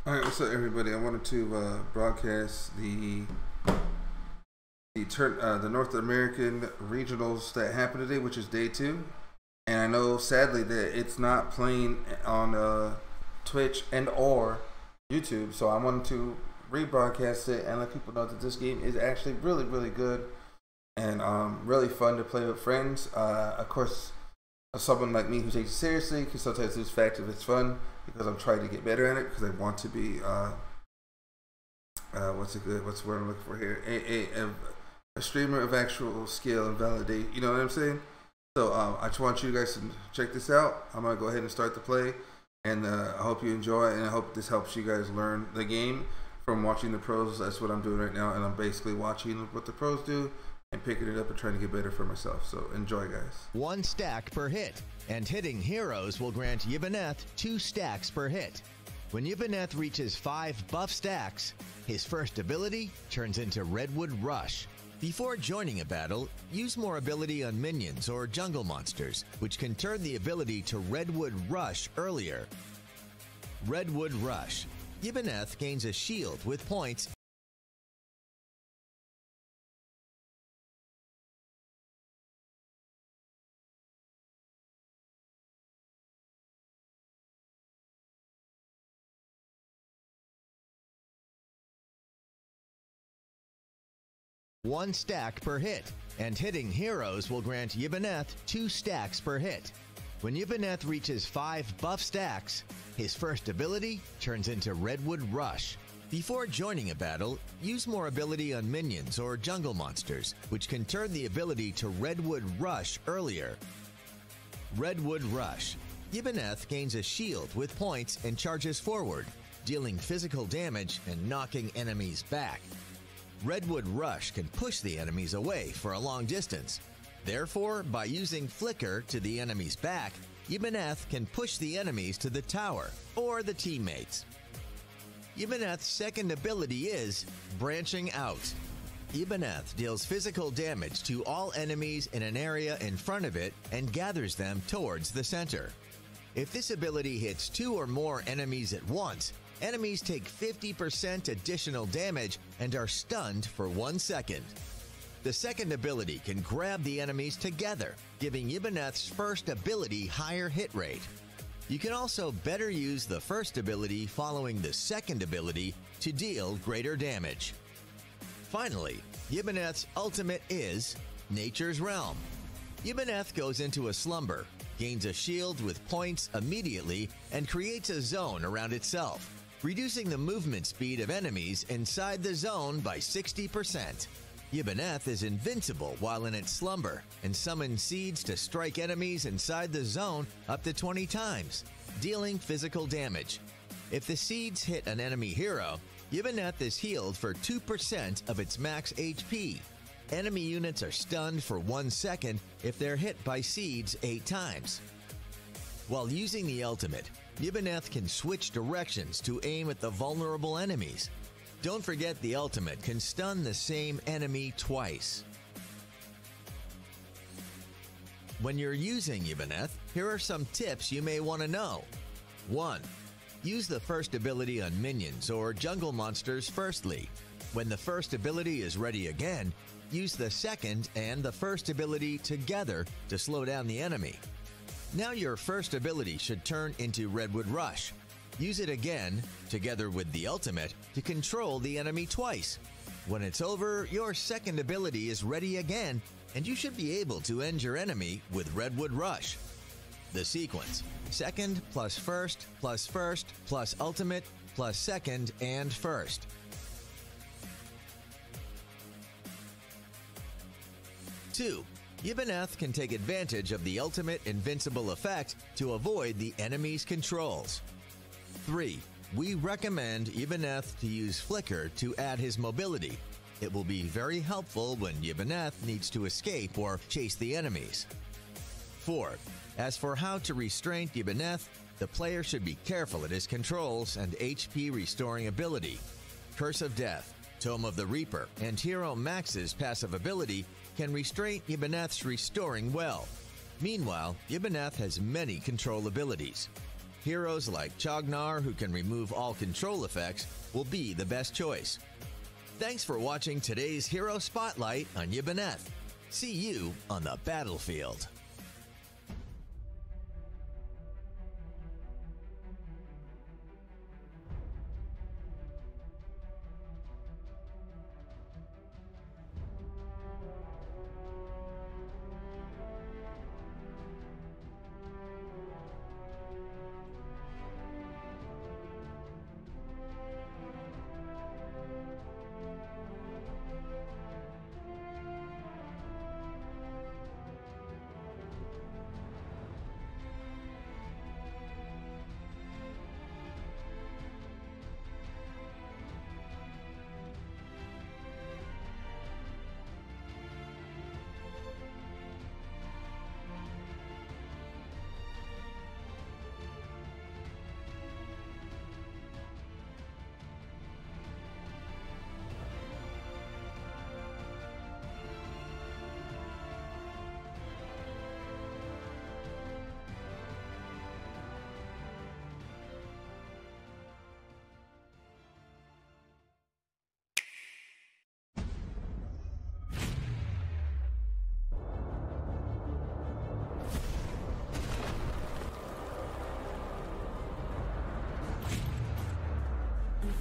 All right, what's up, everybody? I wanted to broadcast the North American regionals that happened today, which is day two. And I know, sadly, that it's not playing on Twitch and or YouTube. So I wanted to rebroadcast it and let people know that this game is actually really, really good and really fun to play with friends. Of course, someone like me who takes it seriously can sometimes lose fact if it's fun because I'm trying to get better at it because I want to be what's the word I'm looking for here, a streamer of actual skill and validate, you know what I'm saying? So I just want you guys to check this out. I'm gonna go ahead and start the play, and I hope you enjoy it, and I hope this helps you guys learn the game from watching the pros. That's what I'm doing right now, and I'm basically watching what the pros do and picking it up and trying to get better for myself. So enjoy, guys. One stack per hit, and hitting heroes will grant Yiboneth 2 stacks per hit. When Yiboneth reaches 5 buff stacks, his first ability turns into Redwood Rush. Before joining a battle, use more ability on minions or jungle monsters, which can turn the ability to Redwood Rush earlier. Redwood Rush. Yiboneth gains a shield with points. One stack per hit, and hitting heroes will grant Yiboneth 2 stacks per hit. When Yiboneth reaches 5 buff stacks, his first ability turns into Redwood Rush. Before joining a battle, use more ability on minions or jungle monsters, which can turn the ability to Redwood Rush earlier. Redwood Rush. Yiboneth gains a shield with points and charges forward, dealing physical damage and knocking enemies back. Redwood Rush can push the enemies away for a long distance. Therefore, by using Flicker to the enemy's back, Yiboneth can push the enemies to the tower or the teammates. Yiboneth's second ability is Branching Out. Yiboneth deals physical damage to all enemies in an area in front of it and gathers them towards the center. If this ability hits 2 or more enemies at once, enemies take 50% additional damage and are stunned for 1 second. The second ability can grab the enemies together, giving Yiboneth's first ability higher hit rate. You can also better use the first ability following the second ability to deal greater damage. Finally, Yiboneth's ultimate is Nature's Realm. Yiboneth goes into a slumber, gains a shield with points immediately, and creates a zone around itself, reducing the movement speed of enemies inside the zone by 60%. Yiboneth is invincible while in its slumber and summons seeds to strike enemies inside the zone up to 20 times, dealing physical damage. If the seeds hit an enemy hero, Yiboneth is healed for 2% of its max HP. Enemy units are stunned for 1 second if they're hit by seeds 8 times. While using the ultimate, Yiboneth can switch directions to aim at the vulnerable enemies. Don't forget the ultimate can stun the same enemy twice. When you're using Yiboneth, here are some tips you may want to know. 1. Use the first ability on minions or jungle monsters firstly. When the first ability is ready again, use the second and the first ability together to slow down the enemy. Now your first ability should turn into Redwood Rush. Use it again, together with the ultimate, to control the enemy twice. When it's over, your second ability is ready again, and you should be able to end your enemy with Redwood Rush. The sequence: second plus first plus ultimate plus second and first. 2. Yiboneth can take advantage of the ultimate invincible effect to avoid the enemy's controls. 3. We recommend Yiboneth to use Flicker to add his mobility. It will be very helpful when Yiboneth needs to escape or chase the enemies. 4. As for how to restrain Yiboneth, the player should be careful at his controls and HP restoring ability. Curse of Death, Tome of the Reaper, and Hero Max's passive ability can restrain Yiboneth's restoring well. Meanwhile, Yiboneth has many control abilities. heroes like Chognar, who can remove all control effects, will be the best choice. Thanks for watching today's Hero Spotlight on Yiboneth. See you on the battlefield.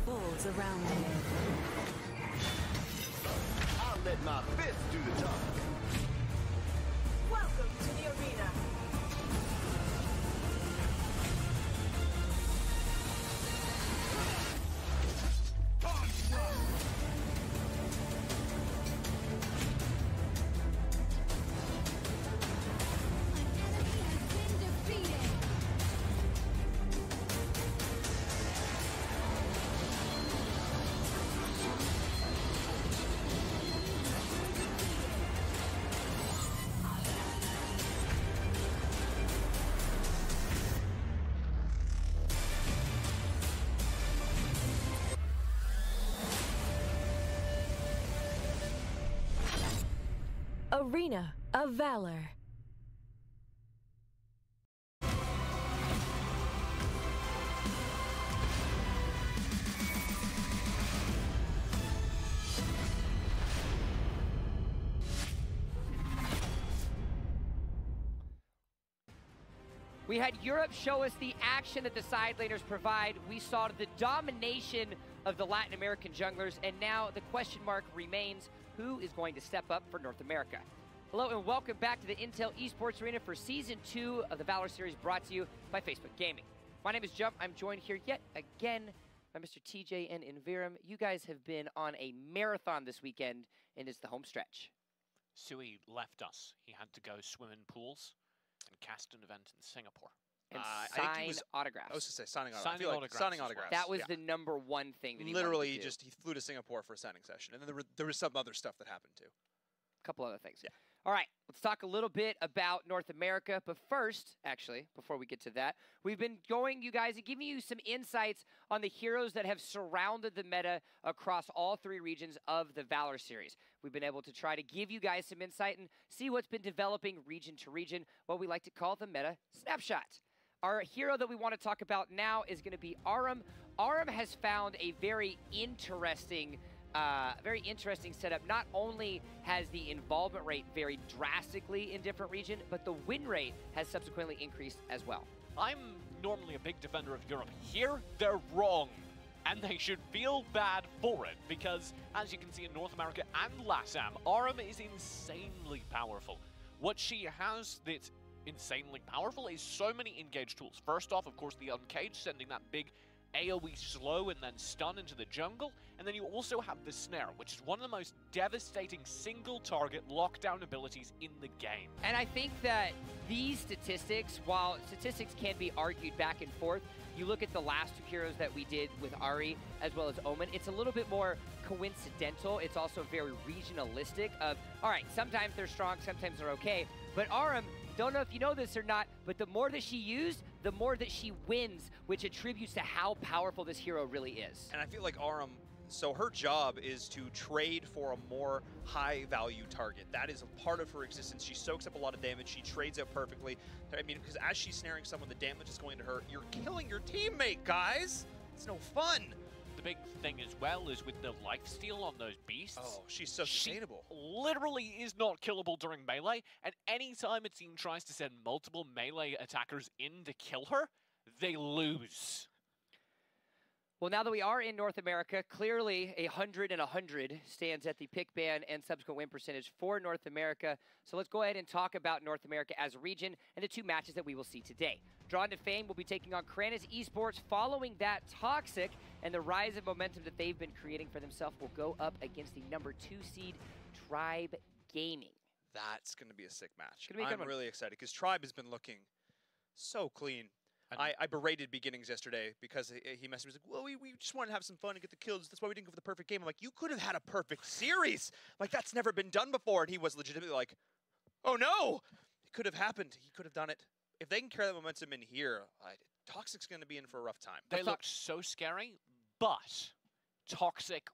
Falls around me. I'll let my fist do the talking. Welcome to the arena. Arena of Valor. We had Europe show us the action that the side laners provide. We saw the domination of the Latin American junglers, and now the question mark remains, who is going to step up for North America? Hello and welcome back to the Intel Esports Arena for Season 2 of the Valor Series, brought to you by Facebook Gaming. My name is Jump. I'm joined here yet again by Mr. TJ and Invirum. You guys have been on a marathon this weekend, and it's the home stretch. Sui left us. He had to go swim in pools and cast an event in Singapore. And I sign think he was, autographs. I was going to say signing autographs. Signing I feel like autographs signing as well. autographs. That was yeah. the number one thing that he Literally, wanted to do. he flew to Singapore for a signing session, and then there was some other stuff that happened too. A couple other things. Yeah. All right, let's talk a little bit about North America. But first, actually, before we get to that, we've been going, you guys, and giving you some insights on the heroes that have surrounded the meta across all three regions of the Valor series. We've been able to try to give you guys some insight and see what's been developing region to region, what we like to call the meta snapshot. Our hero that we want to talk about now is going to be Ahrim. Ahrim has found a very interesting setup. Not only has the involvement rate varied drastically in different regions, but the win rate has subsequently increased as well. I'm normally a big defender of Europe. Here, they're wrong. And they should feel bad for it, because as you can see in North America and LATAM, Ahrim is insanely powerful. What she has that's insanely powerful is so many engaged tools. First off, of course, the Uncaged, sending that big AoE slow and then stun into the jungle, and then you also have the Snare, which is one of the most devastating single-target lockdown abilities in the game. And I think that these statistics, while statistics can be argued back and forth, you look at the last two heroes that we did with Ahri as well as Omen, it's a little bit more coincidental. It's also very regionalistic of, all right, sometimes they're strong, sometimes they're okay, but Ahrim, don't know if you know this or not, but the more that she used, the more that she wins, which attributes to how powerful this hero really is. And I feel like Ahrim, So her job is to trade for a more high-value target. That is a part of her existence. She soaks up a lot of damage. She trades out perfectly. I mean, because as she's snaring someone, the damage is going to her. You're killing your teammate, guys. It's no fun. The big thing as well is with the lifesteal on those beasts. Oh, she's so sustainable. She literally is not killable during melee, and anytime a team tries to send multiple melee attackers in to kill her, they lose. Well, now that we are in North America, clearly 100 and 100 stands at the pick ban and subsequent win percentage for North America. So let's go ahead and talk about North America as a region and the two matches that we will see today. Drawn to Fame will be taking on Kranis Esports. Following that, Toxic and the rise of momentum that they've been creating for themselves will go up against the number 2 seed Tribe Gaming. That's going to be a sick match. Gonna be a good I'm one. really excited because Tribe has been looking so clean. I berated Beginnings yesterday because he messaged me. He was like, well, we just wanted to have some fun and get the kills. That's why we didn't go for the perfect game. I'm like, you could have had a perfect series. Like, that's never been done before. And he was legitimately like, oh, no. It could have happened. He could have done it. If they can carry that momentum in here, Toxic's going to be in for a rough time. They look so scary, but Toxic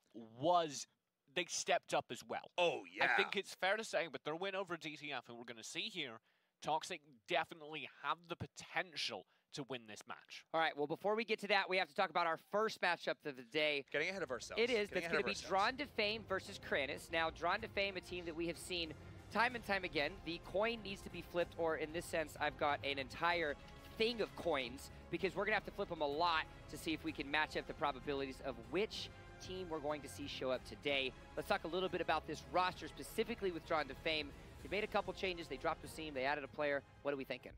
they stepped up as well. Oh, yeah. I think it's fair to say, with their win over DTF, and we're going to see here, Toxic definitely have the potential to win this match. All right, well, before we get to that, we have to talk about our first matchup of the day. Getting ahead of ourselves. It is. That's going to be Drawn to Fame versus Kranis. Now, Drawn to Fame, a team that we have seen time and time again. The coin needs to be flipped, or in this sense, I've got an entire thing of coins, because we're going to have to flip them a lot to see if we can match up the probabilities of which team we're going to see show up today. Let's talk a little bit about this roster, specifically with Drawn to Fame. They made a couple changes. They dropped Wasim. They added a player. What are we thinking?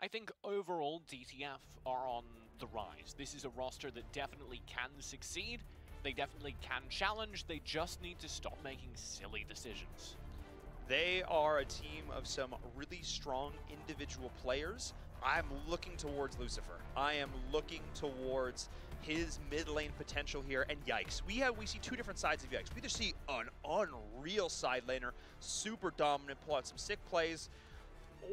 I think overall DTF are on the rise. This is a roster that definitely can succeed. They definitely can challenge. They just need to stop making silly decisions. They are a team of some really strong individual players. I'm looking towards Lucifer. I am looking towards his mid lane potential here, and yikes. We see two different sides of yikes. We either see an unreal side laner, super dominant, pull out some sick plays,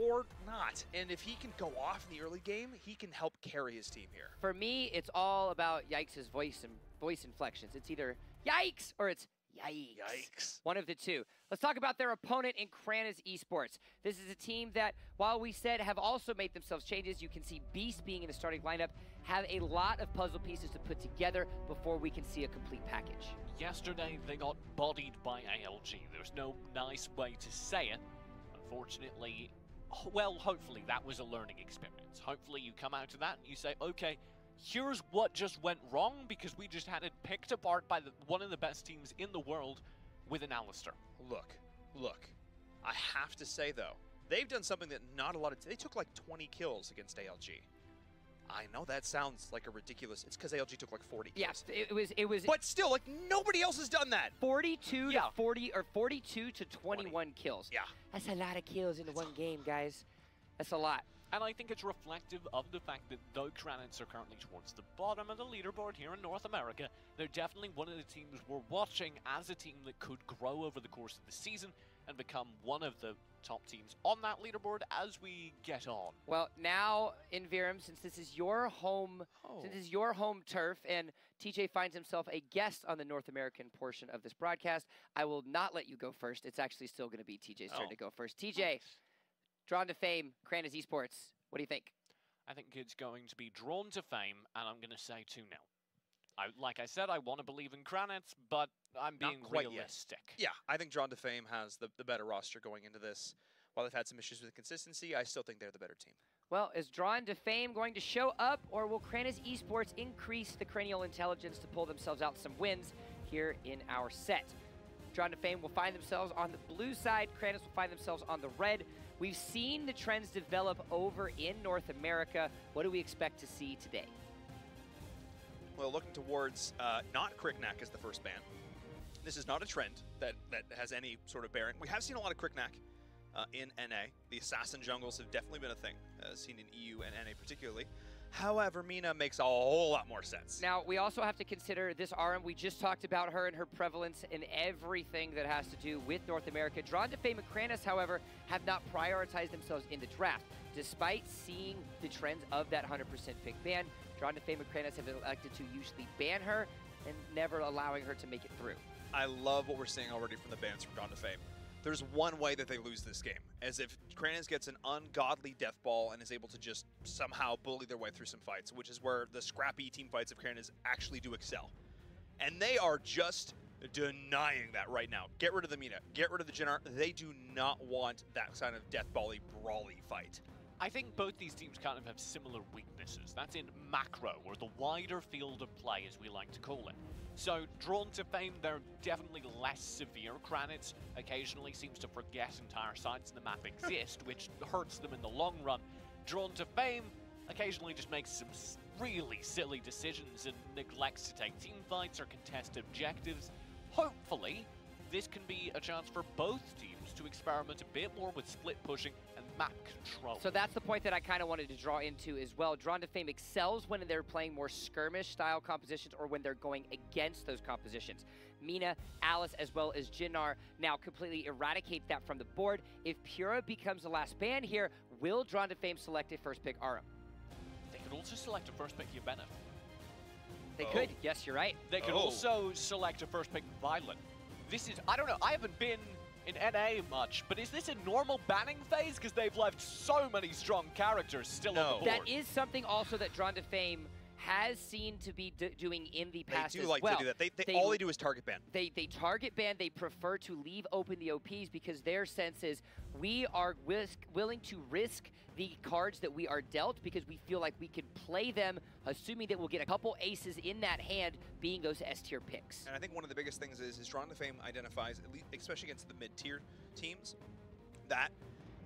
or not. And if he can go off in the early game, he can help carry his team here. For me, it's all about Yikes' voice inflections. It's either yikes or it's yikes. Yikes. One of the two. Let's talk about their opponent in Kranis Esports. This is a team that, while we said have also made themselves changes, you can see Beast being in the starting lineup, have a lot of puzzle pieces to put together before we can see a complete package. Yesterday, they got bodied by ALG. There's no nice way to say it. Unfortunately, well, hopefully that was a learning experience. Hopefully you come out of that and you say, okay, here's what just went wrong because we just had it picked apart by one of the best teams in the world with an Alistar. Look. I have to say, though, they've done something that not a lot of... They took like 20 kills against ALG. I know that sounds like a ridiculous... It's because ALG took like 40 kills. Yes, it was... But still, like, nobody else has done that. 42 to 40, or 42 to 21 kills. Yeah. That's a lot of kills into one game, guys. That's a lot. And I think it's reflective of the fact that though Kranis are currently towards the bottom of the leaderboard here in North America, they're definitely one of the teams we're watching as a team that could grow over the course of the season and become one of the top teams on that leaderboard as we get on. Well, now in Virum, since this is your home, turf, and TJ finds himself a guest on the North American portion of this broadcast, I will not let you go first. It's actually still going to be TJ's turn to go first. TJ, Drawn to Fame, Kranis Esports. What do you think? I think it's going to be Drawn to Fame, and I'm going to say 2-0. Like I said, I want to believe in Kranis, but I'm being realistic. Yeah, I think Drawn to Fame has the better roster going into this. While they've had some issues with consistency, I still think they're the better team. Well, is Drawn to Fame going to show up, or will Kranis Esports increase the cranial intelligence to pull themselves out some wins here in our set? Drawn to Fame will find themselves on the blue side. Kranis will find themselves on the red. We've seen the trends develop over in North America. What do we expect to see today? Well, looking towards not Kriknak as the first ban. This is not a trend that has any sort of bearing. We have seen a lot of Kriknak in NA. The assassin jungles have definitely been a thing, seen in EU and NA particularly. However, Mina makes a whole lot more sense. Now, we also have to consider this RM. We just talked about her and her prevalence in everything that has to do with North America. Drawn to Fame and Kranis, however, have not prioritized themselves in the draft. Despite seeing the trends of that 100% pick ban, Drawn to Fame and Kranis have elected to usually ban her. and never allowing her to make it through. I love what we're seeing already from the bans from Dawn to Fame. There's one way that they lose this game, as if Kranis gets an ungodly death ball and is able to just somehow bully their way through some fights, which is where the scrappy team fights of Kranis actually do excel. And they are just denying that right now. Get rid of the Mina, get rid of the Jinnar. They do not want that kind of death bally, brawly fight. I think both these teams kind of have similar weaknesses. That's in macro, or the wider field of play, as we like to call it. So, Drawn to Fame, they're definitely less severe. Kranitz occasionally seems to forget entire sides of the map exist, which hurts them in the long run. Drawn to Fame occasionally just makes some really silly decisions and neglects to take team fights or contest objectives. Hopefully, this can be a chance for both teams to experiment a bit more with split pushing and map control. So that's the point that I kind of wanted to draw into as well. Drawn to Fame excels when they're playing more skirmish style compositions or when they're going against those compositions. Mina, Alice, as well as Jinnar now completely eradicate that from the board. If Pura becomes the last ban here, will Drawn to Fame select a first pick Aram? They could also select a first pick Yubenneth. They could, yes, you're right. They could also select a first pick Violet. This is, I don't know, I haven't been in NA much, but is this a normal banning phase? Because they've left so many strong characters still on the board. That is something also that Drawn to Fame has seen to be doing in the past They do as like well. to do that. All they do is target ban. They target ban. They prefer to leave open the OPs because their sense is we are willing to risk the cards that we are dealt because we feel like we can play them, assuming that we'll get a couple aces in that hand, being those S-tier picks. And I think one of the biggest things is Drawn to Fame identifies, at least, especially against the mid-tier teams, that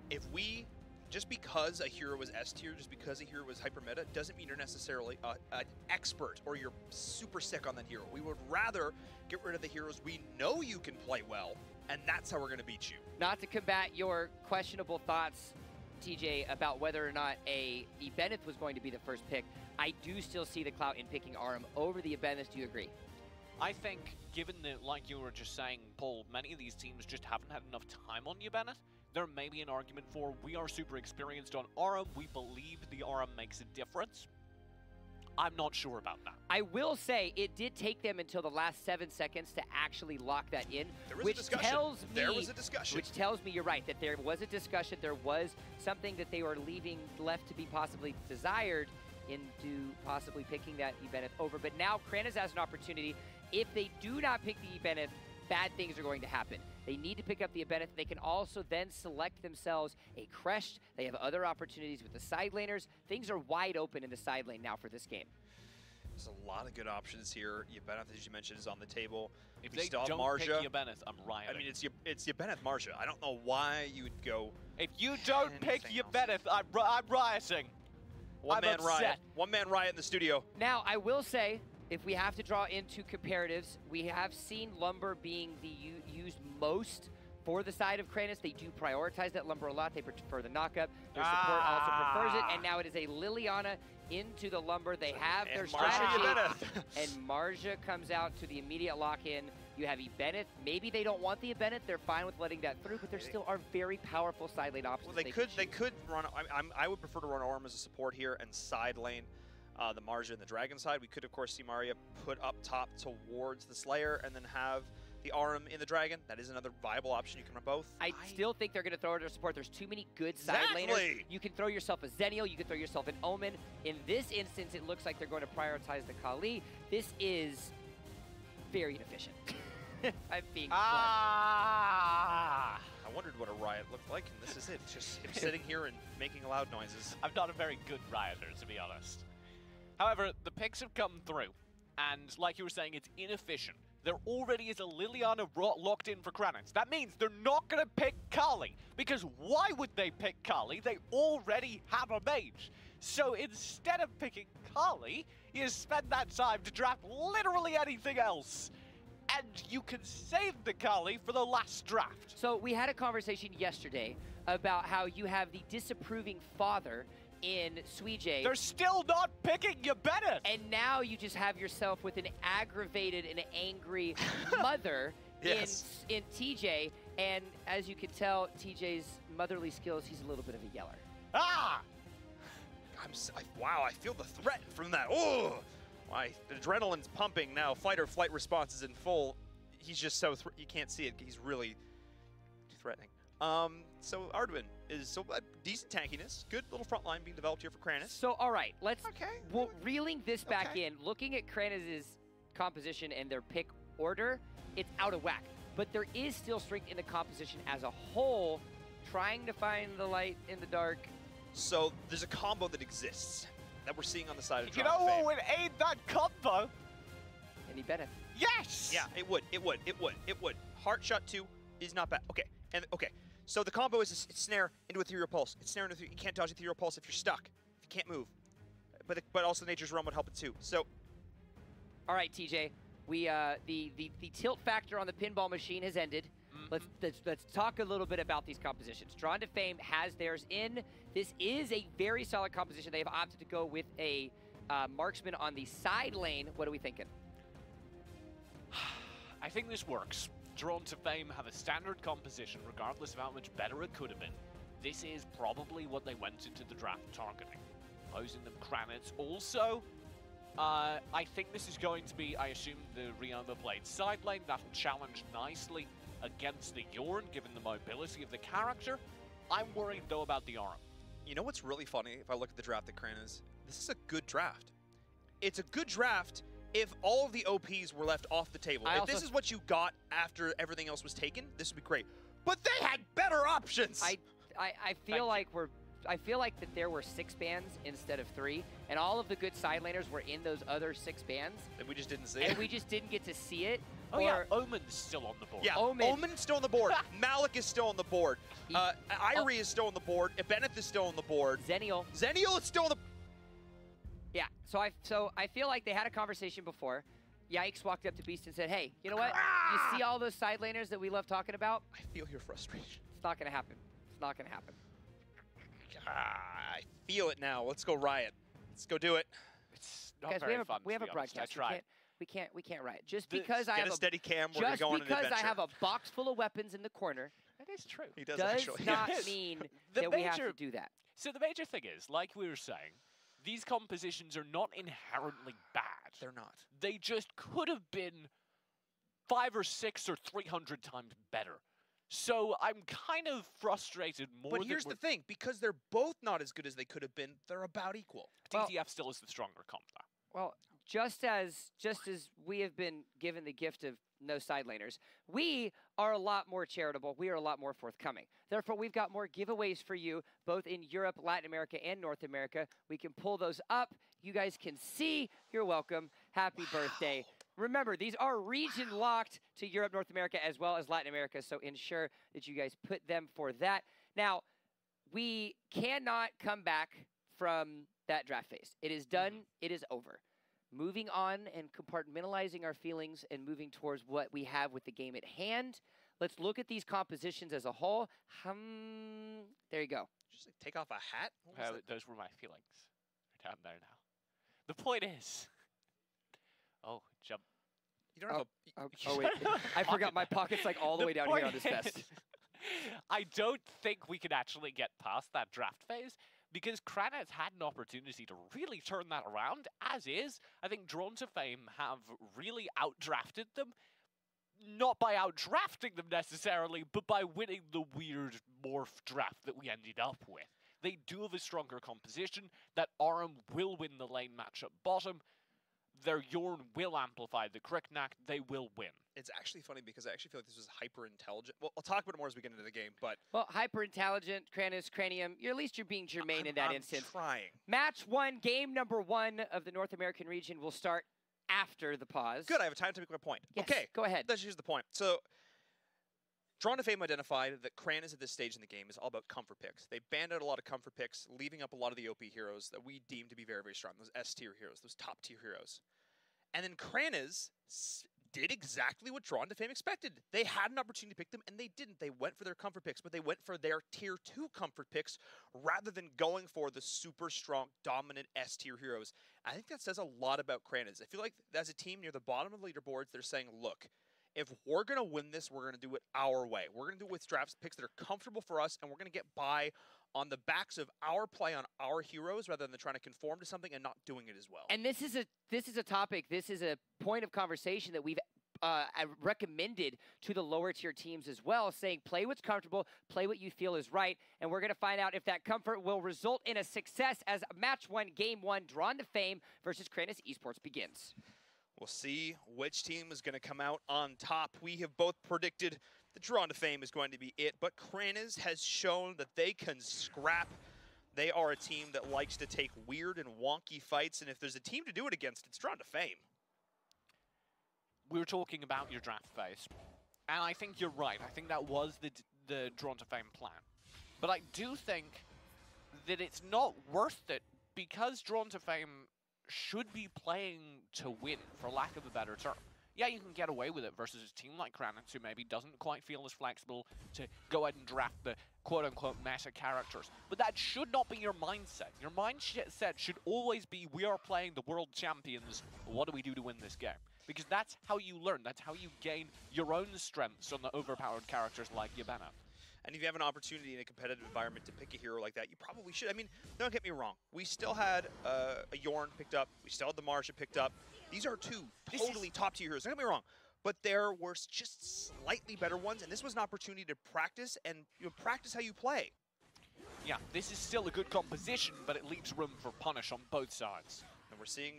if we, just because a hero was S-tier, just because a hero was hyper meta, doesn't mean you're necessarily an expert or you're super sick on that hero. We would rather get rid of the heroes we know you can play well, and that's how we're going to beat you. Not to combat your questionable thoughts, TJ, about whether or not a Yubenneth was going to be the first pick, I do still see the clout in picking Aram over the Yubenneth. Do you agree? I think, given that, like you were just saying, Paul, many of these teams just haven't had enough time on Yubenneth, there may be an argument for we are super experienced on Aram, we believe the Aram makes a difference. I'm not sure about that. I will say it did take them until the last 7 seconds to actually lock that in, Which tells me you're right, that there was a discussion, there was something that they were leaving left to be possibly desired into possibly picking that Yubenneth over. But now Kranis has an opportunity. If they do not pick the Yubenneth, bad things are going to happen. They need to pick up the Yubenneth. They can also then select themselves a Crest. They have other opportunities with the side laners. Things are wide open in the side lane now for this game. There's a lot of good options here. Yubenneth, as you mentioned, is on the table. If we they still have don't Marja. pick Yubenneth, I'm rioting. I mean, it's Yubenneth Marja. I don't know why you would go. If you don't pick Yubenneth, I'm rioting. One man riot in the studio. Now, I will say, if we have to draw into comparatives, we have seen Lumber being the used most for the side of Kranis. They do prioritize that Lumber a lot. They prefer the knockup. Their support also prefers it. And now it is a Liliana into the Lumber. They have their strategy. And Marja comes out to the immediate lock-in. You have Yubenneth. Maybe they don't want the Yubenneth. They're fine with letting that through, but there still are very powerful side lane options. Well, they could run. I would prefer to run Aram as a support here and side lane the Marja and the Dragon side. We could, of course, see Maria put up top towards the Slayer and then have the Aram in the Dragon. That is another viable option. You can run both. I still think they're going to throw it to support. There's too many good side laners. You can throw yourself a Zenio. You can throw yourself an Omen. In this instance, it looks like they're going to prioritize the Kali. This is very inefficient. I'm being blunt. I wondered what a riot looked like, and this is it. Just him sitting here and making loud noises. I'm not a very good rioter, to be honest. However, the picks have come through, and like you were saying, it's inefficient. There already is a Liliana locked in for Kranis. That means they're not going to pick Kali, because why would they pick Kali? They already have a mage. So instead of picking Kali, you spend that time to draft literally anything else. And you can save the Kali for the last draft. So we had a conversation yesterday about how you have the disapproving father in Suijay. They're still not picking Yubenneth! And now you just have yourself with an aggravated and angry mother in TJ. And as you can tell, TJ's motherly skills, he's a little bit of a yeller. Ah! Wow, I feel the threat from that. Oh! Why? The adrenaline's pumping now. Fight or flight response is in full. He's just so you can't see it. He's really threatening. So Arduin is so decent tankiness. Good little front line being developed here for Kranus. So, all right, let's Okay. well, reeling this back Okay. in, looking at Kranus' composition and their pick order, it's out of whack. But there is still strength in the composition as a whole, trying to find the light in the dark. So there's a combo that exists that we're seeing on the side of You Drone know what Fame. would aid that combo? Any Bennett. Yes! Yeah, it would. Heart shot 2 is not bad. Okay, and okay. So the combo is a snare into a ethereal pulse. It's snare into you can't dodge ethereal pulse if you're stuck, if you can't move. But also Nature's Realm would help it too. So All right, TJ, we the tilt factor on the pinball machine has ended. Let's talk a little bit about these compositions. Drawn to Fame has theirs in. This is a very solid composition. They have opted to go with a marksman on the side lane. What are we thinking? I think this works. Drawn to Fame have a standard composition, regardless of how much better it could have been. This is probably what they went into the draft targeting. Posing them Kranitz. Also, I think this is going to be, I assume, the Ryoma Blade side lane. That'll challenge nicely against the Yorn, given the mobility of the character. I'm worried, though, about the Aram. you know what's really funny if I look at the draft that Kranus? This is a good draft. It's a good draft if all of the OPs were left off the table. If this is what you got after everything else was taken, this would be great. But they had better options. I feel like I feel like that there were 6 bands instead of 3, and all of the good side laners were in those other 6 bands. And we just didn't see And it. we just didn't get to see it. Oh yeah, Omen's still on the board. Yeah, Omen. Omen's still on the board. Malik is still on the board. Irie is still on the board. Ibeneth is still on the board. Zenial. Zenial is still on the... Yeah, so I feel like they had a conversation before. Yikes walked up to Beast and said, hey, you know what? You see all those side laners that we love talking about? I feel your frustration. It's not going to happen. It's not going to happen. I feel it now. Let's go Riot. Let's go do it. It's not Guys, very we fun, have to a be honest. broadcast. I tried. We can't riot. Just because I Get have a steady cam, we're going to go on an adventure. just because I have a box full of weapons in the corner That is true. He does does actually. not Yes. mean The that we have major- to do that. So the major thing is, like we were saying, these compositions are not inherently bad. They're not. They just could have been 5 or 6 or 300 times better. So I'm kind of frustrated more. But here's the thing. Because they're both not as good as they could have been, they're about equal. TTF still is the stronger comp, though. Well, just as we have been given the gift of no side laners, we are a lot more charitable. We are a lot more forthcoming. Therefore, we've got more giveaways for you, both in Europe, Latin America, and North America. We can pull those up. You guys can see. You're welcome. Happy birthday. Remember, these are region locked to Europe, North America, as well as Latin America, so ensure that you guys put them for that. Now, we cannot come back from that draft phase. It is done. It is over. Moving on and compartmentalizing our feelings and moving towards what we have with the game at hand. Let's look at these compositions as a whole. There you go. Just like, take off a hat? What was that? Those were my feelings. They're down there now. The point is... Oh, jump. You don't have a... Oh, wait. I forgot my pocket's like all the way down here on this point vest. is, I don't think we could actually get past that draft phase because Kranitz had an opportunity to really turn that around. As is, I think Drawn to Fame have really outdrafted them. Not by outdrafting them necessarily, but by winning the weird morph draft that we ended up with. They do have a stronger composition. That Aram will win the lane match at bottom. Their Yorn will amplify the Kriknak. They will win. It's actually funny because I actually feel like this was hyper-intelligent. Well, I'll talk about it more as we get into the game, but... Well, hyper-intelligent, Kranus, Cranium, at least you're being germane in that I'm instance. trying. Match 1, game number 1 of the North American region will start after the pause. Good, I have time to make my point. Yes, Okay, go ahead. That's just the point. So, Drawn to Fame identified that Kranus at this stage in the game is all about comfort picks. They banned out a lot of comfort picks, leaving up a lot of the OP heroes that we deem to be very, very strong. Those S-tier heroes, those top-tier heroes. And then Kranus did exactly what Drawn to Fame expected. They had an opportunity to pick them, and they didn't. They went for their comfort picks, but they went for their tier 2 comfort picks rather than going for the super strong, dominant S-tier heroes. I think that says a lot about Kranus. I feel like as a team near the bottom of the leaderboards, they're saying, look, if we're going to win this, we're going to do it our way. We're going to do it with drafts picks that are comfortable for us, and we're going to get by on the backs of our play on our heroes rather than trying to conform to something and not doing it as well. And this is a topic, this is a point of conversation that we've recommended to the lower tier teams as well, saying play what's comfortable, play what you feel is right, and we're going to find out if that comfort will result in a success as match 1, game 1, Drawn to Fame versus Kranis Esports begins. We'll see which team is going to come out on top. We have both predicted the Drawn to Fame is going to be it, but Kranis has shown that they can scrap. They are a team that likes to take weird and wonky fights, and if there's a team to do it against, it's Drawn to Fame. We were talking about your draft phase, and I think you're right. I think that was the Drawn to Fame plan. But I do think that it's not worth it because Drawn to Fame should be playing to win, for lack of a better term. Yeah, you can get away with it versus a team like Kranis, who maybe doesn't quite feel as flexible to go ahead and draft the quote-unquote meta characters. But that should not be your mindset. Your mindset should always be, we are playing the world champions, what do we do to win this game? Because that's how you learn, that's how you gain your own strengths on the overpowered characters like Yibana. And if you have an opportunity in a competitive environment to pick a hero like that, you probably should. I mean, don't get me wrong. We still had a Yorn picked up. We still had the Marsha picked up. These are two totally top-tier heroes. Don't get me wrong. But there were just slightly better ones, and this was an opportunity to practice and practice how you play. Yeah, this is still a good composition, but it leaves room for punish on both sides. And we're seeing,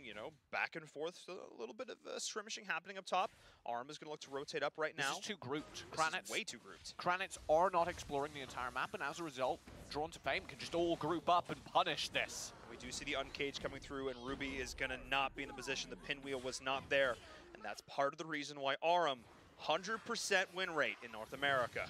back and forth, so a little bit of skirmishing happening up top. Arm is going to look to rotate up right now. This is too grouped. This is way too grouped. Kranitz are not exploring the entire map, and as a result, Drawn to Fame can just all group up and punish this. We do see the Uncaged coming through, and Ruby is going to not be in the position. The pinwheel was not there, and that's part of the reason why Aram, 100% win rate in North America.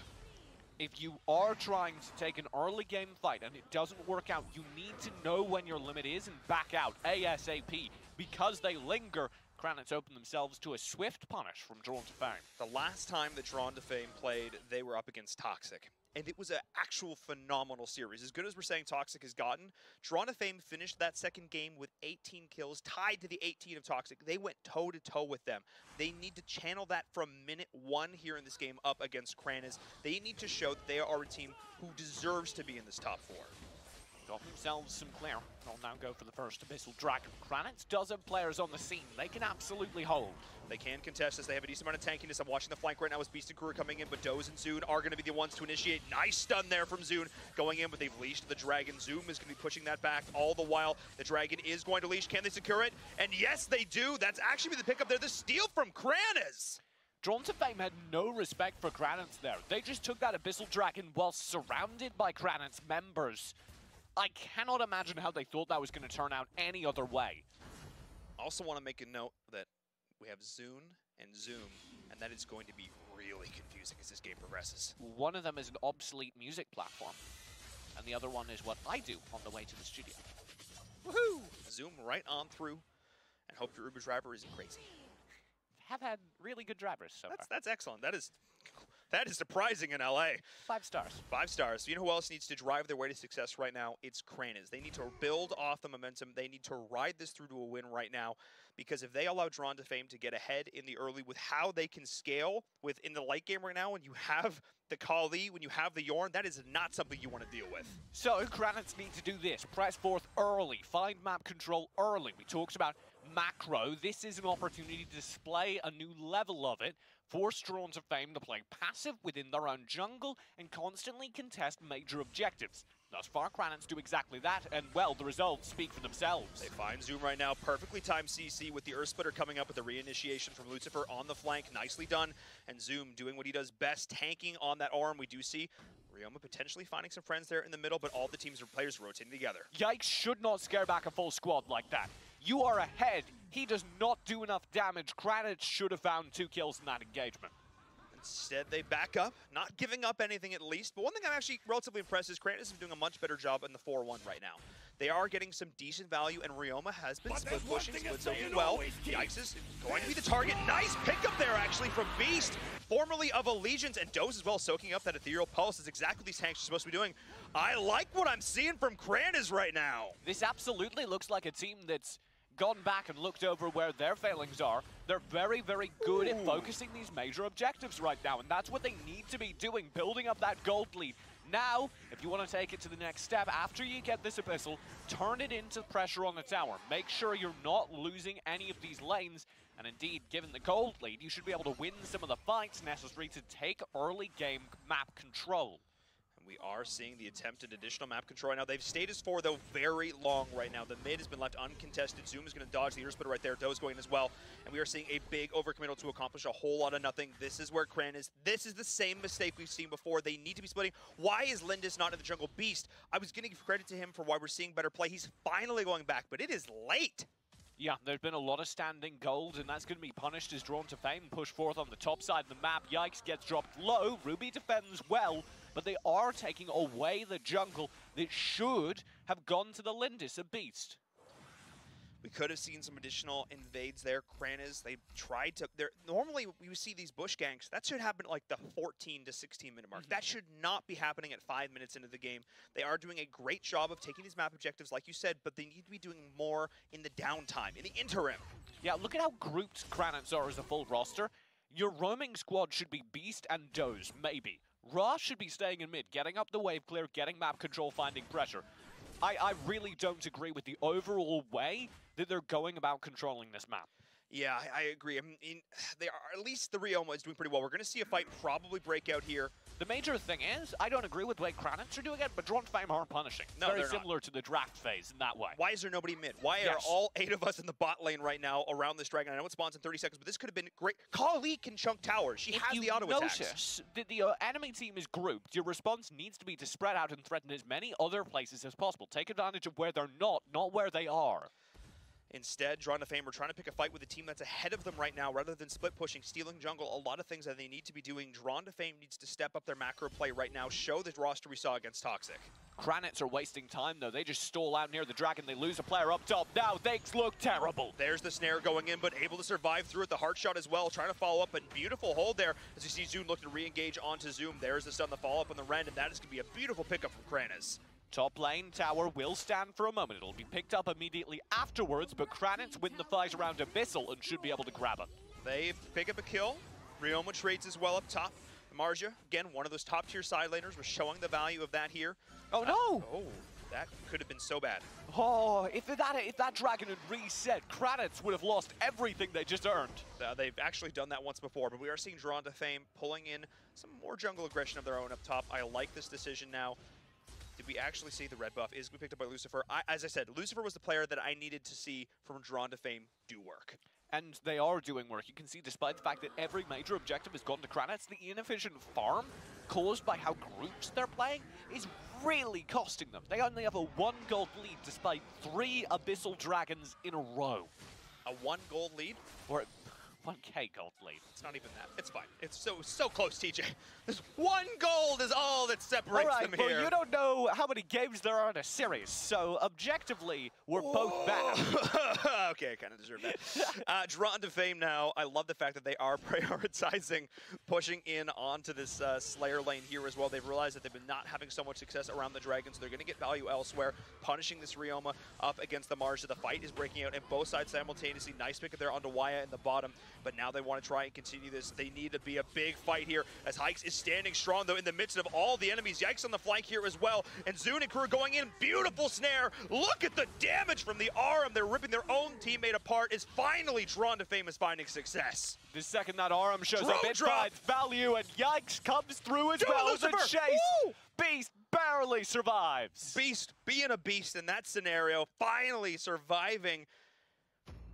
If you are trying to take an early game fight and it doesn't work out, you need to know when your limit is and back out ASAP. Because they linger, Kranitz open themselves to a swift punish from Drawn to Fame. The last time that Drawn to Fame played, they were up against Toxic. And it was an actual phenomenal series. As good as we're saying Toxic has gotten, Drawn to Fame finished that second game with 18 kills, tied to the 18 of Toxic. They went toe-to-toe with them. They need to channel that from minute 1 here in this game up against Kranis. They need to show that they are a team who deserves to be in this top 4. Got themselves some clear. They'll now go for the first Abyssal Dragon. Kranitz does have players on the scene. They can absolutely hold. They can contest this. They have a decent amount of tankiness. I'm watching the flank right now as Beast and Crew are coming in, but Doze and Zune are going to be the ones to initiate. Nice stun there from Zune going in, but they've leashed the Dragon. Zoom is going to be pushing that back all the while. The Dragon is going to leash. Can they secure it? And yes, they do. That's actually the pickup there. The steal from Kranis. Drawn to Fame had no respect for Kranitz there. They just took that Abyssal Dragon while surrounded by Kranitz members. I cannot imagine how they thought that was going to turn out any other way. Also want to make a note that we have Zune and Zoom, and that is going to be really confusing as this game progresses. One of them is an obsolete music platform, and the other one is what I do on the way to the studio. Woohoo! Zoom right on through, and hope your Uber driver isn't crazy. Have had really good drivers so far. That's excellent. That is surprising in LA. 5 stars. 5 stars. You know who else needs to drive their way to success right now? It's Kranis. They need to build off the momentum. They need to ride this through to a win right now, because if they allow Drawn to Fame to get ahead in the early with how they can scale in the late game right now, when you have the Kali, when you have the Yorn, that is not something you want to deal with. So Kranitz need to do this. Press forth early. Find map control early. We talked about macro. This is an opportunity to display a new level of it. Force Drawn to Fame to play passive within their own jungle and constantly contest major objectives. Thus far, Kranitz do exactly that, and well, the results speak for themselves. They find Zoom right now, perfectly timed CC with the Earth Splitter coming up with the reinitiation from Lucifer on the flank. Nicely done. And Zoom doing what he does best, tanking on that arm. We do see Ryoma potentially finding some friends there in the middle, but all the teams and players rotating together. Yikes should not scare back a full squad like that. You are ahead. He does not do enough damage. Kranitz should have found 2 kills in that engagement. Instead, they back up, not giving up anything at least. But one thing I'm actually relatively impressed is Kranis is doing a much better job in the 4-1 right now. They are getting some decent value, and Ryoma has been split pushing, splits open well. Yikes is going to be the target. Nice pickup there, actually, from Beast, formerly of Allegiance, and Doze as well, soaking up that Ethereal Pulse is exactly what these tanks are supposed to be doing. I like what I'm seeing from Kranis right now. This absolutely looks like a team that's gone back and looked over where their failings are. They're very, very good at focusing these major objectives right now, and that's what they need to be doing, building up that gold lead, Now, if you want to take it to the next step, after you get this Abyssal, turn it into pressure on the tower. Make sure you're not losing any of these lanes. And indeed, given the gold lead, you should be able to win some of the fights necessary to take early game map control. We are seeing the attempted additional map control right now. They've stayed as 4, though, very long right now. The mid has been left uncontested. Zoom is going to dodge the ear splitter right there. Doe's going as well. And we are seeing a big overcommittal to accomplish a whole lot of nothing. This is where Kran is. This is the same mistake we've seen before. They need to be splitting. Why is Lindis not in the jungle? Beast, I was going to give credit to him for why we're seeing better play. He's finally going back, but it is late. Yeah, there's been a lot of standing gold, and that's going to be punished as Drawn to Fame push forth on the top side of the map. Yikes gets dropped low. Ruby defends well, but they are taking away the jungle that should have gone to the Lindis, a beast. We could have seen some additional invades there. Kranaz, they tried to... Normally, we see these bush ganks. That should happen at like the 14 to 16 minute mark. That should not be happening at 5 minutes into the game. They are doing a great job of taking these map objectives, like you said, but they need to be doing more in the downtime, in the interim. Yeah, look at how grouped Kranaz are as a full roster. Your roaming squad should be Beast and Doze, maybe. Ra should be staying in mid, getting up the wave clear, getting map control, finding pressure. I really don't agree with the overall way that they're going about controlling this map. Yeah, I agree. I mean, they are, at least the Ryoma is doing pretty well. We're going to see a fight probably break out here. The major thing is, I don't agree with the way Kranaz are doing it, but Drawn to Fame aren't punishing. No, very they're similar to the draft phase in that way. Why is there nobody mid? Why are all 8 of us in the bot lane right now around this dragon? I know it spawns in 30 seconds, but this could have been great. Kali can chunk towers. She has the auto attacks. Notice that the enemy team is grouped, your response needs to be to spread out and threaten as many other places as possible. Take advantage of where they're not where they are. Instead, Drawn to Fame are trying to pick a fight with a team that's ahead of them right now rather than split pushing, stealing jungle, a lot of things that they need to be doing. Drawn to Fame needs to step up their macro play right now, show the roster we saw against Toxic. Kranaz are wasting time, though. They just stall out near the dragon. They lose a player up top. Now things look terrible. There's the snare going in, but able to survive through it. The heart shot as well, trying to follow up, and beautiful hold there as you see Zoom look to re-engage onto Zoom. There's the stun, the follow-up on the Rend, and that is going to be a beautiful pickup from Kranaz. Top lane tower will stand for a moment. It'll be picked up immediately afterwards, but Kranaz win the fight around Abyssal and should be able to grab it. They pick up a kill. Ryoma trades as well up top. Marja, again, one of those top-tier side laners. We're showing the value of that here. Oh, no! Oh, that could have been so bad. Oh, if that dragon had reset, Kranaz would have lost everything they just earned. They've actually done that once before, but we are seeing Drawn to Fame pulling in some more jungle aggression of their own up top. I like this decision now. Did we actually see the red buff? Is we picked up by Lucifer? As I said, Lucifer was the player that I needed to see from Drawn to Fame do work. And they are doing work. You can see, despite the fact that every major objective has gone to Kranaz, the inefficient farm caused by how grouped they're playing is really costing them. They only have a 1 gold lead despite 3 Abyssal Dragons in a row. A 1 gold lead? Or 1k gold lead. It's not even that. It's fine. It's so close, TJ. This 1 gold is all that separates them here. Well, you don't know how many games there are in a series, so objectively, we're both bad. Okay, I kind of deserve that. Drawn to Fame now. I love the fact that they are prioritizing pushing in onto this Slayer lane here as well. They've realized that they've been not having so much success around the Dragons. They're going to get value elsewhere, punishing this Ryoma up against the Marja. The fight is breaking out, and both sides simultaneously. Nice pick up there onto Waya in the bottom. But now they want to try and continue this. They need to be a big fight here as Hikes is standing strong, though, in the midst of all the enemies. Yikes on the flank here as well. And Zune and crew going in. Beautiful snare. Look at the damage from the Aram. They're ripping their own teammate apart. Is finally Drawn to Fame is finding success. The second that Aram shows up, it drop. finds value, and Yikes comes through as well as a chase. Woo! Beast barely survives. Beast being a beast in that scenario, finally surviving.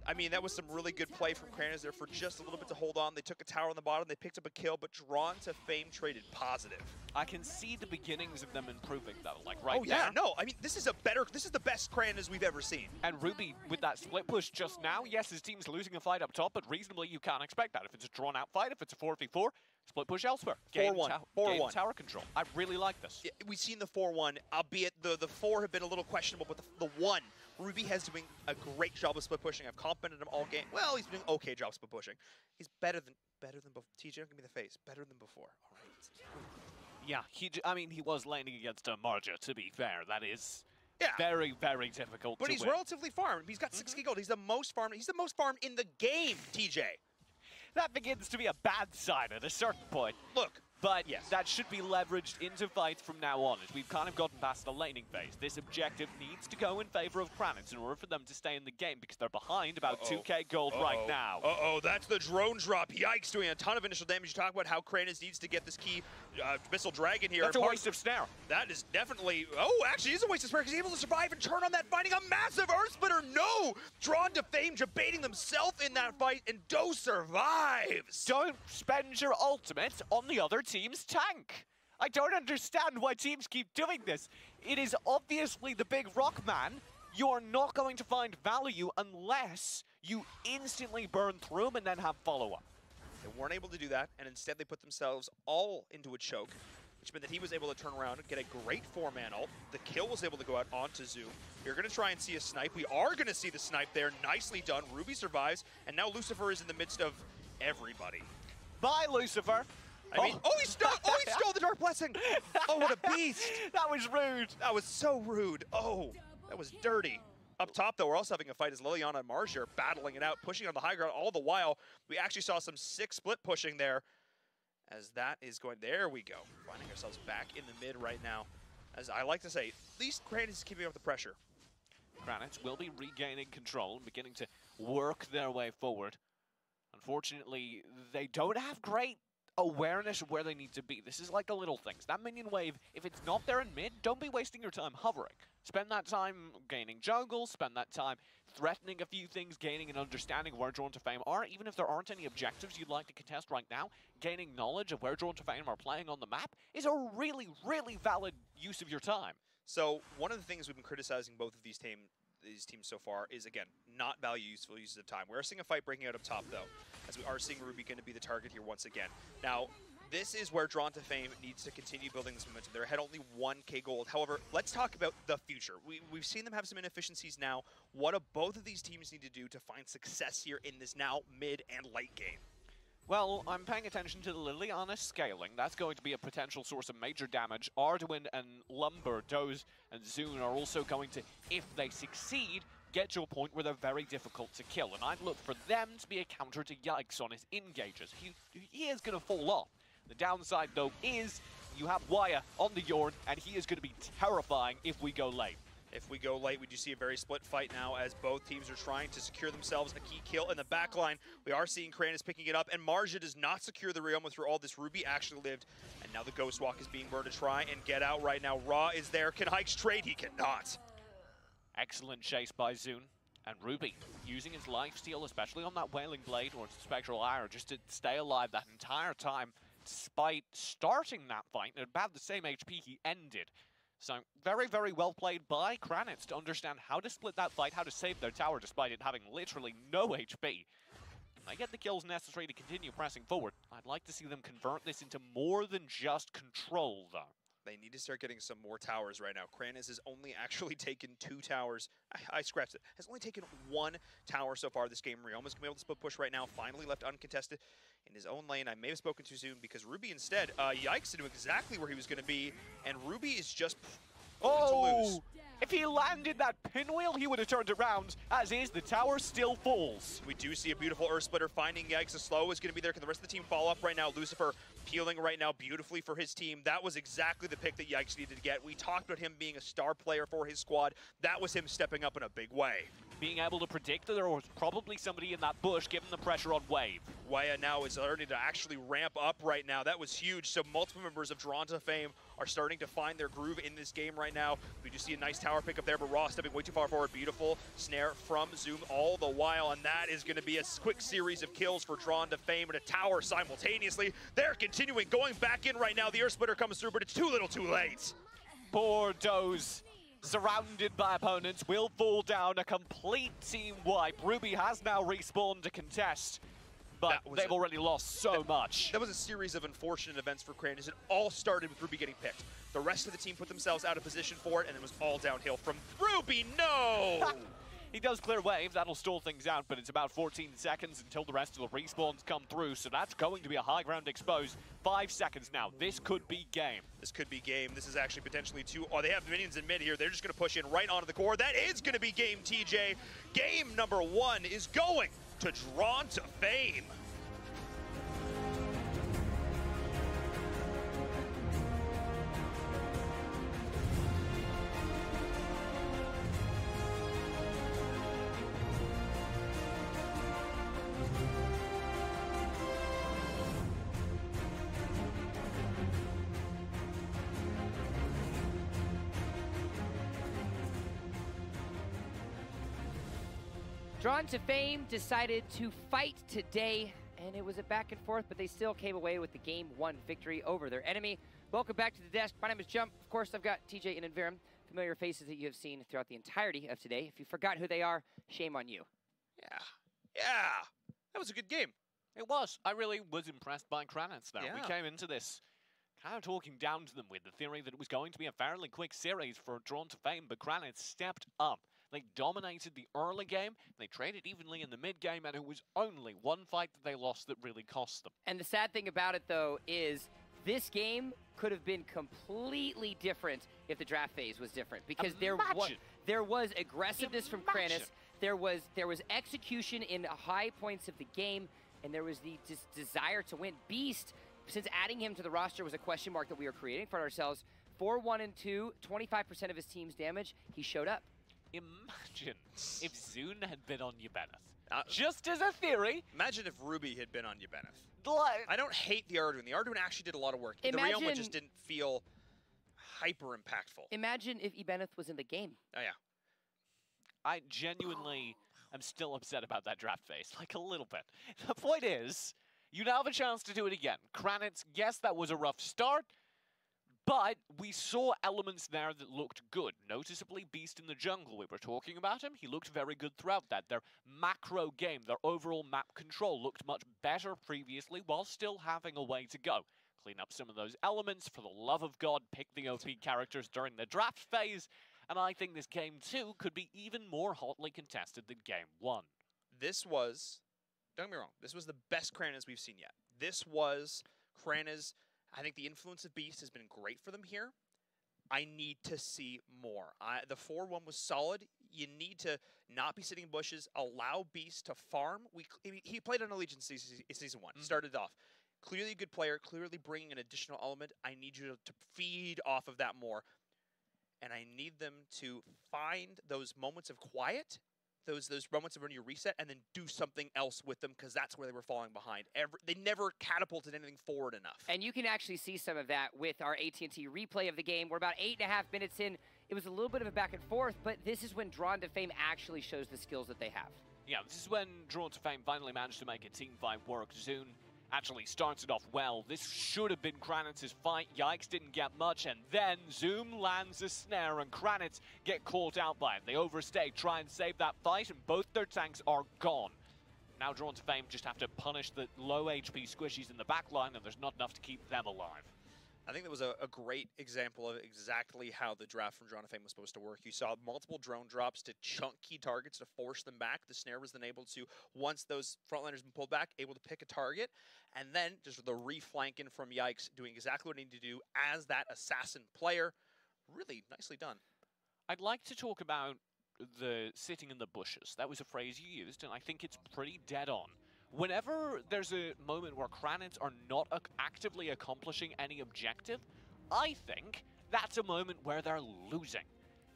I mean, that was some really good play from Kranaz there for just a little bit to hold on. They took a tower on the bottom, they picked up a kill, but Drawn to Fame traded positive. I can see the beginnings of them improving, though, like right Oh yeah, there. no, I mean, this is the best Kranaz we've ever seen. And Ruby, with that split push just now, yes, his team's losing a fight up top, but reasonably you can't expect that. If it's a drawn-out fight, if it's a 4v4, split push elsewhere. 4-1. Gain tower control. I really like this. Yeah, we've seen the 4-1, albeit the 4 have been a little questionable, but the 1, Ruby has doing a great job of split pushing. I've complimented him all game. Well, he's doing okay job split pushing. He's better than before. TJ, don't give me the face. Better than before. All right. Yeah, he was laning against Marja, to be fair. That is Yeah. very, very difficult But to he's win. relatively farmed. He's got 60 gold. He's the most farmed. He's the most farmed in the game, TJ. That begins to be a bad sign at a certain point. Look, But Yes. that should be leveraged into fights from now on, as we've kind of gotten past the laning phase. This objective needs to go in favor of Kranitz in order for them to stay in the game, because they're behind about 2k gold right now. Uh-oh, that's the drone drop. Yikes, doing a ton of initial damage. You talk about how Kranitz needs to get this key Missile Dragon here. That's a waste of snare. That is definitely... Oh, actually, it is a waste of snare because he's able to survive and turn on that, finding a massive Earth Splitter. No! Drawn to Fame, debating themselves in that fight, and Doe survives. Don't spend your ultimate on the other team's tank. I don't understand why teams keep doing this. It is obviously the big rock man. You are not going to find value unless you instantly burn through him and then have follow-up. They weren't able to do that, and instead they put themselves all into a choke, which meant that he was able to turn around and get a great 4-man ult. The kill was able to go out onto Zoom. You're going to try and see a snipe. We are going to see the snipe there. Nicely done. Ruby survives, and now Lucifer is in the midst of everybody. Bye, Lucifer. I mean, he stole the Dark Blessing. Oh, what a beast. That was rude. That was so rude. Oh, that was dirty. Up top, though, we're also having a fight as Liliana and Marge are battling it out, pushing on the high ground all the while. We actually saw some sick split pushing there, as that is going... There we go. Finding ourselves back in the mid right now. As I like to say, at least Kranitz is keeping up the pressure. Kranitz will be regaining control and beginning to work their way forward. Unfortunately, they don't have great awareness of where they need to be. This is like the little things. That minion wave, if it's not there in mid, don't be wasting your time hovering. Spend that time gaining jungle, spend that time threatening a few things, gaining an understanding of where Drawn to Fame are. Even if there aren't any objectives you'd like to contest right now, gaining knowledge of where Drawn to Fame are playing on the map is a really, really valid use of your time. So one of the things we've been criticizing both of these teams so far is, again, not useful uses of time. We're seeing a fight breaking out up top, though, as we are seeing Ruby going to be the target here once again. Now, this is where Drawn to Fame needs to continue building this momentum. They're ahead only 1k gold. However, let's talk about the future. We've seen them have some inefficiencies now. What do both of these teams need to do to find success here in this now mid and late game? Well, I'm paying attention to the Liliana scaling. That's going to be a potential source of major damage. Arduin and Lumber, Doze and Zune are also going to, if they succeed, get to a point where they're very difficult to kill. And I'd look for them to be a counter to Yikes on his engages. He is going to fall off. The downside, though, is you have Wire on the Yorn, and he is going to be terrifying if we go late. If we go late, we do see a very split fight now as both teams are trying to secure themselves a key kill in the backline. We are seeing Kranitz picking it up, and Marja does not secure the Ryoma through all this. Ruby actually lived, and now the Ghost Walk is being burned to try and get out right now. Ra is there. Can Hikes trade? He cannot. Excellent chase by Zune. And Ruby using his lifesteal, especially on that Wailing Blade or Spectral Ire, just to stay alive that entire time, despite starting that fight at about the same HP he ended. So very, very well played by Kranitz to understand how to split that fight, how to save their tower despite it having literally no HP. They get the kills necessary to continue pressing forward. I'd like to see them convert this into more than just control, though. They need to start getting some more towers right now. Kranitz has only actually taken 2 towers. I scrapped it. Has only taken 1 tower so far this game. Ryoma's going to be able to split push right now. Finally left uncontested in his own lane. I may have spoken too soon because Ruby instead, Yikes knew exactly where he was going to be. And Ruby is just going to lose. If he landed that pinwheel, he would have turned around. As is, the tower still falls. We do see a beautiful Earth Splitter finding Yikes. The slow is going to be there. Can the rest of the team follow up right now? Lucifer peeling right now beautifully for his team. That was exactly the pick that Yikes needed to get. We talked about him being a star player for his squad. That was him stepping up in a big way. Being able to predict that there was probably somebody in that bush given the pressure on Wave. Waya now is starting to actually ramp up right now. That was huge. So multiple members of Drawn to Fame are starting to find their groove in this game right now. We do see a nice tower pick up there, but Raw stepping way too far forward. Beautiful snare from Zoom all the while, and that is going to be a quick series of kills for Drawn to Fame and a tower simultaneously. They're continuing, going back in right now. The Earth Splitter comes through, but it's too little too late. Poor Doze, surrounded by opponents, will fall down. A complete team wipe. Ruby has now respawned to contest, but they've already lost so much. That was a series of unfortunate events for Kranitz. It all started with Ruby getting picked. The rest of the team put themselves out of position for it, and it was all downhill from Ruby. No! He does clear Wave. That'll stall things out, but it's about 14 seconds until the rest of the respawns come through, so that's going to be a high ground exposed. 5 seconds now. This could be game. This could be game. This is actually potentially 2. Oh, they have minions in mid here. They're just going to push in right onto the core. That is going to be game, TJ. Game number 1 is going to Drawn to Fame. Drawn to Fame decided to fight today, and it was a back and forth, but they still came away with the Game 1 victory over their enemy. Welcome back to the desk. My name is Jump. Of course, I've got TJ and Enverum, familiar faces that you have seen throughout the entirety of today. If you forgot who they are, shame on you. Yeah, that was a good game. It was. I really was impressed by Kranitz, though. Yeah. We came into this kind of talking down to them with the theory that it was going to be a fairly quick series for Drawn to Fame, but Kranitz stepped up. They dominated the early game, they traded evenly in the mid-game, and it was only one fight that they lost that really cost them. And the sad thing about it, though, is this game could have been completely different if the draft phase was different, because there was aggressiveness from Kranitz, there was execution in high points of the game, and there was the desire to win. Beast, since adding him to the roster was a question mark that we were creating for ourselves, 4-1-2, 25% of his team's damage, he showed up. Imagine if Zune had been on Ybeneth. Just as a theory. Imagine if Ruby had been on Ybeneth. Like, I don't hate the Arduin. The Arduin actually did a lot of work. The Ryoma just didn't feel hyper impactful. Imagine if Ybeneth was in the game. Oh, yeah. I genuinely am still upset about that draft phase, like a little bit. The point is, you now have a chance to do it again. Kranitz, yes, that was a rough start, but we saw elements there that looked good. Noticeably, Beast in the jungle, we were talking about him. He looked very good throughout that. Their macro game, their overall map control looked much better previously while still having a way to go. Clean up some of those elements. For the love of God, pick the OP characters during the draft phase. And I think this game 2 could be even more hotly contested than game 1. This was, don't get me wrong, this was the best Kranitz we've seen yet. This was Kranitz. I think the influence of Beast has been great for them here. I need to see more. The 4-1 was solid. You need to not be sitting in bushes, allow Beast to farm. He played on Allegiance season 1, started off. Clearly a good player, clearly bringing an additional element. I need you to feed off of that more. And I need them to find those moments of quiet, those moments of when you reset, and then do something else with them, because that's where they were falling behind. They never catapulted anything forward enough. And you can actually see some of that with our AT&T replay of the game. We're about 8.5 minutes in. It was a little bit of a back and forth, but this is when Drawn to Fame actually shows the skills that they have. Yeah, this is when Drawn to Fame finally managed to make a team fight work. Zune actually started off well. This should have been Kranitz's fight. Yikes didn't get much, and then Zoom lands a snare, and Kranitz get caught out by it. They overstay, try and save that fight, and both their tanks are gone. Now Drawn to Fame just have to punish the low HP squishies in the back line, and there's not enough to keep them alive. I think that was a great example of exactly how the draft from Drawn to Fame was supposed to work. You saw multiple drone drops to chunk key targets to force them back. The snare was then able to, once those frontliners been pulled back, able to pick a target. And then just the reflanking from Yikes, doing exactly what he needed to do as that assassin player. Really nicely done. I'd like to talk about the sitting in the bushes. That was a phrase you used, and I think it's pretty dead on. Whenever there's a moment where Kranitz are not actively accomplishing any objective, I think that's a moment where they're losing.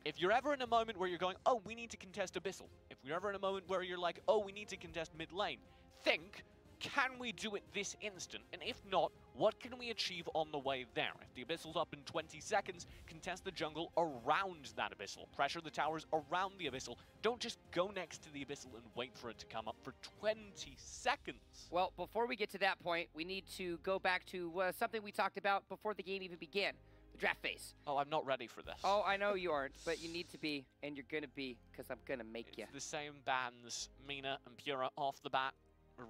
If you're ever in a moment where you're going, oh, we need to contest Abyssal. If you're ever in a moment where you're like, oh, we need to contest mid lane, think, can we do it this instant? And if not, what can we achieve on the way there? If the Abyssal's up in 20 seconds, contest the jungle around that Abyssal. Pressure the towers around the Abyssal. Don't just go next to the Abyssal and wait for it to come up for 20 seconds. Well, before we get to that point, we need to go back to something we talked about before the game even began. The draft phase. Oh, I'm not ready for this. Oh, I know you aren't, but you need to be, and you're going to be, because I'm going to make you. It's the same bans, Mina and Pura off the bat.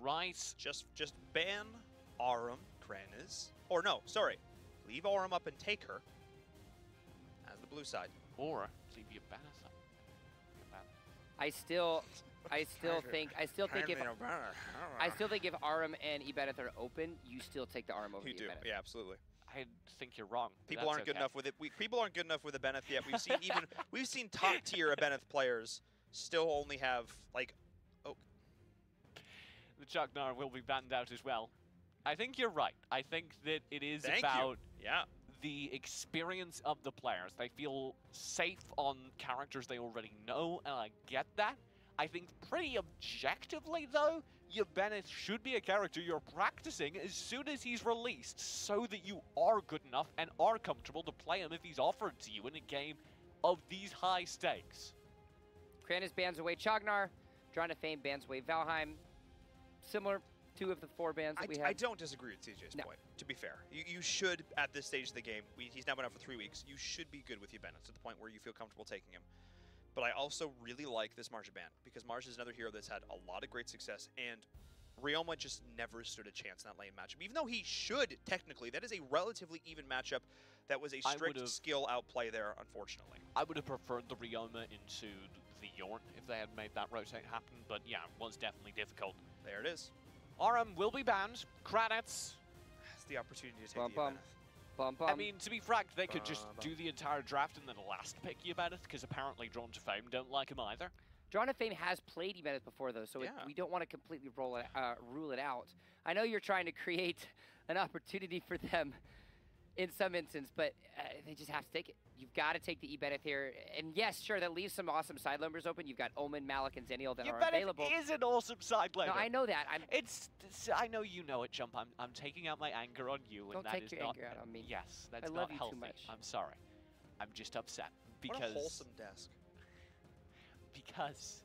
Right. Just ban Aurum, Kranitz. Or no, sorry. Leave Aurum up and take her as the blue side. Or leave Ybeneth up. I still think if Aurum and Ybeneth are open, you still take the Aurum over You do, Ybeneth. yeah, absolutely. I think you're wrong. People aren't good enough with it. People aren't good enough with Ybeneth yet. We've seen top tier Ybeneth players still only have like. The Chugnar will be banned out as well. I think you're right. I think that it is about the experience of the players. They feel safe on characters they already know, and I get that. I think pretty objectively, though, Ybeneth should be a character you're practicing as soon as he's released, so that you are good enough and are comfortable to play him if he's offered to you in a game of these high stakes. Kranitz bans away Chognar. Drawn to Fame bans Wave Valheim. Similar, 2 of the 4 bans that we have. I don't disagree with TJ's point, to be fair. You should, at this stage of the game, he's now been out for 3 weeks, you should be good with Bennett to the point where you feel comfortable taking him. But I also really like this Marja ban, because Marja is another hero that's had a lot of great success, and Ryoma just never stood a chance in that lane matchup. Even though he should, technically, that is a relatively even matchup. That was a strict skill outplay there, unfortunately. I would have preferred the Ryoma into the Yorn if they had made that rotate happen, but yeah, it was definitely difficult. There it is. Aram will be banned. Kranitz. That's the opportunity to take Bum, the bum. Bennett. Bum, bum. I mean, to be frank, they could just do the entire draft and then last pick Bennett, because apparently Drawn to Fame don't like him either. Drawn to Fame has played Bennett before, though, so we don't want to completely rule it out. I know you're trying to create an opportunity for them in some instance, but they just have to take it. You've got to take the Bennett here. And yes, sure, that leaves some awesome side laners open. You've got Omen, Malik, and Zenial that are available. Bennett is an awesome side laner. No, I know that. I know you know it, Jump. I'm taking out my anger on you, and Don't that take is your not. anger out on me. Yes, that's I not love you healthy. too much. I'm sorry. I'm just upset because. What a wholesome desk. Because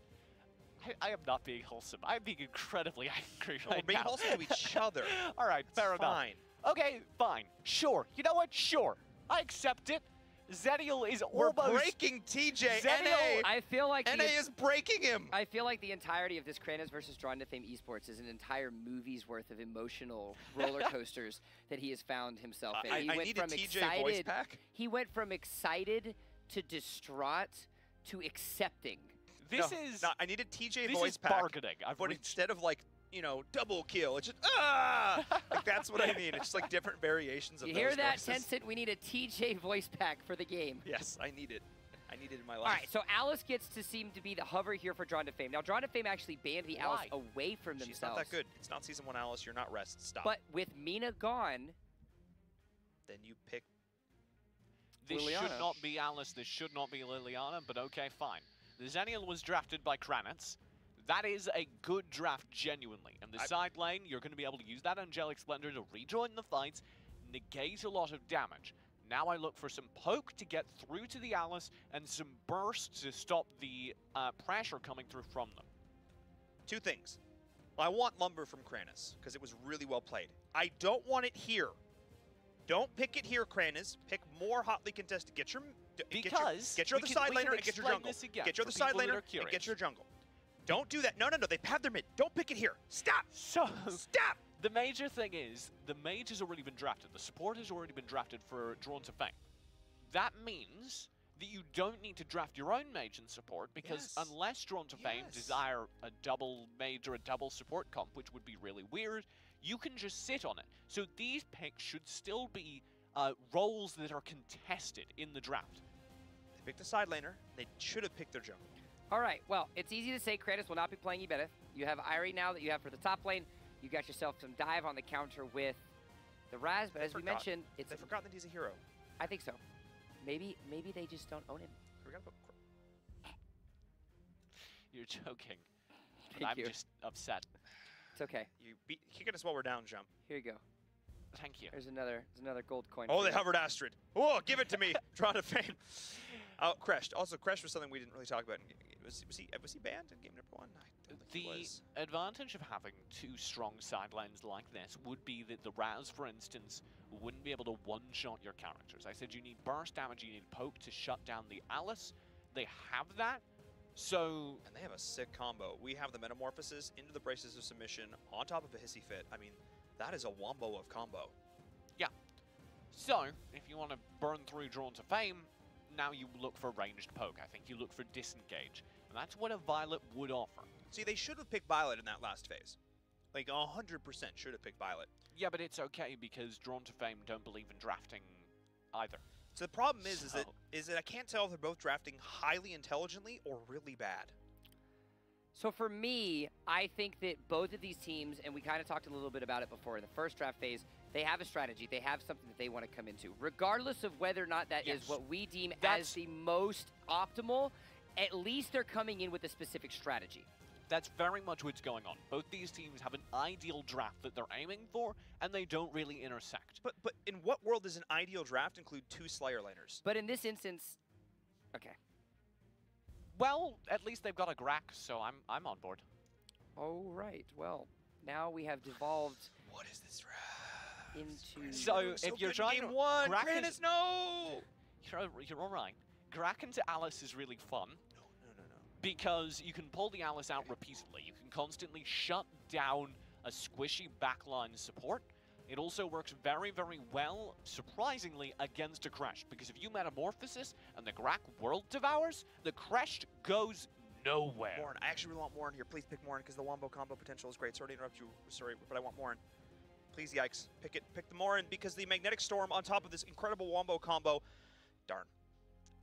I am not being wholesome. I'm being incredibly angry We're right being now. wholesome to each other. All right, fair Fine. enough. Okay, fine. Sure. You know what? Sure. I accept it. Zenial is We're almost breaking TJ. Zenial, I feel like NA is breaking him. I feel like the entirety of this Kranitz versus Drawn to Fame esports is an entire movie's worth of emotional roller coasters that he has found himself in. I need a TJ voice pack. He went from excited to distraught to accepting. This No, is no, I need a TJ this voice is pack. bargaining. But instead of like, you know, double kill, it's just like that's what I mean. It's just like different variations of You those hear that, voices. Tencent? We need a TJ voice pack for the game. Yes, I need it. I need it in my life. All right, so Alice gets to seem to be the hover here for Drawn to Fame. Now, Drawn to Fame actually banned the Alice away from themselves. She's not that good. It's not Season 1 Alice. You're not Rest. Stop. But with Mina gone, then you pick This Liliana. should not be Alice. This should not be Liliana, but okay, fine. The Zenial was drafted by Kranitz. That is a good draft, genuinely. And the side lane, you're going to be able to use that Angelic Splendor to rejoin the fights, negate a lot of damage. Now I look for some poke to get through to the Alice and some burst to stop the pressure coming through from them. two things. I want Lumber from Kranitz because it was really well played. I don't want it here. Don't pick it here, Kranitz. Pick more hotly contested. Get your other side laner and get your jungle. Get your other side laner and get your jungle. Don't do that. No, no, no. They have their mid. Don't pick it here. Stop. Stop. The major thing is, the mage has already been drafted. The support has already been drafted for Drawn to Fame. That means that you don't need to draft your own mage and support, because unless Drawn to Fame desire a double mage or a double support comp, which would be really weird, you can just sit on it. So these picks should still be roles that are contested in the draft. They picked a side laner. They should have picked their jungle. all right, well, it's easy to say Kratos will not be playing Ibetith. You have Irie now that you have for the top lane. You got yourself some dive on the counter with the Raz, but as we mentioned, they forgot that he's a hero. I think so. Maybe they just don't own him. Forgot about You're joking. But Thank I'm you. just upset. It's okay. you kick us while we're down, Jump. Here you go. Thank you. There's another gold coin. Oh, for they you. hovered Astrid. Oh, give it to me. Drawn to Fame. Crashed. Also, Crash was something we didn't really talk about. Was he banned in game number 1? I don't think he The was. advantage of having two strong side lanes like this would be that the Raz, for instance, wouldn't be able to one-shot your characters. I said you need burst damage, you need poke to shut down the Alice. They have that, so... And they have a sick combo. We have the Metamorphosis into the Braces of Submission on top of a Hissy Fit. I mean, that is a wombo of combo. Yeah. So, if you want to burn through Drawn to Fame, now you look for ranged poke. I think you look for disengage. And that's what a Violet would offer. See, they should have picked Violet in that last phase. Like, 100% should have picked Violet. Yeah, but it's okay because Drawn to Fame don't believe in drafting either. So the problem is that I can't tell if they're both drafting highly intelligently or really bad. So for me, I think that both of these teams, and we kind of talked a little bit about it before in the first draft phase, they have a strategy. They have something that they want to come into. Regardless of whether or not that is what we deem as the most optimal, at least they're coming in with a specific strategy. That's very much what's going on. Both these teams have an ideal draft that they're aiming for, and they don't really intersect. But in what world does an ideal draft include two Slayer laners? But in this instance, okay. Well, at least they've got a Grak, so I'm on board. Oh, right. Well, now we have devolved What is this draft? into... So if you're trying game to... one, Grak Kranis, is- no! You're all right. Grak into Alice is really fun. No. Because you can pull the Alice out repeatedly. You can constantly shut down a squishy backline support. It also works very, very well, surprisingly, against a Crash. Because if you Metamorphosis and the Grak World Devours, the Crash goes nowhere. Morin, I actually really want Morin here. Please pick Morin because the Wombo combo potential is great. Sorry to interrupt you, sorry, but I want Morin. Please, Yikes. Pick it. Pick the Morin because the Magnetic Storm on top of this incredible Wombo combo. Darn.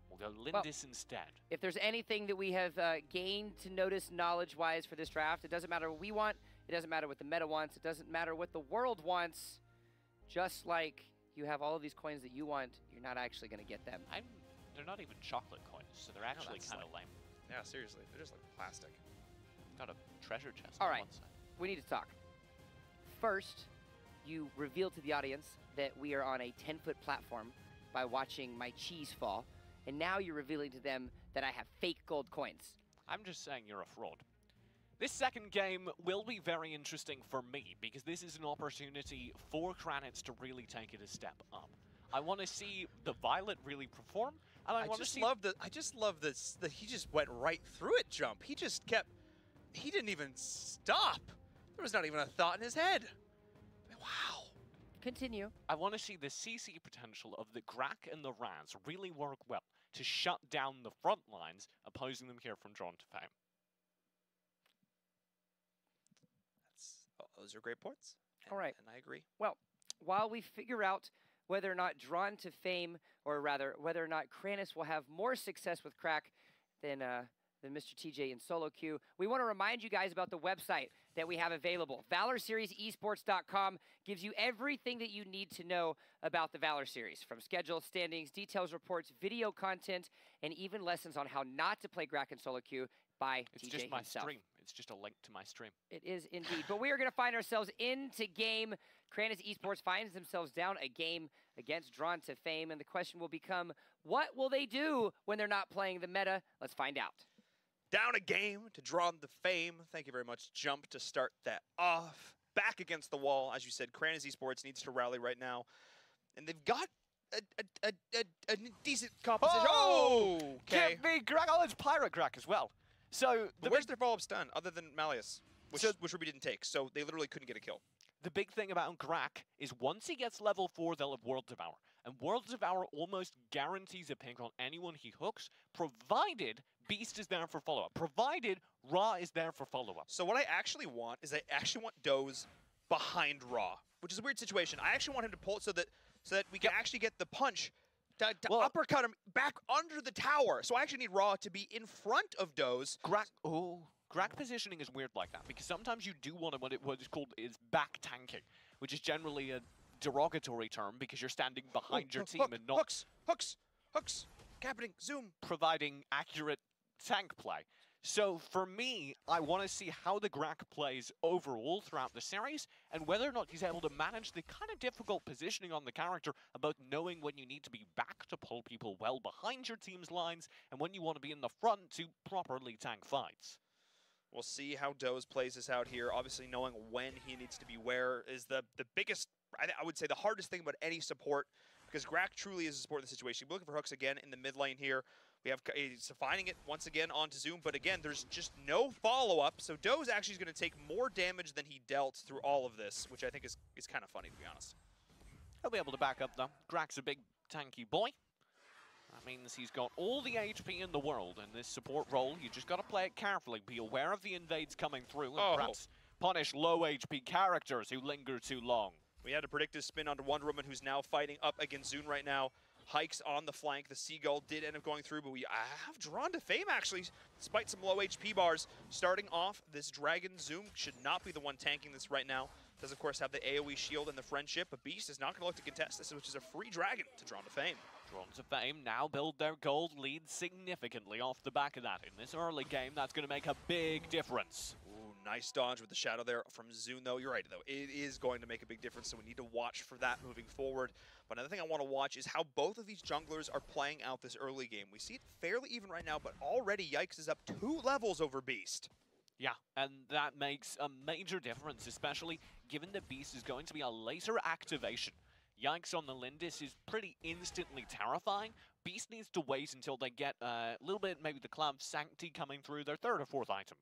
We'll go Lindis instead. If there's anything that we have gained to notice knowledge-wise for this draft, it doesn't matter what we want, it doesn't matter what the meta wants, it doesn't matter what the world wants. Just like you have all of these coins that you want, you're not actually going to get them. They're not even chocolate coins, so they're actually that's kind of lame. Yeah, seriously. They're just like plastic. Got a treasure chest All on right. one side. We need to talk. First, you reveal to the audience that we are on a 10-foot platform by watching my cheese fall. And now you're revealing to them that I have fake gold coins. I'm just saying you're a fraud. This second game will be very interesting for me because this is an opportunity for Kranitz to really take it a step up. I want to see the Violet really perform, and I want to see... I just love this, that he just went right through it jump. He just kept, he didn't even stop. There was not even a thought in his head. Wow. Continue. I want to see the CC potential of the Grak and the Raz really work well to shut down the front lines opposing them here from Drawn to Fame. Those are great points. All right. And I agree. Well, while we figure out whether or not Drawn to Fame, or rather, whether or not Krannis will have more success with Crack than Mr. TJ in solo queue, we want to remind you guys about the website that we have available. ValorSeriesEsports.com gives you everything that you need to know about the Valor Series, from schedule, standings, details, reports, video content, and even lessons on how not to play Grak in solo queue by It's TJ just my himself. stream. It's just a link to my stream. It is indeed. But we are going to find ourselves into game. Krannis Esports finds themselves down a game against Drawn to Fame, and the question will become, what will they do when they're not playing the meta? Let's find out. Down a game to Drawn to Fame. Thank you very much, Jump, to start that off. Back against the wall. As you said, Krannis Esports needs to rally right now. And they've got a decent composition. Oh! Okay. Give me Grak. Oh, it's Pirate Grak as well. So But where's their follow-up stun, other than Malleus, which Ruby didn't take, so they literally couldn't get a kill. The big thing about Grak is once he gets level 4, they'll have World Devour. And World Devour almost guarantees a pick on anyone he hooks, provided Beast is there for follow-up, provided Ra is there for follow-up. So what I actually want is I actually want Doze behind Ra, which is a weird situation. I actually want him to pull it so that we can actually get the punch to uppercut him back under the tower. So I actually need Ra to be in front of Doze. Grak positioning is weird like that, because sometimes you do want what is called back tanking, which is generally a derogatory term because you're standing behind your team and not hooks, capping, zoom, providing accurate tank play. So for me, I want to see how the Grak plays overall throughout the series, and whether or not he's able to manage the kind of difficult positioning on the character about knowing when you need to be back to pull people well behind your team's lines, and when you want to be in the front to properly tank fights. We'll see how Doze plays this out here. Obviously, knowing when he needs to be where is the biggest, I would say the hardest thing about any support, because Grak truly is a support in the situation. We're looking for hooks again in the mid lane here. We have he's finding it once again onto Zoom, but again, there's just no follow-up. So Doze actually is going to take more damage than he dealt through all of this, which I think is kind of funny, to be honest. He'll be able to back up, though. Grak's a big, tanky boy. That means he's got all the HP in the world in this support role. You just got to play it carefully. Be aware of the invades coming through and perhaps punish low HP characters who linger too long. We had a predictive spin onto Wonder Woman, who's now fighting up against Zune right now. Hikes on the flank. The Seagull did end up going through, but we have Drawn to Fame, actually, despite some low HP bars. Starting off, this Dragon Zoom should not be the one tanking this right now. Does, of course, have the AoE shield and the friendship, but Beast is not going to look to contest this, which is a free Dragon to Drawn to Fame. Drawn to Fame now build their gold lead significantly off the back of that. In this early game, that's going to make a big difference. Ooh, Nice dodge with the shadow there from Zune, though. You're right, though. It is going to make a big difference, so we need to watch for that moving forward. But another thing I want to watch is how both of these junglers are playing out this early game. We see it fairly even right now, but already Yikes is up 2 levels over Beast. Yeah, and that makes a major difference, especially given that Beast is going to be a later activation. Yikes on the Lindis is pretty instantly terrifying. Beast needs to wait until they get a little bit, maybe the Cloud Sanctity coming through their 3rd or 4th item.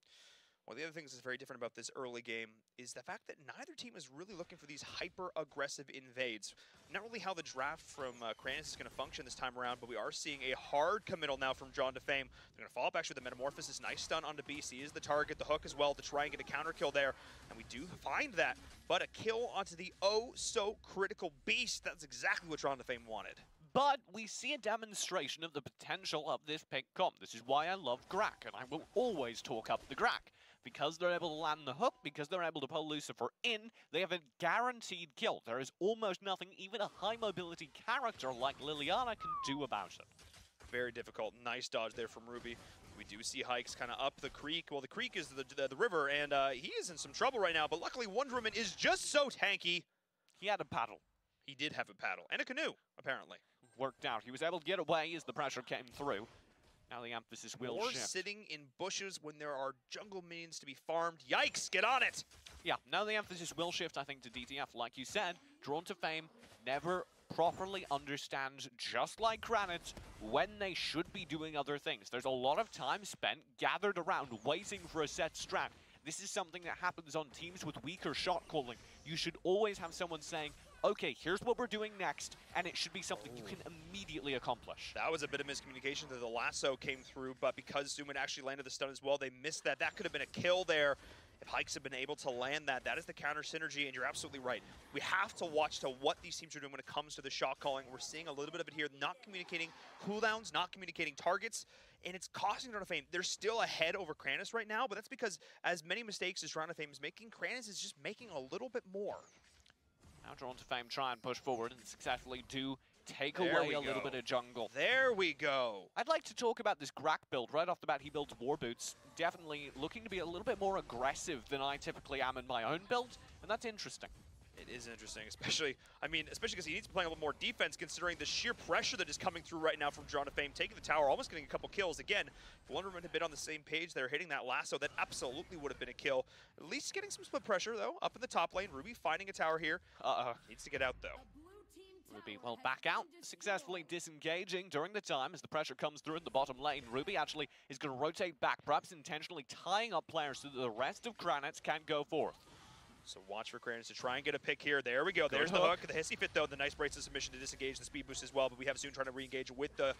One of the other things that's very different about this early game is the fact that neither team is really looking for these hyper-aggressive invades. Not really how the draft from Kranis is going to function this time around, but we are seeing a hard committal now from John DeFame. They're going to follow up actually with the Metamorphosis. Nice stun onto Beast. He is the target, the hook as well to try and get a counter kill there. And we do find that, but a kill onto the oh-so-critical Beast. That's exactly what John DeFame wanted. But we see a demonstration of the potential of this pick comp. This is why I love Grak, and I will always talk up the Grak. Because they're able to land the hook, because they're able to pull Lucifer in, they have a guaranteed kill. There is almost nothing even a high-mobility character like Liliana can do about it. Very difficult. Nice dodge there from Ruby. We do see Hikes kind of up the creek. Well, the creek is the river, and he is in some trouble right now, but luckily Wonder Woman is just so tanky. He had a paddle. He did have a paddle, and a canoe, apparently. Worked out. He was able to get away as the pressure came through. Now the emphasis will Or shift. sitting in bushes when there are jungle minions to be farmed. Yikes, get on it! Yeah, now the emphasis will shift, I think, to DTF. Like you said, Drawn to Fame never properly understands, just like Granite, when they should be doing other things. There's a lot of time spent gathered around waiting for a set strat. This is something that happens on teams with weaker shot calling. You should always have someone saying, okay, here's what we're doing next, and it should be something you can immediately accomplish. That was a bit of miscommunication that the lasso came through, but because Zuman actually landed the stun as well, they missed that. That could have been a kill there. If Hikes had been able to land that, that is the counter synergy, and you're absolutely right. We have to watch to what these teams are doing when it comes to the shot calling. We're seeing a little bit of it here, not communicating cooldowns, not communicating targets, and it's costing Drawn to Fame. They're still ahead over Kranis right now, but that's because as many mistakes as Drawn to Fame is making, Kranis is just making a little bit more. Now Drawn to Fame try and push forward and successfully do take away a little bit of jungle. There we go. I'd like to talk about this Grak build. Right off the bat, he builds War Boots. Definitely looking to be a little bit more aggressive than I typically am in my own build, and that's interesting. It is interesting, especially because he needs to play a little more defense considering the sheer pressure that is coming through right now from Drawn to Fame, taking the tower, almost getting a couple kills. Again, if Wonder Woman had been on the same page there, hitting that lasso, that absolutely would have been a kill. At least getting some split pressure, though, up in the top lane. Ruby finding a tower here. Needs to get out, though. Ruby will back out, successfully disengaging during the time as the pressure comes through in the bottom lane. Ruby actually is going to rotate back, perhaps intentionally tying up players so that the rest of Granite can go forth. So watch for Kranis to try and get a pick here. There we go. There's the hook. The hissy fit, though. The nice brace of submission to disengage the speed boost as well. But we have Zune trying to re-engage with the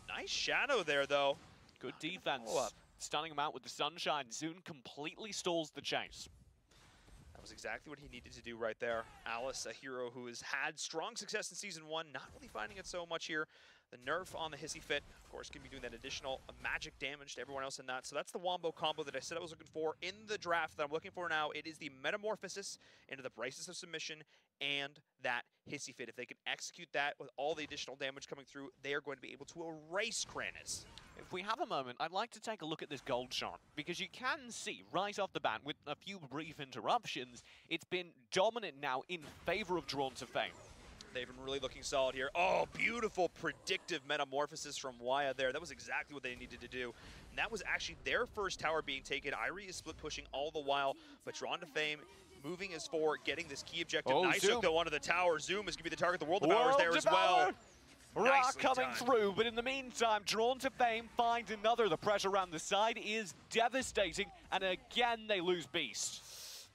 nice shadow there, though. Good defense. Stunning him out with the sunshine. Zune completely stalls the chase. That was exactly what he needed to do right there. Alice, a hero who has had strong success in Season 1, not really finding it so much here. The nerf on the hissy fit, of course, can be doing that additional magic damage to everyone else in that. So that's the Wombo combo that I said I was looking for in the draft that I'm looking for now. It is the Metamorphosis into the Braces of Submission and that hissy fit. If they can execute that with all the additional damage coming through, they are going to be able to erase Kranis. If we have a moment, I'd like to take a look at this gold chart, because you can see right off the bat, with a few brief interruptions, it's been dominant now in favor of Drawn to Fame. They've been really looking solid here. Oh, beautiful predictive Metamorphosis from Waya there. That was exactly what they needed to do. And that was actually their first tower being taken. Irie is split pushing all the while, but Drawn to Fame moving his forward, getting this key objective. Nice hook though onto the tower. Zoom is going to be the target. The World Devourer's there as well. Rock coming through, but in the meantime, Drawn to Fame finds another. The pressure around the side is devastating, and again they lose Beast.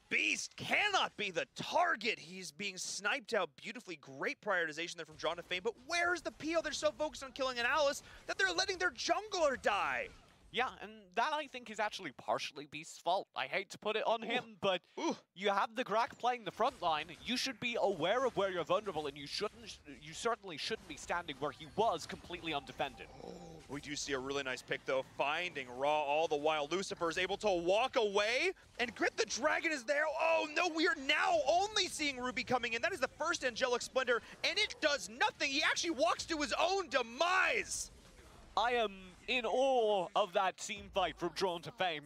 Beast cannot be the target. He's being sniped out beautifully. Great prioritization there from Drawn to Fame, but where's the PO? They're so focused on killing an Alice that they're letting their jungler die. Yeah, and that I think is actually partially Beast's fault. I hate to put it on him, but you have the Grak playing the front line. You should be aware of where you're vulnerable, and you certainly shouldn't be standing where he was completely undefended. We do see a really nice pick, though, finding Raw all the while. Lucifer is able to walk away, and Grit the Dragon is there. Oh, no, we are now only seeing Ruby coming in. That is the first Angelic Splendor, and it does nothing. He actually walks to his own demise. I am in awe of that team fight from Drawn to Fame.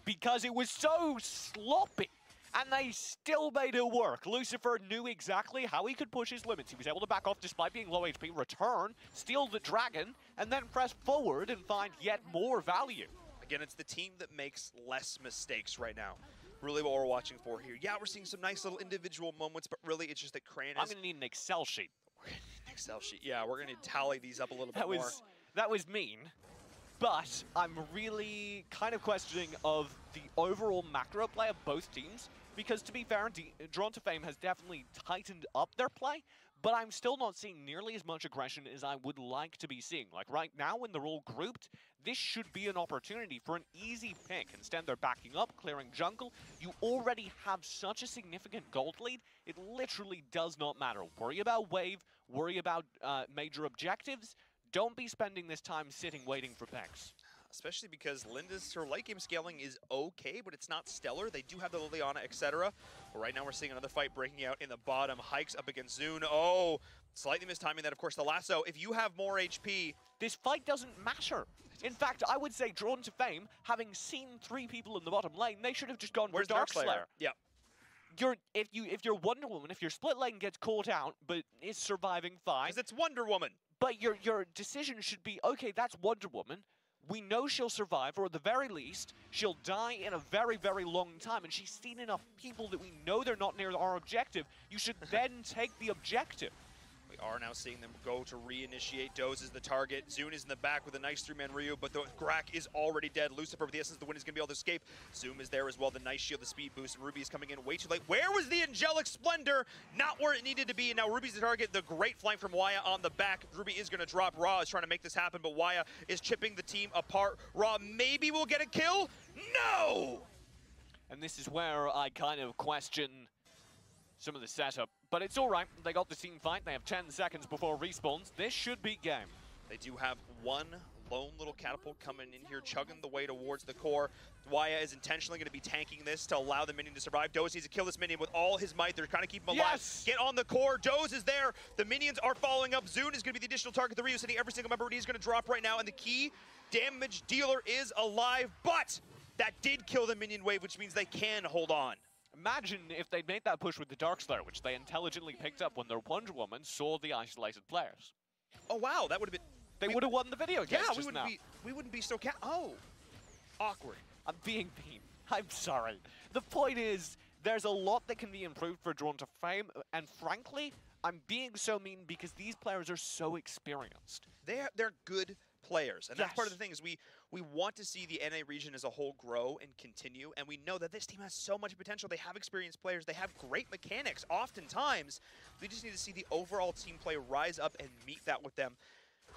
because it was so sloppy. And they still made it work. Lucifer knew exactly how he could push his limits. He was able to back off despite being low HP, return, steal the dragon, and then press forward and find yet more value. Again, it's the team that makes less mistakes right now. Really what we're watching for here. Yeah, we're seeing some nice little individual moments, but really it's just that Crane I'm is... going to need an Excel sheet. We're gonna need an Excel sheet. Yeah, we're going to tally these up a little bit more. That was mean. But I'm really kind of questioning of the overall macro play of both teams. Because to be fair, Drawn to Fame has definitely tightened up their play, but I'm still not seeing nearly as much aggression as I would like to be seeing. Like right now, when they're all grouped, this should be an opportunity for an easy pick. Instead, they're backing up, clearing jungle. You already have such a significant gold lead, it literally does not matter. Worry about wave, worry about major objectives. Don't be spending this time sitting waiting for picks. Especially because Linda's her late game scaling is okay, but it's not stellar. They do have the Liliana, etc. But right now we're seeing another fight breaking out in the bottom. Hikes up against Zune. Oh, slightly mistiming that, of course, the lasso. If you have more HP... This fight doesn't matter. In fact, I would say Drawn to Fame, having seen 3 people in the bottom lane, they should have just gone for Darkslayer. Yeah. If you're Wonder Woman, if your split lane gets caught out, but is surviving fine... Because it's Wonder Woman. But your decision should be, okay, that's Wonder Woman. We know she'll survive, or at the very least, she'll die in a very, very long time, and she's seen enough people that we know they're not near our objective. You should then take the objective. We are now seeing them go to reinitiate. Doze is the target. Zune is in the back with a nice 3-man Ryu, but the Grak is already dead. Lucifer with the essence of the wind is going to be able to escape. Zoom is there as well. The nice shield, the speed boost, and Ruby is coming in way too late. Where was the Angelic Splendor? Not where it needed to be, and now Ruby's the target. The great flank from Waya on the back. Ruby is going to drop. Ra is trying to make this happen, but Waya is chipping the team apart. Ra maybe will get a kill? No! And this is where I kind of question some of the setup. But it's all right. They got the team fight. They have 10 seconds before respawns. This should be game. They do have one lone little catapult coming in here, chugging the way towards the core. Waya is intentionally going to be tanking this to allow the minion to survive. Doze needs to kill this minion with all his might. They're trying to keep him alive. Yes! Get on the core. Doze is there. The minions are following up. Zune is going to be the additional target. The Ryu sending every single member. He's going to drop right now, and the key damage dealer is alive, but that did kill the minion wave, which means they can hold on. Imagine if they'd made that push with the Darkslayer, which they intelligently picked up when their Wonder Woman saw the isolated players. Oh, wow. That would have been... They would have won the video game. Yeah, we wouldn't be so... Oh. Awkward. I'm being mean. I'm sorry. The point is, there's a lot that can be improved for Drawn to Fame, and frankly, I'm being so mean because these players are so experienced. They're good players, and that's part of Yes. the thing is we want to see the NA region as a whole grow and continue, and we know that this team has so much potential. They have experienced players. They have great mechanics. Oftentimes, we just need to see the overall team play rise up and meet that with them.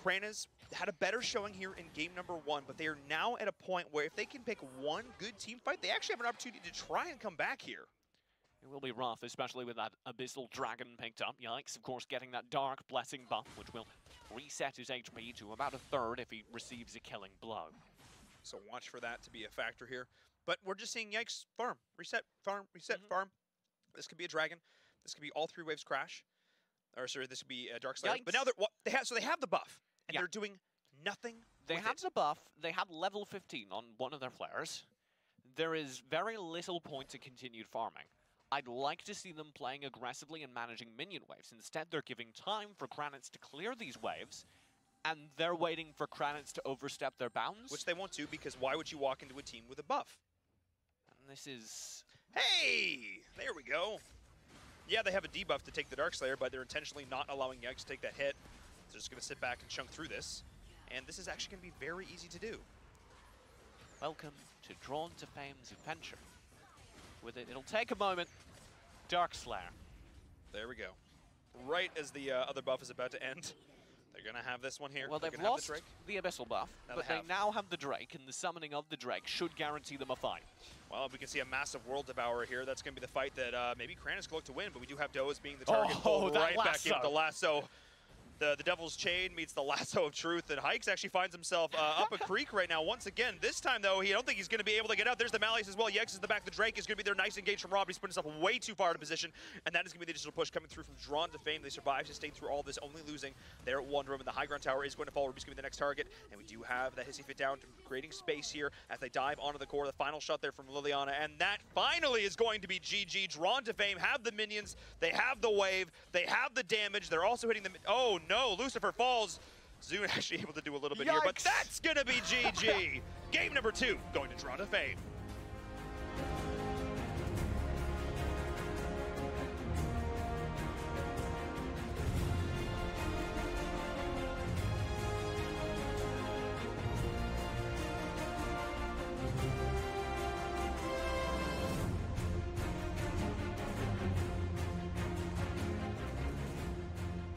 Kranaz had a better showing here in game number 1, but they are now at a point where if they can pick one good team fight, they actually have an opportunity to try and come back here. It will be rough, especially with that Abyssal Dragon picked up. Yikes, of course, getting that Dark Blessing buff, which will reset his HP to about 1/3 if he receives a killing blow. So watch for that to be a factor here. But we're just seeing Yikes farm, reset, farm, reset, farm. This could be a dragon. This could be all 3 waves crash. Or sorry, this could be a Darkslayer. Yikes. But now they have the buff, and they're doing nothing. They with have it. the buff. They have level 15 on one of their flares. There is very little point to continued farming. I'd like to see them playing aggressively and managing minion waves. Instead, they're giving time for Kranitz to clear these waves, and they're waiting for Kranitz to overstep their bounds. Which they won't do, because why would you walk into a team with a buff? And this is... Hey! There we go. Yeah, they have a debuff to take the Darkslayer, but they're intentionally not allowing Yikes to take that hit. They're just going to sit back and chunk through this. And this is actually going to be very easy to do. Welcome to Drawn to Fame's adventure. With it, it'll take a moment. Darkslayer. There we go. Right as the other buff is about to end, they're going to have this one here. Well, They're they've gonna have lost the Drake. the Abyssal buff, Now but they they have. now have the Drake, and the summoning of the Drake should guarantee them a fight. Well, we can see a massive World Devourer here. That's going to be the fight that maybe Kranaz can look to win, but we do have Doze being the target. Oh, pulled that right back in with the lasso. the Devil's Chain meets the Lasso of Truth, and Hikes actually finds himself up a creek right now. Once again, this time though, I don't think he's going to be able to get out. There's the Malleus as well. Yex is the back. The Drake is going to be there. Nice engage from Rob. He's putting himself way too far out of position, and that is going to be the additional push coming through from Drawn to Fame. They survive, sustain through all this, only losing there at One Room, and the high ground tower is going to fall. Ruby's going to be the next target, and we do have that Hissy fit down, creating space here as they dive onto the core. The final shot there from Liliana, and that finally is going to be GG. Drawn to Fame have the minions, they have the wave, they have the damage. They're also hitting the. Oh no, Lucifer falls. Zune actually able to do a little bit here, but that's gonna be GG. Game number 2 going to Drawn to Fame.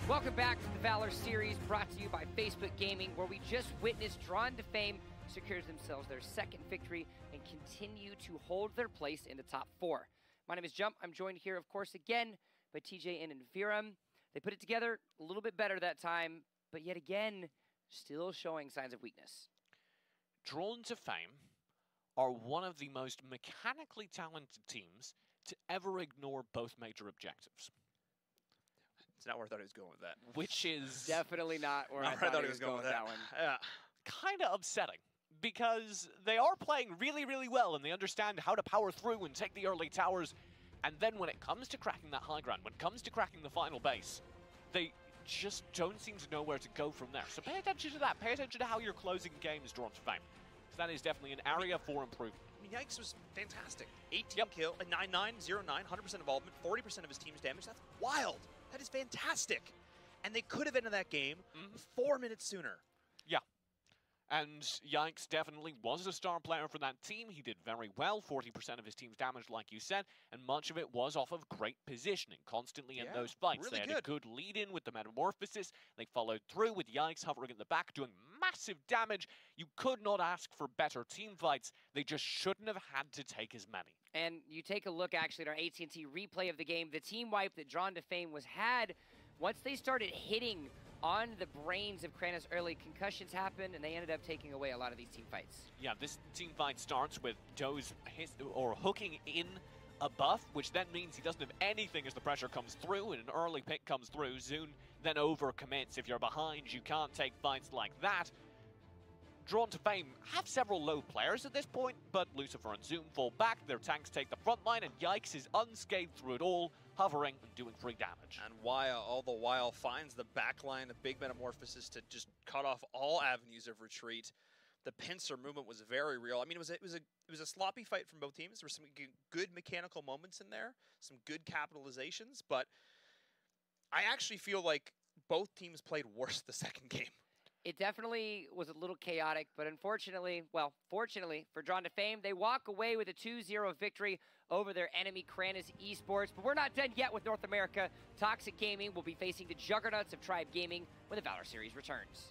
Welcome back to the Valor Series, brought to you by Facebook Gaming, where we just witnessed Drawn to Fame secures themselves their second victory and continue to hold their place in the top 4. My name is Jump. I'm joined here, of course, again by TJ and Viram. They put it together a little bit better that time, but yet again, still showing signs of weakness. Drawn to Fame are one of the most mechanically talented teams to ever ignore both major objectives. It's not where I thought he was going with that. Which is definitely not where I thought he was going with that one. Yeah. Kind of upsetting, because they are playing really, really well, and they understand how to power through and take the early towers. And then when it comes to cracking that high ground, when it comes to cracking the final base, they just don't seem to know where to go from there. So pay attention to that. Pay attention to how you're closing games, Drawn to Fame. Because that is definitely an area for improvement. I mean, Yikes was fantastic. 18 kill, a 9-9, 0-9, 100% involvement, 40% of his team's damage. That's wild. That is fantastic. And they could have ended that game 4 minutes sooner. Yeah. And Yikes definitely was a star player for that team. He did very well, 40% of his team's damage, like you said, and much of it was off of great positioning, constantly in those fights. Really they had a good lead-in with the Metamorphosis. They followed through with Yikes hovering at the back, doing massive damage. You could not ask for better team fights. They just shouldn't have had to take as many. And you take a look, actually, at our AT&T replay of the game. The team wipe that Drawn to Fame had, once they started hitting on the brains of Kranos early, concussions happened, and they ended up taking away a lot of these team fights. Yeah, this team fight starts with Doze hooking in a buff, which then means he doesn't have anything as the pressure comes through, and an early pick comes through. Zune then overcommits. If you're behind, you can't take fights like that. Drawn to Fame have several low players at this point, but Lucifer and Zune fall back, their tanks take the front line, and Yikes is unscathed through it all, hovering and doing free damage. And Waya, all the while, finds the backline of Big Metamorphosis to just cut off all avenues of retreat. The pincer movement was very real. I mean, it was a sloppy fight from both teams. There were some good mechanical moments in there, some good capitalizations, but I actually feel like both teams played worse the second game. It definitely was a little chaotic, but unfortunately, well, fortunately for Drawn to Fame, they walk away with a 2-0 victory over their enemy, Kranos Esports. But we're not done yet with North America. Toxic Gaming will be facing the juggernauts of Tribe Gaming when the Valor Series returns.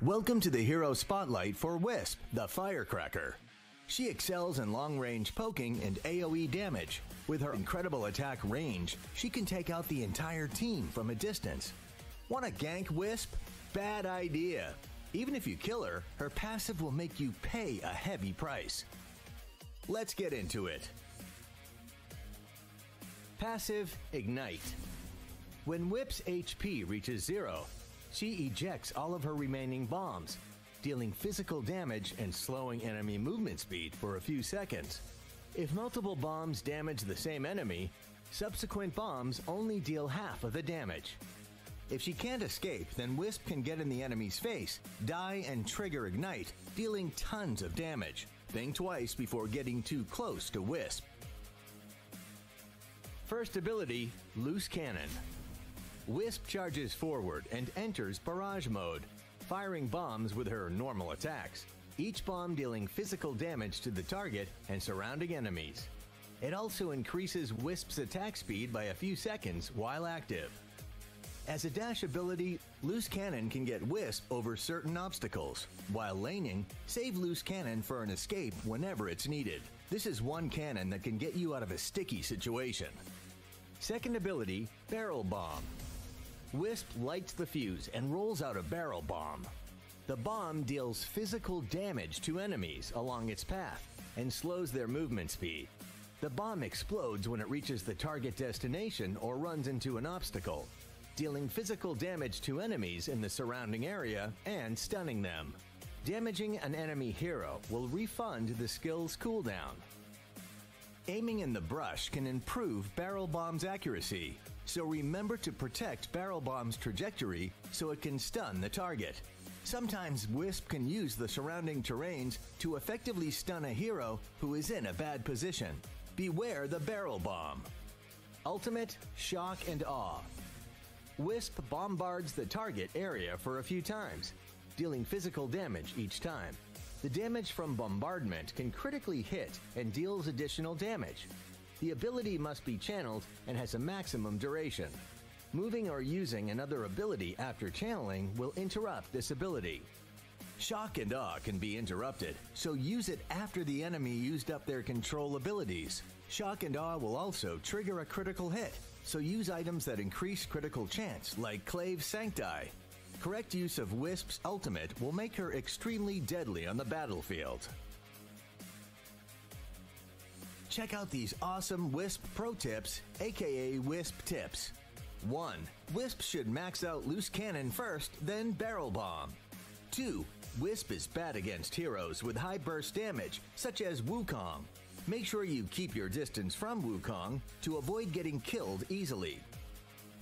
Welcome to the Hero Spotlight for Wisp, the Firecracker. She excels in long-range poking and AoE damage. With her incredible attack range, she can take out the entire team from a distance. Want to gank Wisp? Bad idea. Even if you kill her, her passive will make you pay a heavy price. Let's get into it. Passive Ignite. When Whip's HP reaches 0, she ejects all of her remaining bombs, dealing physical damage and slowing enemy movement speed for a few seconds. If multiple bombs damage the same enemy, subsequent bombs only deal half of the damage. If she can't escape, then Wisp can get in the enemy's face, die, and trigger Ignite, dealing tons of damage. Think twice before getting too close to Wisp. First ability, Loose Cannon. Wisp charges forward and enters barrage mode, firing bombs with her normal attacks, each bomb dealing physical damage to the target and surrounding enemies. It also increases Wisp's attack speed by a few seconds while active. As a dash ability, Loose Cannon can get Wisp over certain obstacles, while laning, save Loose Cannon for an escape whenever it's needed. This is one cannon that can get you out of a sticky situation. Second ability, Barrel Bomb. Wisp lights the fuse and rolls out a barrel bomb. The bomb deals physical damage to enemies along its path and slows their movement speed. The bomb explodes when it reaches the target destination or runs into an obstacle, dealing physical damage to enemies in the surrounding area and stunning them. Damaging an enemy hero will refund the skill's cooldown. Aiming in the brush can improve Barrel Bomb's accuracy, so remember to protect Barrel Bomb's trajectory so it can stun the target. Sometimes Wisp can use the surrounding terrains to effectively stun a hero who is in a bad position. Beware the Barrel Bomb. Ultimate, Shock and Awe. Wisp bombards the target area for a few times, dealing physical damage each time. The damage from bombardment can critically hit and deals additional damage. The ability must be channeled and has a maximum duration. Moving or using another ability after channeling will interrupt this ability. Shock and Awe can be interrupted, so use it after the enemy used up their control abilities. Shock and Awe will also trigger a critical hit, so use items that increase critical chance, like Clave Sancti. Correct use of Wisp's ultimate will make her extremely deadly on the battlefield. Check out these awesome Wisp pro tips, aka Wisp tips. 1. Wisp should max out Loose Cannon first, then Barrel Bomb. 2. Wisp is bad against heroes with high burst damage, such as Wukong. Make sure you keep your distance from Wukong to avoid getting killed easily.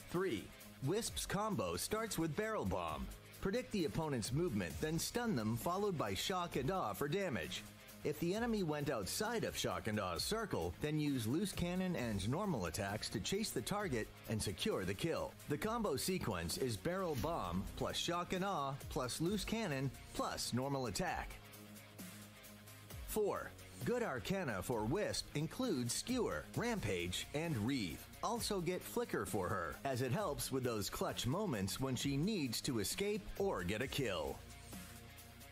3. Wisp's combo starts with Barrel Bomb. Predict the opponent's movement, then stun them, followed by Shock and Awe for damage. If the enemy went outside of Shock and Awe's circle, then use Loose Cannon and normal attacks to chase the target and secure the kill. The combo sequence is Barrel Bomb plus Shock and Awe plus Loose Cannon plus normal attack. 4. Good Arcana for Wisp includes Skewer, Rampage, and Reeve. Also get Flicker for her, as it helps with those clutch moments when she needs to escape or get a kill.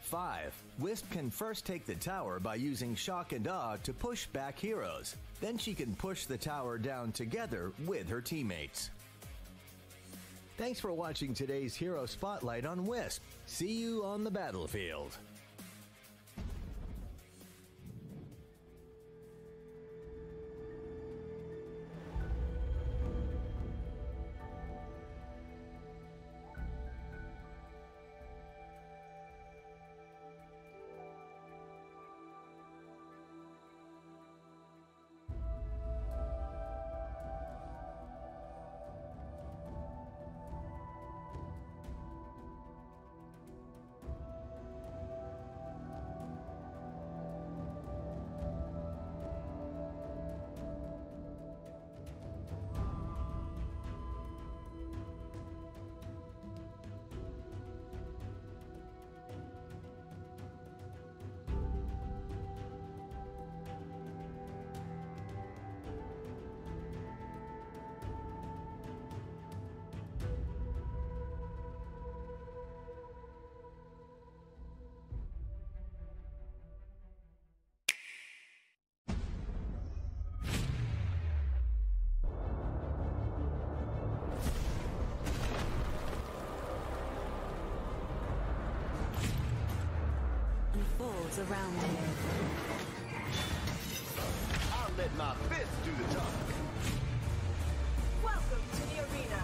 5. Wisp can first take the tower by using Shock and Awe to push back heroes. Then she can push the tower down together with her teammates. Thanks for watching today's Hero Spotlight on Wisp. See you on the battlefield. Unfolds around me. I'll let my fist do the talk. Welcome to the arena.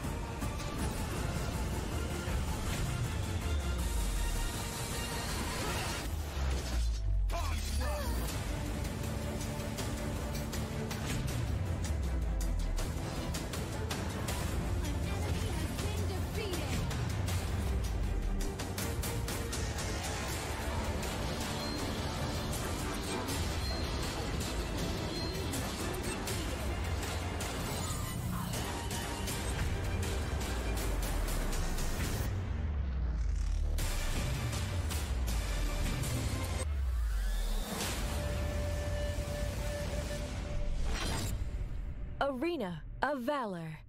Arena of Valor.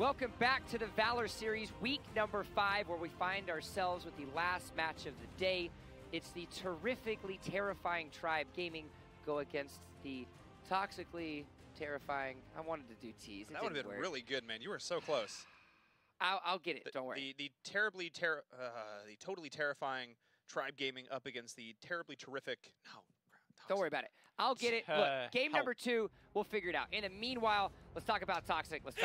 Welcome back to the Valor Series, week number 5, where we find ourselves with the last match of the day. It's the terrifically terrifying Tribe Gaming go against the toxically terrifying. I wanted to do T's. That would have been really good, man. You were so close. I'll get it. Don't worry. The totally terrifying Tribe Gaming up against the terribly terrific. No. Don't worry about it. I'll get it. Look, game number 2, we'll figure it out. In the meanwhile, let's talk about Toxic. Let's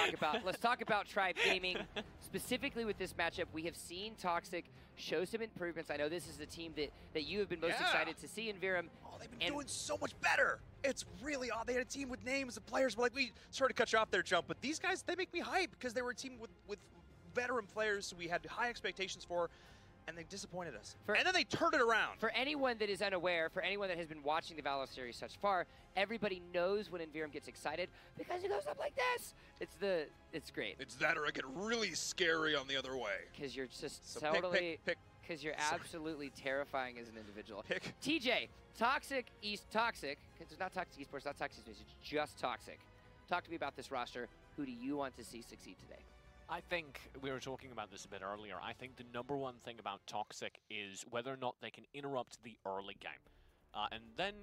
talk about Tribe Gaming. Specifically with this matchup, we have seen Toxic show some improvements. I know this is the team that you have been most excited to see in Virum. Oh, they've been doing so much better. It's really odd. They had a team with names of players, but we started to cut you off there, Jump. But these guys, they make me hype because they were a team with veteran players we had high expectations for. And they disappointed us. And then they turned it around. For anyone that is unaware, for anyone that has been watching the Valor Series such far, everybody knows when Envirum gets excited because it goes up like this. It's great. It's that or I get really scary on the other way. Because you're just so totally, pick. Because you're absolutely terrifying as an individual. Pick. TJ, Toxic, because it's not Toxic Esports, not Toxic Space, it's just Toxic. Talk to me about this roster. Who do you want to see succeed today? I think we were talking about this a bit earlier. I think the number one thing about Toxic is whether or not they can interrupt the early game. And then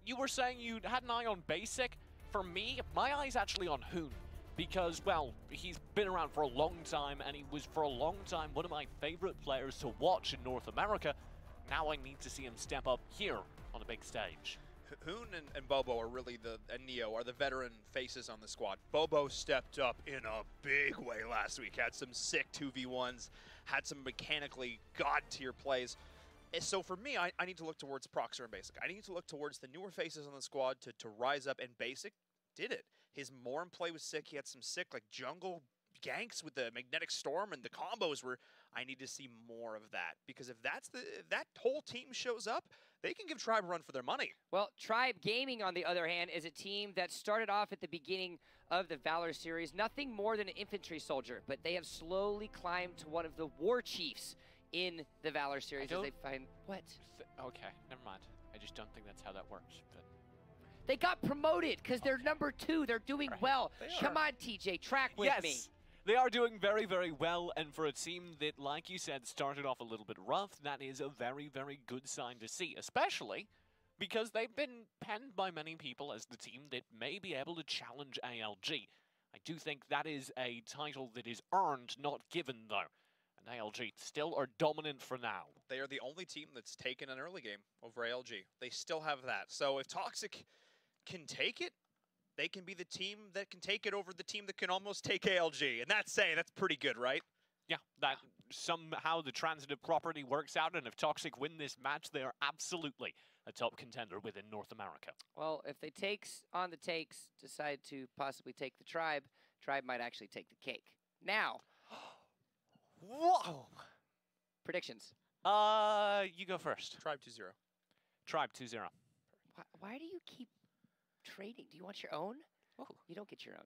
you were saying you had an eye on Basic. For me, my eye's actually on Hoon. Because, well, he's been around for a long time, and he was for a long time one of my favorite players to watch in North America. Now I need to see him step up here on the big stage. Hoon and Bobo are really and Neo are the veteran faces on the squad. Bobo stepped up in a big way last week. Had some sick 2v1s, had some mechanically god-tier plays. So for me, I need to look towards Proxer and Basic. I need to look towards the newer faces on the squad to rise up, and Basic did it. His Morin play was sick. He had some sick like jungle ganks with the Magnetic Storm, and the combos were, I need to see more of that. Because if that whole team shows up, they can give Tribe a run for their money. Well, Tribe Gaming, on the other hand, is a team that started off at the beginning of the Valor Series, nothing more than an infantry soldier, but they have slowly climbed to one of the war chiefs in the Valor Series as they find, what? Okay, never mind. I just don't think that's how that works. But they got promoted because they're number 2. They're doing well. Come on, TJ, track with me. They are doing very, very well, and for a team that, like you said, started off a little bit rough, that is a very, very good sign to see, especially because they've been penned by many people as the team that may be able to challenge ALG. I do think that is a title that is earned, not given, though. And ALG still are dominant for now. They are the only team that's taken an early game over ALG. They still have that. So if Toxic can take it, they can be the team that can take it over the team that can almost take ALG. And that's pretty good, right? Yeah, that somehow the transitive property works out, and if Toxic win this match, they are absolutely a top contender within North America. Well, if they on the takes decide to possibly take the Tribe might actually take the cake. Now, whoa! Predictions. You go first. Tribe 2-0. Tribe 2-0. Why do you keep trading? Do you want your own? Oh. You don't get your own.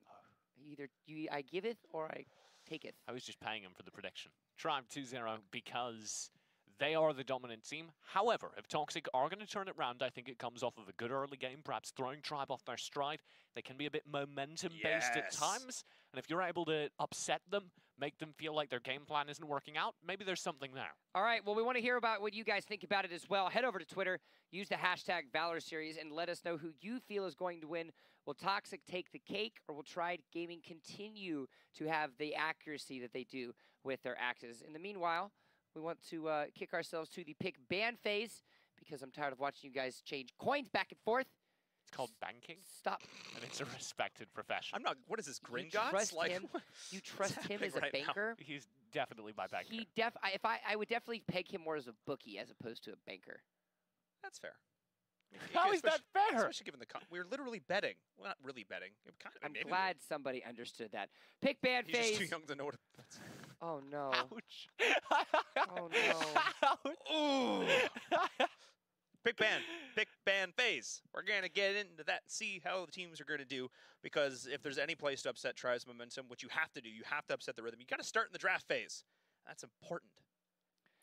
Either I giveth or I taketh. I was just paying him for the prediction. Tribe 2-0 because they are the dominant team. However, if Toxic are going to turn it around, I think it comes off of a good early game, perhaps throwing Tribe off their stride. They can be a bit momentum-based at times, and if you're able to upset them, make them feel like their game plan isn't working out, maybe there's something there. All right, well, we want to hear about what you guys think about it as well. Head over to Twitter, use the hashtag Valor Series, and let us know who you feel is going to win. Will Toxic take the cake, or will Tribe Gaming continue to have the accuracy that they do with their axes? In the meanwhile, we want to kick ourselves to the pick ban phase because I'm tired of watching you guys change coins back and forth. It's called banking. Stop. And it's a respected profession. I'm not. What is this, Gringotts? You trust him as a banker? Now? He's definitely my banker. I would definitely peg him more as a bookie as opposed to a banker. That's fair. How is that fair? Especially given we're literally betting. Well, not really betting. I'm glad somebody understood that. Pick ban phase. He's just too young to know what. Oh no. Ouch. Oh no. Ouch. Pick ban phase. We're going to get into that and see how the teams are going to do, because if there's any place to upset Tribe's momentum, what you have to do, you have to upset the rhythm. You got to start in the draft phase. That's important.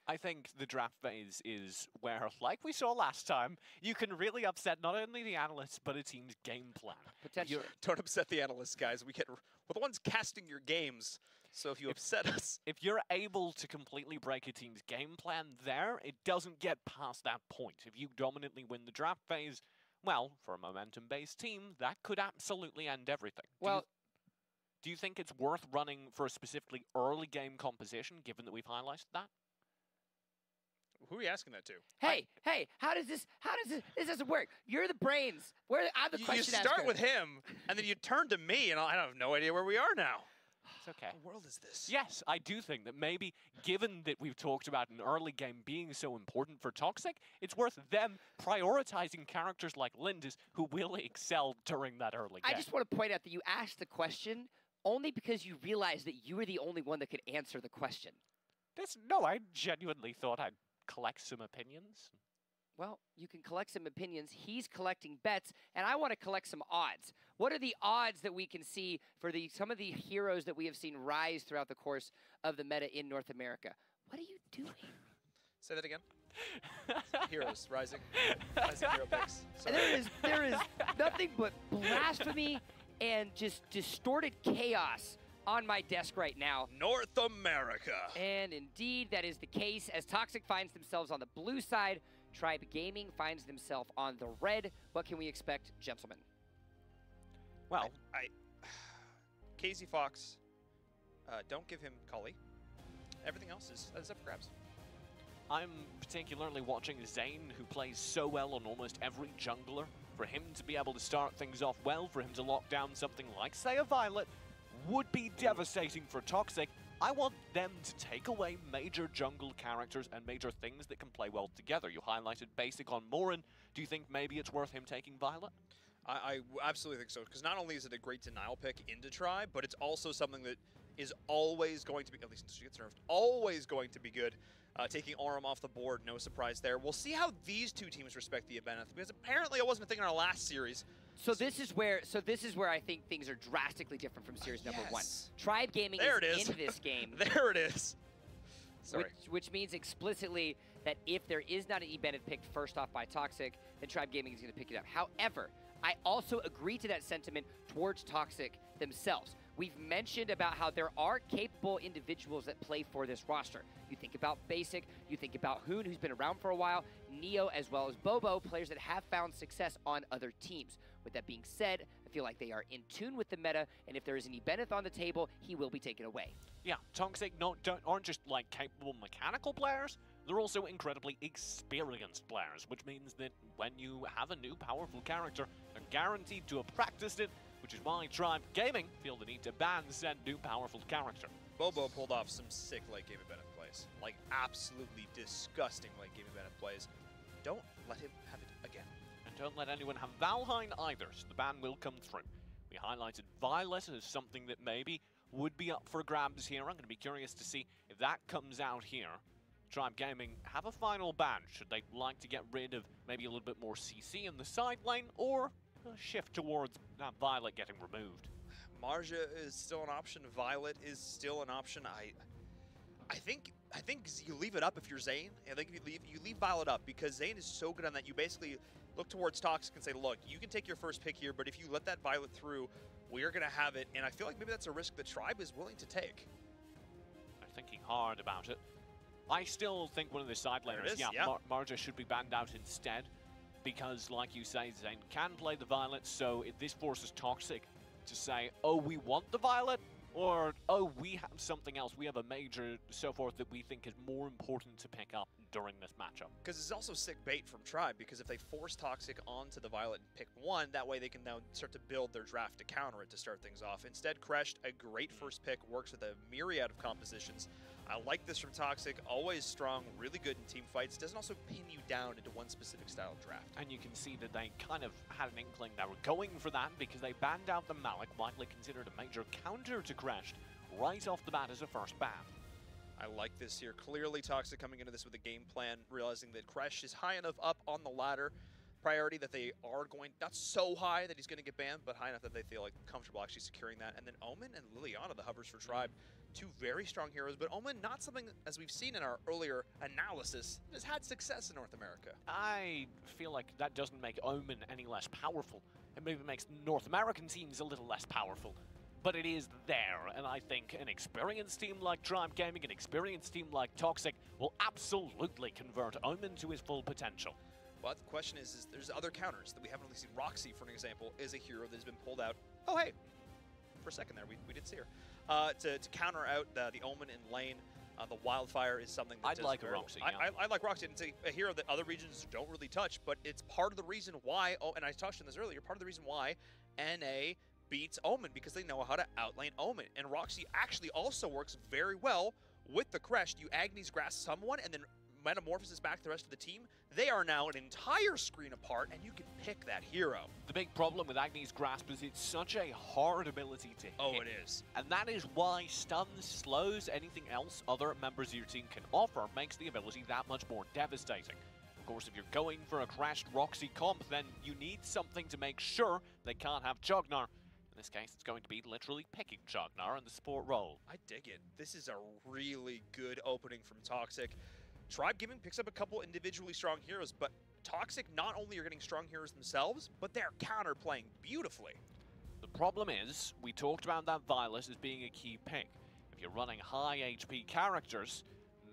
I think the draft phase is where, like we saw last time, you can really upset not only the analysts, but a team's game plan. Potentially. Don't upset the analysts, guys. We're the ones casting your games. So if you upset us... If you're able to completely break a team's game plan there, it doesn't get past that point. If you dominantly win the draft phase, well, for a momentum-based team, that could absolutely end everything. Well, do you think it's worth running for a specifically early game composition, given that we've highlighted that? Who are you asking that to? hey, how does this doesn't work? You're the brains. I'm the question You start asker. with him, and then you turn to me, and I have no idea where we are now. It's okay. What world is this? Yes, I do think that maybe, given that we've talked about an early game being so important for Toxic, it's worth them prioritizing characters like Lindis, who will excel during that early game. I just want to point out that you asked the question only because you realized that you were the only one that could answer the question. No, I genuinely thought I'd collect some opinions. Well, you can collect some opinions. He's collecting bets, and I want to collect some odds. What are the odds that we can see for some of the heroes that we have seen rise throughout the course of the meta in North America? What are you doing? Say that again. Heroes rising. Rising hero picks. Sorry. There is nothing but blasphemy and just distorted chaos on my desk right now. North America. And indeed, that is the case as Toxic finds themselves on the blue side. Tribe Gaming finds themselves on the red. What can we expect, gentlemen? Well, Casey Fox, don't give him Cully. Everything else is up for grabs. I'm particularly watching Zane, who plays so well on almost every jungler. For him to be able to start things off well, for him to lock down something like, say, a Violet, would be devastating for Toxic. I want them to take away major jungle characters and major things that can play well together. You highlighted Basic on Morin. Do you think maybe it's worth him taking Violet? I absolutely think so, because not only is it a great denial pick into Tribe, but it's also something that is always going to be, at least until she gets nerfed, always going to be good. Taking Aurum off the board, no surprise there. We'll see how these two teams respect the Ibanez, because apparently it wasn't a thing in our last series. So this is where I think things are drastically different from series number one. Tribe Gaming is in this game. There it is. Sorry. Which means explicitly that if there is not an E-Bennett picked first off by Toxic, then Tribe Gaming is going to pick it up. However, I also agree to that sentiment towards Toxic themselves. We've mentioned about how there are capable individuals that play for this roster. You think about Basic, you think about Hoon, who's been around for a while, Neo, as well as Bobo, players that have found success on other teams. With that being said, I feel like they are in tune with the meta, and if there is an Ibanez on the table, he will be taken away. Yeah, Toxic aren't just like capable mechanical players, they're also incredibly experienced players, which means that when you have a new powerful character, they're guaranteed to have practiced it, which is why Tribe Gaming feel the need to ban said new powerful character. Bobo pulled off some sick late game Bennett plays. Like, absolutely disgusting late game Bennett plays. Don't let him have it again. And don't let anyone have Valheim either, so the ban will come through. We highlighted Violet as something that maybe would be up for grabs here. I'm going to be curious to see if that comes out here. Tribe Gaming have a final ban. Should they like to get rid of maybe a little bit more CC in the side lane, or shift towards Violet getting removed? Marja is still an option. Violet is still an option. I think you leave it up if you're Zane. I think you leave Violet up, because Zane is so good on that. You basically look towards Toxic and say, look, you can take your first pick here, but if you let that Violet through, we're going to have it. And I feel like maybe that's a risk the Tribe is willing to take. They're thinking hard about it. I still think one of the side laners, Marja should be banned out instead, because, like you say, Zane can play the Violet, so if this forces Toxic to say, oh, we want the Violet, or, oh, we have something else, we have a major, so forth, that we think is more important to pick up during this matchup. Because it's also sick bait from Tribe, because if they force Toxic onto the Violet and pick one, that way they can now start to build their draft to counter it to start things off. Instead, Crashed, a great first pick, works with a myriad of compositions. I like this from Toxic, always strong, really good in team fights, doesn't also pin you down into one specific style of draft. And you can see that they kind of had an inkling they were going for that, because they banned out the Malik, widely considered a major counter to Crashed, right off the bat as a first ban. I like this here. Clearly Toxic coming into this with a game plan, realizing that Crash is high enough up on the ladder priority that they are going, not so high that he's going to get banned, but high enough that they feel like comfortable actually securing that. And then Omen and Liliana, the hovers for Tribe, two very strong heroes, but Omen, not something, as we've seen in our earlier analysis, has had success in North America. I feel like that doesn't make Omen any less powerful. It maybe makes North American teams a little less powerful. But it is there, and I think an experienced team like Tribe Gaming, an experienced team like Toxic, will absolutely convert Omen to his full potential. But the question is there's other counters that we haven't really seen. Roxy, for an example, is a hero that has been pulled out. Oh, hey, for a second there, we did see her. To counter out the Omen in lane. The Wildfire is something that I'd like a Roxy. Yeah. I like Roxy. It's a hero that other regions don't really touch, but it's part of the reason why, and I touched on this earlier, part of the reason why NA beats Omen, because they know how to outlane Omen. And Roxy actually also works very well with the Crest. You Agnes Grass someone and then metamorphosis back to the rest of the team. They are now an entire screen apart, and you can pick that hero. The big problem with Agnes Grasp is it's such a hard ability to hit. Oh, it is. And that is why stuns, slows, anything else other members of your team can offer makes the ability that much more devastating. Of course, if you're going for a crashed Roxy comp, then you need something to make sure they can't have Jognar. In this case, it's going to be literally picking Jognar in the support role. I dig it. This is a really good opening from Toxic. Tribe Gaming picks up a couple individually strong heroes, but Toxic not only are getting strong heroes themselves, but they're counterplaying beautifully. The problem is, we talked about that Violet as being a key pick. If you're running high HP characters,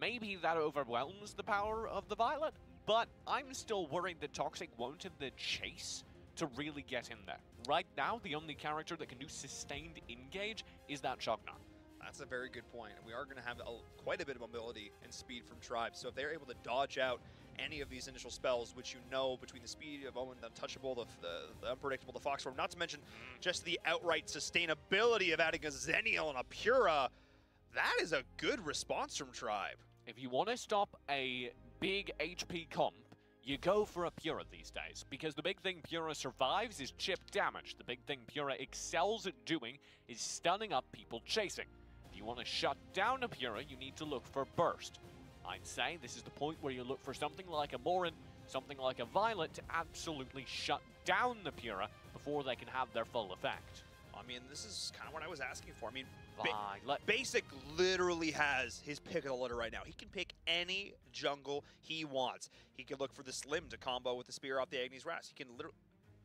maybe that overwhelms the power of the Violet, but I'm still worried that Toxic won't have the chase to really get in there. Right now, the only character that can do sustained engage is that Jognar. That's a very good point, and we are going to have quite a bit of mobility and speed from Tribe, so if they're able to dodge out any of these initial spells, which you know between the speed of Omen, the Untouchable, the Unpredictable, the Fox Form, not to mention just the outright sustainability of adding a Zenial and a Pura, that is a good response from Tribe. If you want to stop a big HP comp, you go for a Pura these days, because the big thing Pura survives is chip damage. The big thing Pura excels at doing is stunning up people chasing. If you want to shut down a Pura, you need to look for Burst. I'd say this is the point where you look for something like a Morin, something like a Violet to absolutely shut down the Pura before they can have their full effect. I mean, this is kind of what I was asking for. I mean, Violet. Basic literally has his pick of the litter right now. He can pick any jungle he wants. He can look for the Slim to combo with the spear off the Agnes Ras. He can literally...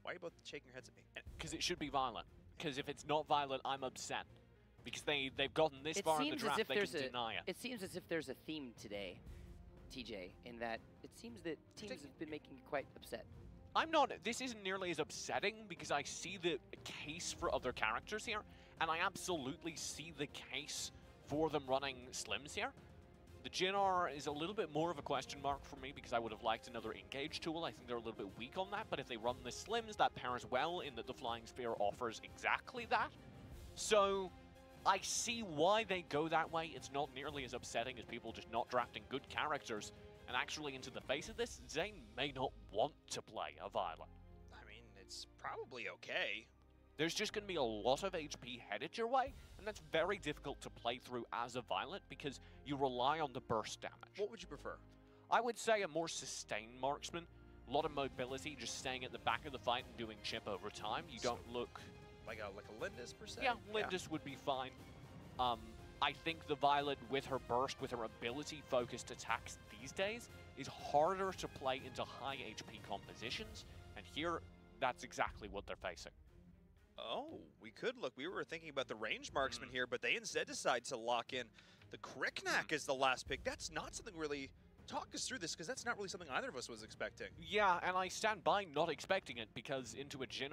Why are you both shaking your heads at me? Because it should be Violet. Because if it's not Violet, I'm upset. Because they've gotten this far in the draft, they can deny it. It seems as if there's a theme today, TJ, in that it seems that teams have been making you quite upset. I'm not, this isn't nearly as upsetting because I see the case for other characters here, and I absolutely see the case for them running Slims here. The Jhin is a little bit more of a question mark for me because I would have liked another engage tool. I think they're a little bit weak on that, but if they run the Slims, that pairs well in that the Flying Sphere offers exactly that. So I see why they go that way. It's not nearly as upsetting as people just not drafting good characters. And actually, into the face of this, Zane may not want to play a Violet. I mean, it's probably okay. There's just going to be a lot of HP headed your way, and that's very difficult to play through as a Violet because you rely on the burst damage. What would you prefer? I would say a more sustained marksman. A lot of mobility, just staying at the back of the fight and doing chip over time. You don't look... Like a Lindis, per se? Yeah, Lindis would be fine. I think the Violet, with her burst, with her ability-focused attacks these days, is harder to play into high HP compositions, and here, that's exactly what they're facing. Oh, we could look. We were thinking about the range marksman here, but they instead decide to lock in the Kriknak as the last pick. That's not something really... Talk us through this, because that's not really something either of us was expecting. Yeah, and I stand by not expecting it, because into a Jhin,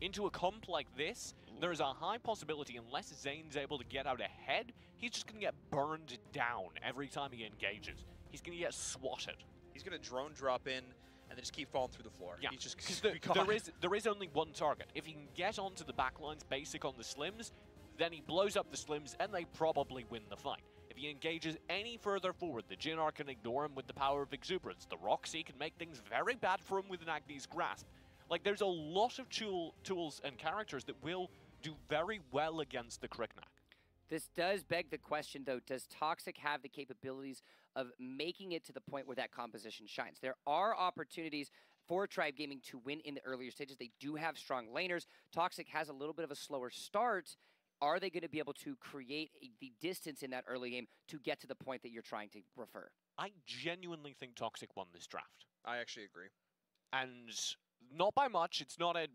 into a comp like this, there's a high possibility, unless Zane's able to get out ahead, he's just going to get burned down every time he engages. He's going to get swatted. He's going to drone drop in and then just keep falling through the floor. Yeah, he's just because there is only one target. If he can get onto the backlines basic on the Slims, then he blows up the Slims and they probably win the fight. If he engages any further forward, the Jhin can ignore him with the power of Exuberance. The Roxy can make things very bad for him with an Agnes Grasp. Like, there's a lot of tools and characters that will do very well against the Kriknak. This does beg the question, though, does Toxic have the capabilities of making it to the point where that composition shines? There are opportunities for Tribe Gaming to win in the earlier stages. They do have strong laners. Toxic has a little bit of a slower start, are they going to be able to create the distance in that early game to get to the point that you're trying to refer? I genuinely think Toxic won this draft. I actually agree. And not by much. It's not a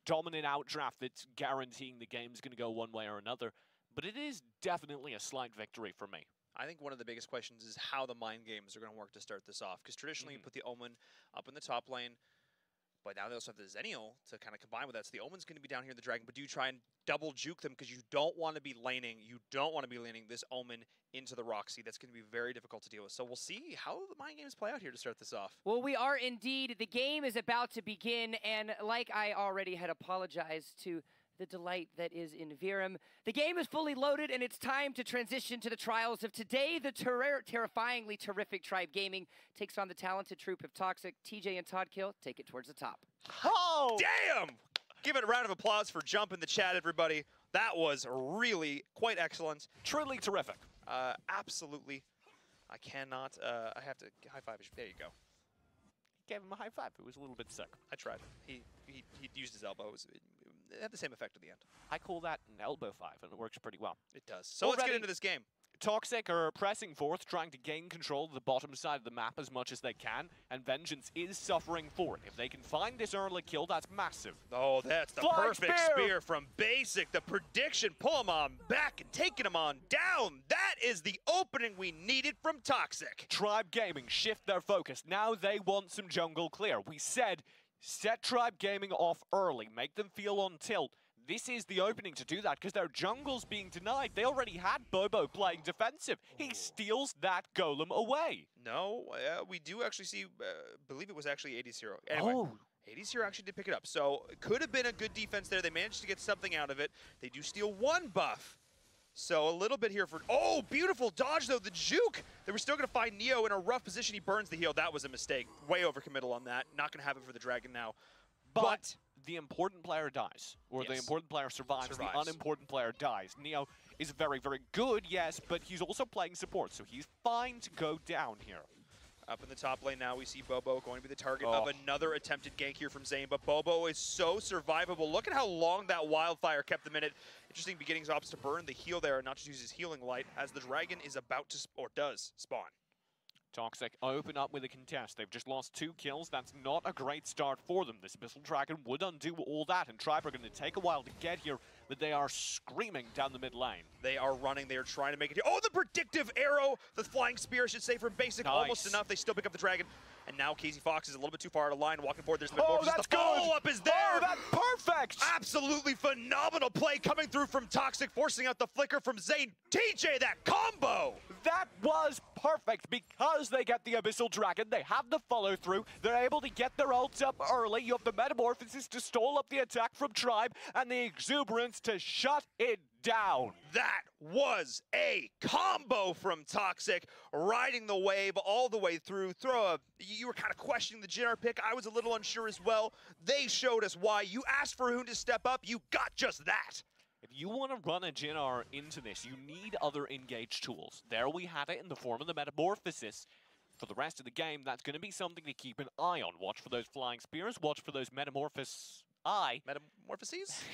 dominant out draft that's guaranteeing the game's going to go one way or another. But it is definitely a slight victory for me. I think one of the biggest questions is how the mind games are going to work to start this off. Because traditionally, you put the Omen up in the top lane. But now they also have the Zennial to kind of combine with that. So the Omen's going to be down here in the Dragon. But do you try and double juke them? Because you don't want to be laning. You don't want to be laning this Omen into the Roxy. That's going to be very difficult to deal with. So we'll see how the mind games play out here to start this off. Well, we are indeed. The game is about to begin. And like I already had apologized to the delight that is in Virum, the game is fully loaded, and it's time to transition to the trials of today. The terrifyingly terrific Tribe Gaming takes on the talented troupe of Toxic. TJ and Toddkill take it towards the top. Oh! Damn! Give it a round of applause for Jump in the chat, everybody. That was really quite excellent. Truly terrific. Absolutely. I cannot, I have to high five. There you go. Gave him a high five. It was a little bit sick. I tried. He used his elbow. It had the same effect at the end. I call that an elbow five, and it works pretty well. It does. So let's get into this game. Toxic are pressing forth, trying to gain control of the bottom side of the map as much as they can, and Vengeance is suffering for it. If they can find this early kill, that's massive. Oh, that's the perfect spear from Basic. The prediction, pull him on back and taking him on down. That is the opening we needed from Toxic. Tribe Gaming shift their focus. Now they want some jungle clear. We said, set Tribe Gaming off early, make them feel on tilt. This is the opening to do that because their jungle's being denied. They already had Bobo playing defensive. He steals that golem away. No, we do actually see, believe it was actually 80's hero. Anyway, 80's hero actually did pick it up. So it could have been a good defense there. They managed to get something out of it. They do steal one buff. So a little bit here for, oh, beautiful dodge though, the juke. They were still gonna find Neo in a rough position. He burns the heal. That was a mistake. Way overcommittal on that. Not gonna have it for the Dragon now. But the important player dies, or the important player survives, the unimportant player dies. Neo is very, very good, yes, but he's also playing support, so he's fine to go down here. Up in the top lane now, we see Bobo going to be the target of another attempted gank here from Zain, but Bobo is so survivable. Look at how long that wildfire kept them in it. Interesting beginnings opts to burn the heal there and not just use his healing light as the Dragon is about to, or does, spawn. Toxic open up with a contest. They've just lost 2 kills. That's not a great start for them. This Abyssal Dragon would undo all that, and Tribe are going to take a while to get here, but they are screaming down the mid lane. They are running. They are trying to make it here. Oh, the predictive arrow! The flying spear, I should say, from Basic. Nice. Almost enough. They still pick up the Dragon. And now Casey Fox is a little bit too far out of line. Walking forward, there's the that's the follow-up is there! Oh, that's perfect! Absolutely phenomenal play coming through from Toxic, forcing out the flicker from Zain. TJ, that combo! That was perfect because they get the Abyssal Dragon. They have the follow-through. They're able to get their ults up early. You have the Metamorphosis to stall up the attack from Tribe and the Exuberance to shut it down. That was a combo from Toxic, riding the wave all the way through. You were kind of questioning the Jhin pick. I was a little unsure as well. They showed us why. You asked for Hoon to step up. You got just that. If you want to run a Jhin into this, you need other engaged tools. There we have it in the form of the Metamorphosis. For the rest of the game, that's going to be something to keep an eye on. Watch for those flying spears. Watch for those Metamorphoses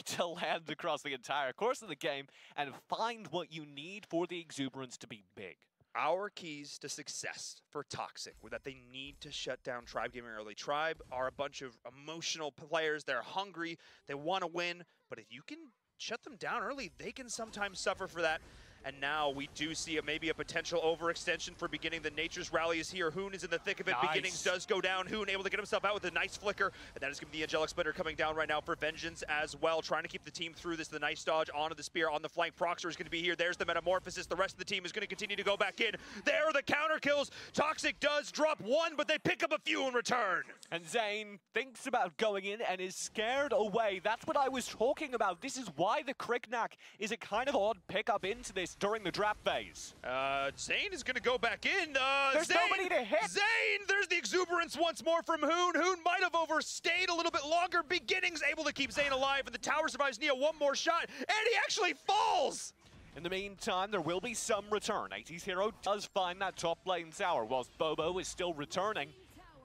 to land across the entire course of the game and find what you need for the Exuberance to be big. Our keys to success for Toxic were that they need to shut down Tribe Gaming early. Tribe are a bunch of emotional players. They're hungry. They want to win. But if you can shut them down early, they can sometimes suffer for that. And now we do see maybe a potential overextension for Beginning. The Nature's Rally is here. Hoon is in the thick of it. Nice. Beginnings does go down. Hoon able to get himself out with a nice flicker. And that is going to be the Angelic Splitter coming down right now for Vengeance as well. Trying to keep the team through this. The nice dodge onto the spear on the flank. Proxer is going to be here. There's the Metamorphosis. The rest of the team is going to continue to go back in. There are the counter kills. Toxic does drop one, but they pick up a few in return. And Zain thinks about going in and is scared away. That's what I was talking about. This is why the Kriknak is a kind of odd pickup into this during the draft phase. Zain is going to go back in. There's Zain, nobody to hit. Zain, there's the Exuberance once more from Hoon. Hoon might have overstayed a little bit longer. Beginnings able to keep Zain alive, and the tower survives Neo one more shot, and he actually falls! In the meantime, there will be some return. 80's hero does find that top lane tower, whilst Bobo is still returning.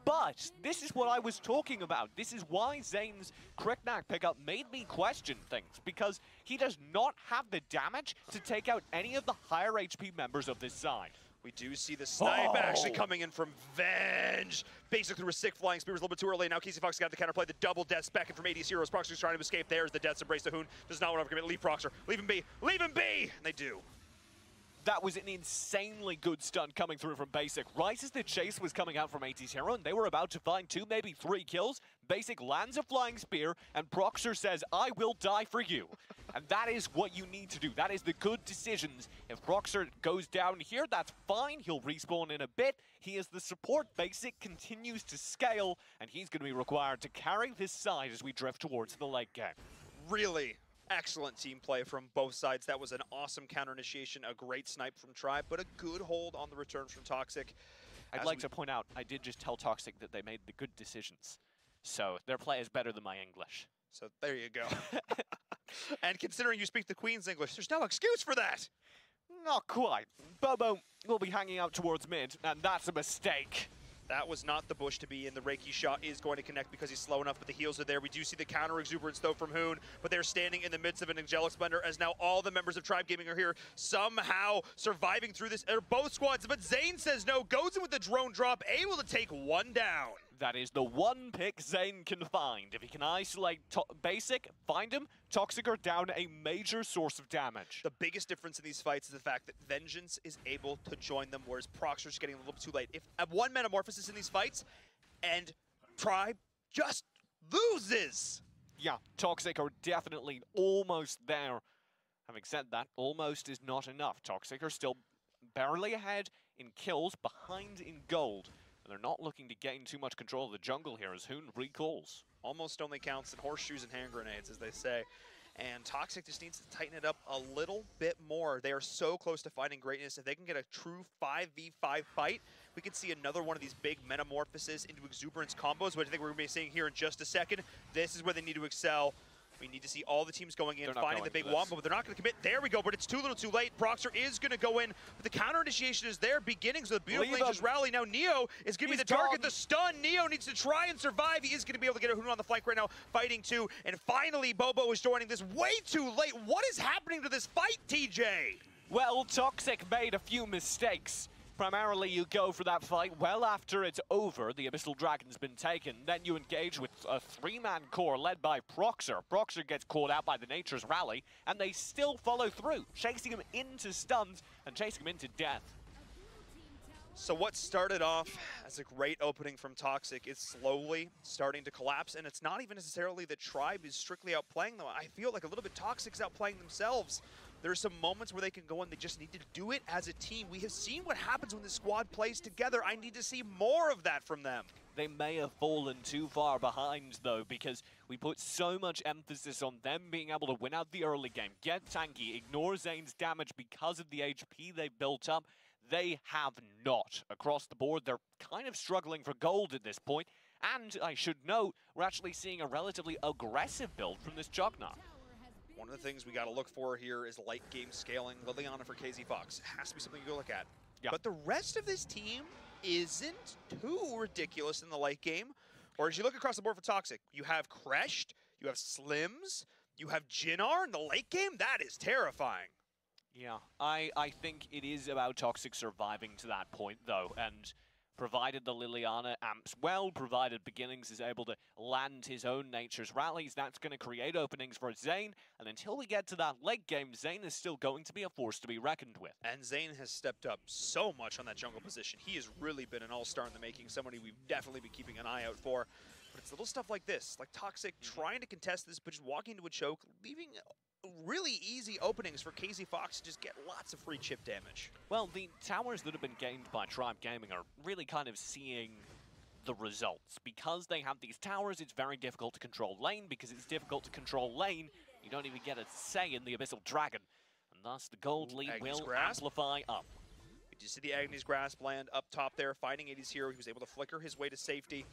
But this is what I was talking about. This is why Zane's Kriknak pickup made me question things, because he does not have the damage to take out any of the higher HP members of this side. We do see the snipe actually coming in from Venge. Basically, with sick flying spears a little bit too early. Now Casey Fox got the counterplay, the double death spec in from AD's Heroes. Proxer's trying to escape. There's the Death's Embrace. The Hoon does not want to commit. Leave Proxer. Leave him be. Leave him be! And they do. That was an insanely good stun coming through from Basic. Right as the chase was coming out from AT's Hero, and they were about to find 2, maybe 3 kills, Basic lands a flying spear, and Proxer says, I will die for you. And that is what you need to do. That is the good decisions. If Proxer goes down here, that's fine. He'll respawn in a bit. He is the support. Basic continues to scale, and he's going to be required to carry this side as we drift towards the late game. Really excellent team play from both sides. That was an awesome counter initiation, a great snipe from Tribe, but a good hold on the return from Toxic. I'd like to point out, I did just tell Toxic that they made the good decisions. So their play is better than my English. So there you go. And considering you speak the Queen's English, there's no excuse for that. Not quite. Bobo will be hanging out towards mid, and that's a mistake. That was not the bush to be in. The Reiki shot is going to connect because he's slow enough, but the heals are there. We do see the counter exuberance, though, from Hoon, but they're standing in the midst of an Angelic Splendor as now all the members of Tribe Gaming are here, somehow surviving through this. Both squads, but Zane says no, goes in with the drone drop, able to take one down. That is the one pick Zane can find. If he can isolate Basic, find him, Toxic are down a major source of damage. The biggest difference in these fights is the fact that Vengeance is able to join them, whereas Proxer's getting a little bit too late. If one Metamorphosis in these fights, and Tribe just loses. Yeah, Toxic are definitely almost there. Having said that, almost is not enough. Toxic are still barely ahead in kills, behind in gold. And they're not looking to gain too much control of the jungle here as Hoon recalls. Almost only counts in horseshoes and hand grenades, as they say. And Toxic just needs to tighten it up a little bit more. They are so close to finding greatness. If they can get a true 5v5 fight, we could see another one of these big metamorphoses into exuberance combos, which I think we're going to be seeing here in just a second. This is where they need to excel. We need to see all the teams going in, finding the big wombo, but they're not going to commit. There we go, but it's too little too late. Proxer is going to go in, but the counter initiation is there. Beginnings with a beautiful Angel's Rally. Now Neo is going to be the target, the stun. Neo needs to try and survive. He is going to be able to get a Hoon on the flank right now, fighting too. And finally, Bobo is joining this way too late. What is happening to this fight, TJ? Well, Toxic made a few mistakes. Primarily, you go for that fight well after it's over. The Abyssal Dragon's been taken. Then you engage with a 3-man core led by Proxer. Proxer gets caught out by the Nature's Rally, and they still follow through, chasing him into stuns and chasing him into death. So what started off as a great opening from Toxic is slowly starting to collapse, and it's not even necessarily that Tribe is strictly outplaying them. I feel like a little bit Toxic's outplaying themselves. There are some moments where they can go and they just need to do it as a team. We have seen what happens when the squad plays together. I need to see more of that from them. They may have fallen too far behind, though, because we put so much emphasis on them being able to win out the early game, get tanky, ignore Zane's damage because of the HP they've built up. They have not. Across the board, they're kind of struggling for gold at this point. And I should note, we're actually seeing a relatively aggressive build from this Juggernaut. One of the things we got to look for here is late game scaling. Liliana for KZ Fox has to be something you go look at. Yeah. But the rest of this team isn't too ridiculous in the late game. Or as you look across the board for Toxic, you have Creshed, you have Slims, you have Jinnar in the late game. That is terrifying. Yeah, I think it is about Toxic surviving to that point, though, and provided the Liliana amps well, provided Beginnings is able to land his own Nature's Rallies, that's going to create openings for Zane, and until we get to that late game, Zane is still going to be a force to be reckoned with. And Zane has stepped up so much on that jungle position. He has really been an all-star in the making, somebody we've definitely been keeping an eye out for. But it's little stuff like this, like Toxic trying to contest this, but just walking into a choke, leaving really easy openings for KZ Fox to just get lots of free chip damage. Well, the towers that have been gained by Tribe Gaming are really kind of seeing the results. Because they have these towers, it's very difficult to control lane. Because it's difficult to control lane, you don't even get a say in the Abyssal Dragon. And thus, the gold lead will amplify up. We do see the Agnes Grasp land up top there, fighting AD's Hero. He was able to flicker his way to safety.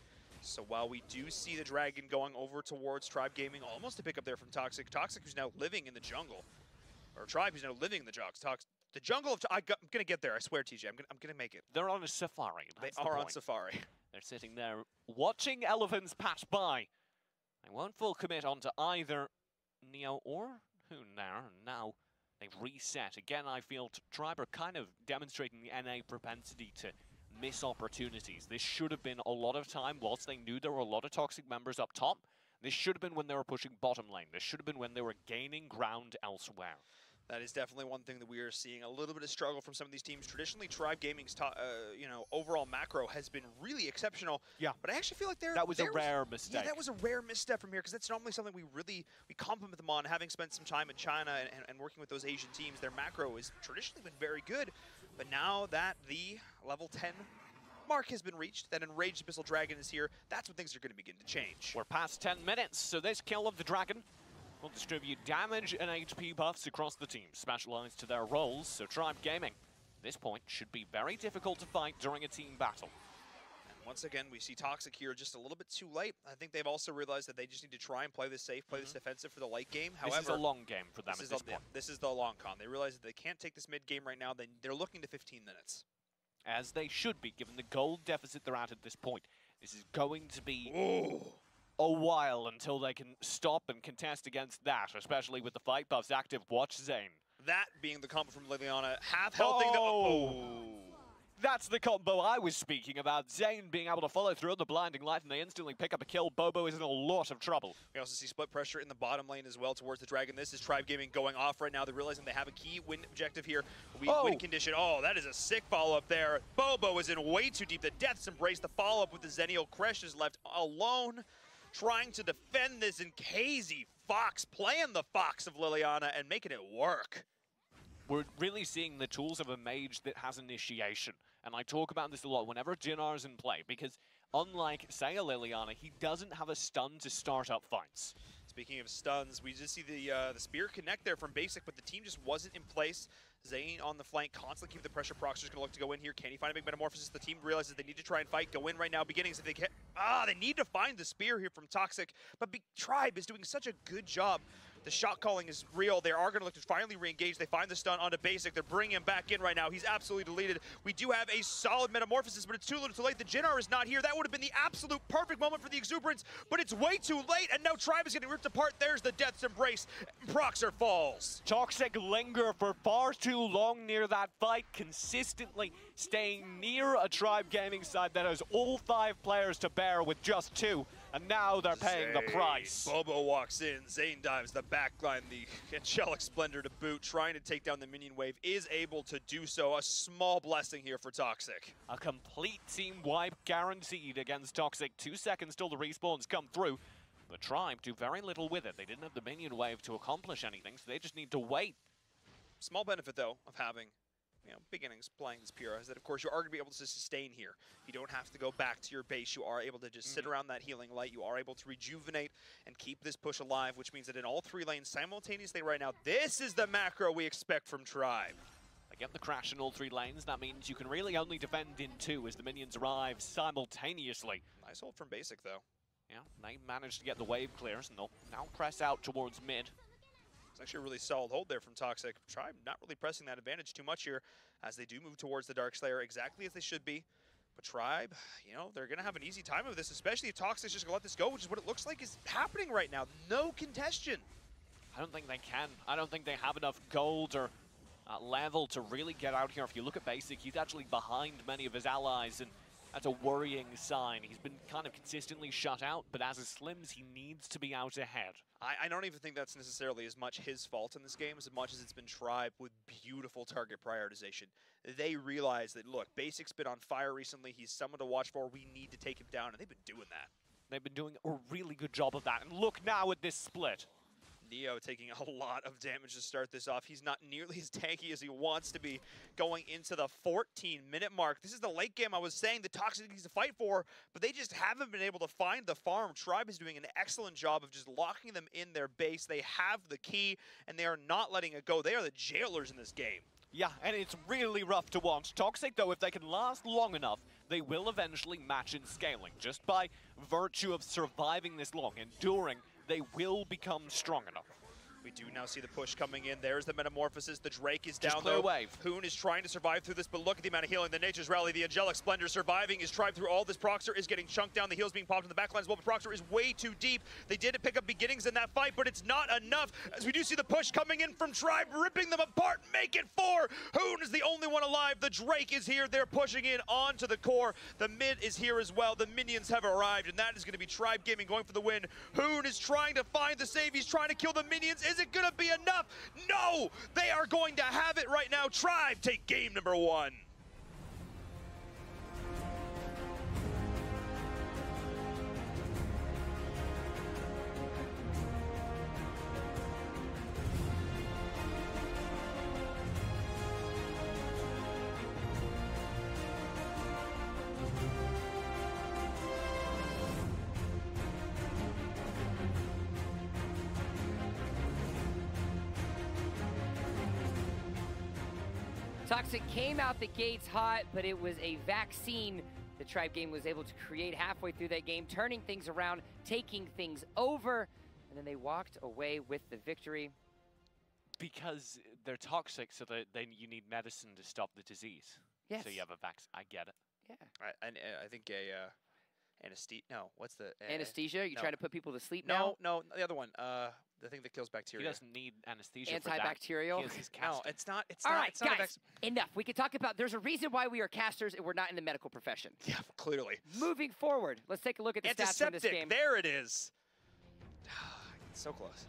So while we do see the Dragon going over towards Tribe Gaming, almost to pick up there from Toxic. Toxic who's now living in the jungle. Or Tribe who's now living in the jungle of... I'm going to get there, I swear, TJ. I'm gonna make it. They're on a safari. They are on safari. They're sitting there watching elephants pass by. They won't full commit onto either Neo or Hunar. Now they've reset. Again, I feel Tribe are kind of demonstrating the NA propensity to miss opportunities. This should have been a lot of time whilst they knew there were a lot of toxic members up top. This should have been when they were pushing bottom lane. This should have been when they were gaining ground elsewhere. That is definitely one thing that we are seeing. A little bit of struggle from some of these teams. Traditionally, Tribe Gaming's overall macro has been really exceptional. Yeah. But I actually feel like that was a rare mistake. Yeah, that was a rare misstep from here, because that's normally something we compliment them on, having spent some time in China and working with those Asian teams. Their macro has traditionally been very good. But now that the level 10 mark has been reached, that Enraged Abyssal Dragon is here, that's when things are going to begin to change. We're past 10 minutes, so this kill of the Dragon will distribute damage and HP buffs across the team, specialized to their roles, so Tribe Gaming, at this point, should be very difficult to fight during a team battle. And once again, we see Toxic here just a little bit too late. I think they've also realized that they just need to try and play this safe, play this defensive for the late game. However, this is a long game for them at this point. This is the long con. They realize that they can't take this mid game right now. They're looking to 15 minutes. As they should be, given the gold deficit they're at this point. This is going to be a while until they can stop and contest against that, especially with the fight buffs active. Watch Zane. That being the combo from Liliana, half healthing That's the combo I was speaking about. Zane being able to follow through the blinding light, and they instantly pick up a kill. Bobo is in a lot of trouble. We also see split pressure in the bottom lane as well towards the Dragon. This is Tribe Gaming going off right now. They're realizing they have a key win objective here. Win condition. Oh, that is a sick follow-up there. Bobo is in way too deep. The Death's Embrace, the follow-up with the Zennial. Kresh is left alone, trying to defend this, and KZ Fox playing the Fox of Liliana and making it work. We're really seeing the tools of a mage that has initiation. And I talk about this a lot whenever Jinar's in play, because unlike, say, a Liliana, he doesn't have a stun to start up fights. Speaking of stuns, we just see the spear connect there from Basic, but the team just wasn't in place. Zane on the flank, constantly keep the pressure. Proxer's going to look to go in here. Can he find a big metamorphosis? The team realizes they need to try and fight. Go in right now. Beginnings, if they can. They need to find the spear here from Toxic. But Tribe is doing such a good job. The shot calling is real. They are going to look to finally re-engage. They find the stun onto Basic. They're bringing him back in right now. He's absolutely deleted. We do have a solid metamorphosis, but it's too little too late. The Jinnar is not here. That would have been the absolute perfect moment for the Exuberance, but it's way too late, and now Tribe is getting ripped apart. There's the Death's Embrace. Proxer falls. Toxic linger for far too long near that fight, consistently staying near a Tribe Gaming side that has all 5 players to bear with just 2. And now they're paying the price. Bobo walks in. Zane dives the backline. The Angelic Splendor to boot, trying to take down the minion wave, is able to do so. A small blessing here for Toxic. A complete team wipe guaranteed against Toxic. 2 seconds till the respawns come through. But Tribe do very little with it. They didn't have the minion wave to accomplish anything, so they just need to wait. Small benefit, though, of having beginnings playing this Pura is that, of course, you are going to be able to sustain here. You don't have to go back to your base. You are able to just sit around that healing light. You are able to rejuvenate and keep this push alive, which means that in all 3 lanes simultaneously right now, this is the macro we expect from Tribe. They get the crash in all 3 lanes. That means you can really only defend in 2 as the minions arrive simultaneously. Nice hold from Basic, though. Yeah, they managed to get the wave clears, and they'll now press out towards mid. It's actually a really solid hold there from Toxic. Tribe not really pressing that advantage too much here as they do move towards the Darkslayer exactly as they should be. But Tribe, they're going to have an easy time of this, especially if Toxic's just going to let this go, which is what it looks like is happening right now. No congestion. I don't think they can. I don't think they have enough gold or level to really get out here. If you look at Basic, he's actually behind many of his allies, and that's a worrying sign. He's been kind of consistently shut out, but as a Slims, he needs to be out ahead. I don't even think that's necessarily as much his fault in this game as much as it's been Tribe with beautiful target prioritization. They realize that, look, Basic's been on fire recently. He's someone to watch for. We need to take him down, and they've been doing that. They've been doing a really good job of that. And look now at this split. Neo taking a lot of damage to start this off. He's not nearly as tanky as he wants to be going into the 14-minute mark. This is the late game I was saying the Toxic needs to fight for, but they just haven't been able to find the farm. Tribe is doing an excellent job of just locking them in their base. They have the key, and they are not letting it go. They are the jailers in this game. Yeah, and it's really rough to watch. Toxic, though, if they can last long enough, they will eventually match in scaling. Just by virtue of surviving this long, enduring, they will become strong enough. We do now see the push coming in. There's the Metamorphosis. The Drake is Just down, clear though. wave. Hoon is trying to survive through this, but look at the amount of healing. The Nature's Rally, the Angelic Splendor surviving is Tribe through all this. Proxer is getting chunked down. The heals being popped in the backlines. Well, but Proxer is way too deep. They did pick up beginnings in that fight, but it's not enough. As we do see the push coming in from Tribe, ripping them apart. Make it 4. Hoon is the only one alive. The Drake is here. They're pushing in onto the core. The mid is here as well. The minions have arrived, and that is going to be Tribe Gaming going for the win. Hoon is trying to find the save. He's trying to kill the minions. Is it going to be enough? No! They are going to have it right now. Tribe take game number 1. Toxic came out the gates hot, but it was a vaccine the Tribe Game was able to create halfway through that game, turning things around, taking things over, and then they walked away with the victory. Because they're toxic, so that then you need medicine to stop the disease. Yes. So you have a vaccine. I get it. Yeah. I think anesthesia. No, what's the Anesthesia? You no. trying to put people to sleep now? No, the other one. The thing that kills bacteria. He doesn't need anesthesia for that. Antibacterial? He has his No, casting. it's not. It's All not. right, It's not a guys, enough. We can talk about, there's a reason why we are casters and we're not in the medical profession. Yeah, clearly. Moving forward, let's take a look at the stats from this Antiseptic. game. There it is. So close.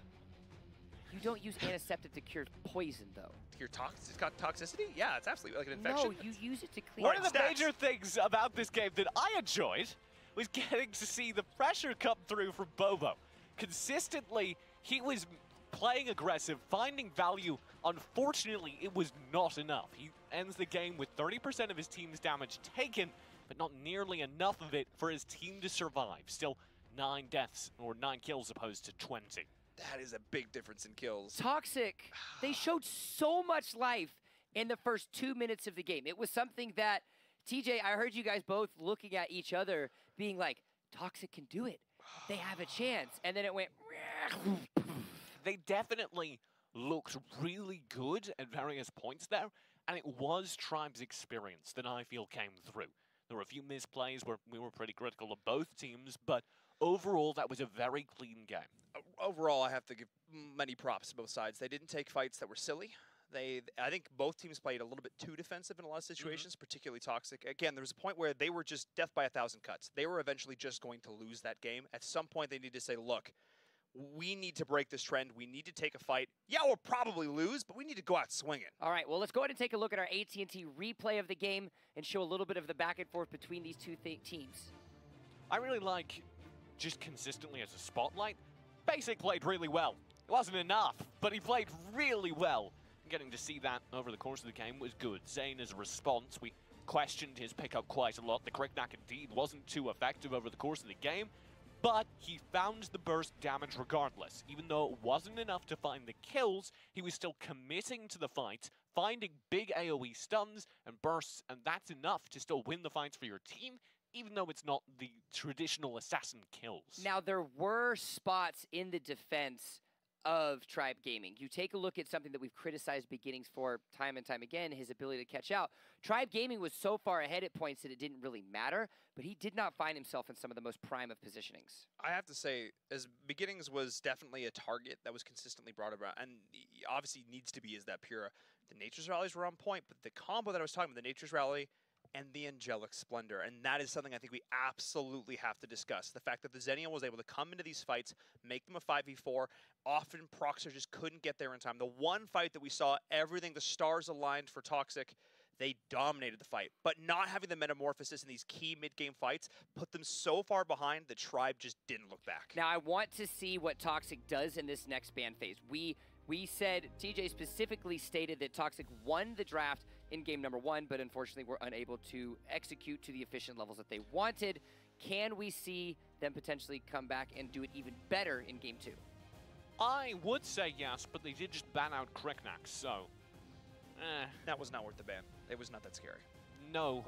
You don't use antiseptic to cure poison, though. It's got toxicity? Yeah, it's absolutely like an infection. No, you use it to clean One up. of the stats. major things about this game that I enjoyed was getting to see the pressure come through from Bobo. Consistently, he was playing aggressive, finding value. Unfortunately, it was not enough. He ends the game with 30% of his team's damage taken, but not nearly enough of it for his team to survive. Still 9 deaths, or 9 kills opposed to 20. That is a big difference in kills. Toxic, they showed so much life in the first 2 minutes of the game. It was something that, TJ, I heard you guys both looking at each other, being like, Toxic can do it. They have a chance. And then it went... They definitely looked really good at various points there, and it was Tribe's experience that I feel came through. There were a few misplays where we were pretty critical of both teams, but overall, that was a very clean game. Overall, I have to give many props to both sides. They didn't take fights that were silly. I think both teams played a little bit too defensive in a lot of situations, particularly Toxic. Again, there was a point where they were just death by 1,000 cuts. They were eventually just going to lose that game. At some point, they need to say, look, we need to break this trend. We need to take a fight. Yeah, we'll probably lose, but we need to go out swinging. All right, well, let's go ahead and take a look at our AT&T replay of the game and show a little bit of the back and forth between these two teams. I really like, just consistently as a spotlight, Basic played really well. It wasn't enough, but he played really well. Getting to see that over the course of the game was good. Zane, as a response, we questioned his pickup quite a lot. The Cricknack indeed wasn't too effective over the course of the game, but he found the burst damage regardless. Even though it wasn't enough to find the kills, he was still committing to the fight, finding big AoE stuns and bursts, and that's enough to still win the fights for your team, even though it's not the traditional assassin kills. Now, there were spots in the defense of Tribe Gaming. You take a look at something that we've criticized Beginnings for time and time again, his ability to catch out. Tribe Gaming was so far ahead at points that it didn't really matter, but he did not find himself in some of the most prime of positionings. I have to say, as Beginnings was definitely a target that was consistently brought about, and he obviously needs to be, is that Pura. The Nature's Rallies were on point, but the combo that I was talking about, the Nature's Rally and the Angelic Splendor, and that is something I think we absolutely have to discuss. The fact that the Xenia was able to come into these fights, make them a 5v4, often Proxer just couldn't get there in time. The one fight that we saw, everything, the stars aligned for Toxic, they dominated the fight. But not having the Metamorphosis in these key mid-game fights put them so far behind, the Tribe just didn't look back. Now, I want to see what Toxic does in this next ban phase. We said, TJ specifically stated that Toxic won the draft in game number 1, but unfortunately were unable to execute to the efficient levels that they wanted. Can we see them potentially come back and do it even better in game 2? I would say yes, but they did just ban out Cricknack, so... That was not worth the ban. It was not that scary. No,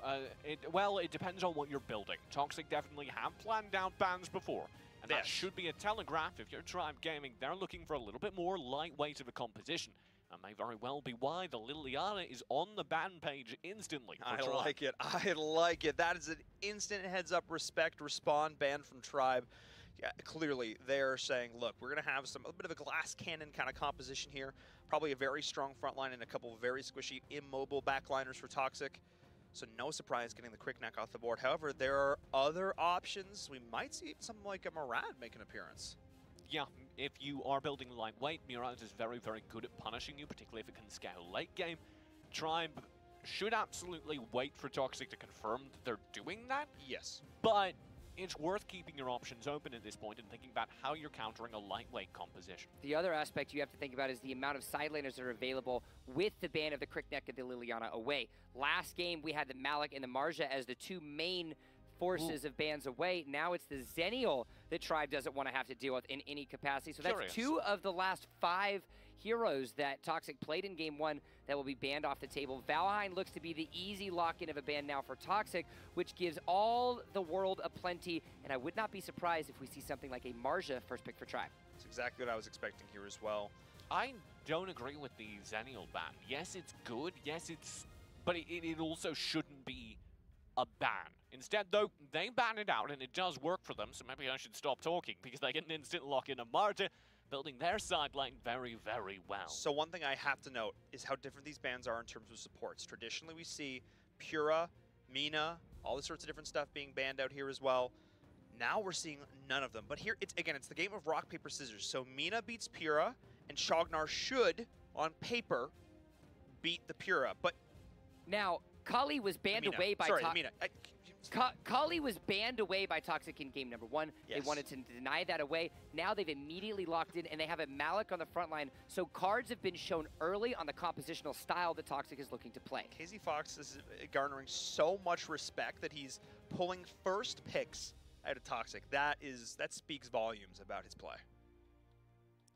well, it depends on what you're building. Toxic definitely have planned out bans before, And that Yes. should be a telegraph. If you're Tribe Gaming, they're looking for a little bit more lightweight of a composition. That may very well be why the Liliana is on the ban page instantly. For I Tribe. like it. I like it. That is an instant heads up, respect, respond ban from Tribe. Yeah, clearly, they're saying, look, we're going to have a bit of a glass cannon kind of composition here. Probably a very strong front line and a couple of very squishy, immobile backliners for Toxic. So no surprise getting the quick neck off the board. However, there are other options. We might see something like a Murad make an appearance. Yeah, if you are building lightweight, Murad is very, very good at punishing you, particularly if it can scale late game. Tribe should absolutely wait for Toxic to confirm that they're doing that, Yes. but it's worth keeping your options open at this point and thinking about how you're countering a lightweight composition. The other aspect you have to think about is the amount of side laners that are available with the ban of the Crickneck and the Liliana away. Last game, we had the Malik and the Marja as the two main forces of bans away. Now it's the Zenial that Tribe doesn't want to have to deal with in any capacity. So that's Curious. 2 of the last 5 heroes that Toxic played in Game 1 that will be banned off the table. Valheim looks to be the easy lock-in of a ban now for Toxic, which gives all the world a plenty, and I would not be surprised if we see something like a Marja first pick for Tribe. That's exactly what I was expecting here as well. I don't agree with the Zenial ban. Yes, it's good. Yes, it's... But it also shouldn't be a ban. Instead, though, they ban it out, and it does work for them, so maybe I should stop talking, because they get an instant lock in a Marja, building their side lane very, very well. So one thing I have to note is how different these bans are in terms of supports. Traditionally, we see Pura, Mina, all this sorts of different stuff being banned out here as well. Now we're seeing none of them. But here, it's the game of rock, paper, scissors. So Mina beats Pura, and Shognar should, on paper, beat the Pura. But Now, Kali was banned Mina. away by Sorry, Toxic. Mina. Kali was banned away by Toxic in game number 1. They Yes. wanted to deny that away. Now they've immediately locked in, and they have a Malik on the front line. So cards have been shown early on the compositional style that Toxic is looking to play. KZ Fox is garnering so much respect that he's pulling first picks out of Toxic. That speaks volumes about his play.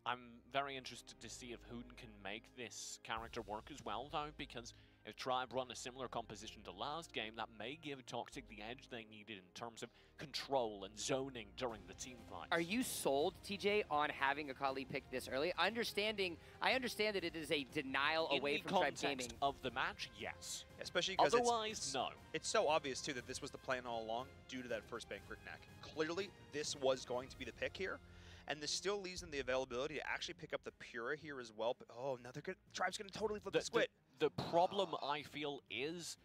I'm very interested to see if Hoon can make this character work as well, though, because if Tribe run a similar composition to last game, that may give Toxic the edge they needed in terms of control and zoning during the team fight. Are you sold, TJ, on having a Kali pick this early? I understand that it is a denial away from Tribe Gaming. In the context of the match, yes. Especially because Otherwise, no. It's so obvious, too, that this was the plan all along due to that first ban Crickneck. Clearly, this was going to be the pick here. And this still leaves them the availability to actually pick up the Pura here as well. But, oh, now Tribe's going to totally flip the squid. The problem, I feel, is...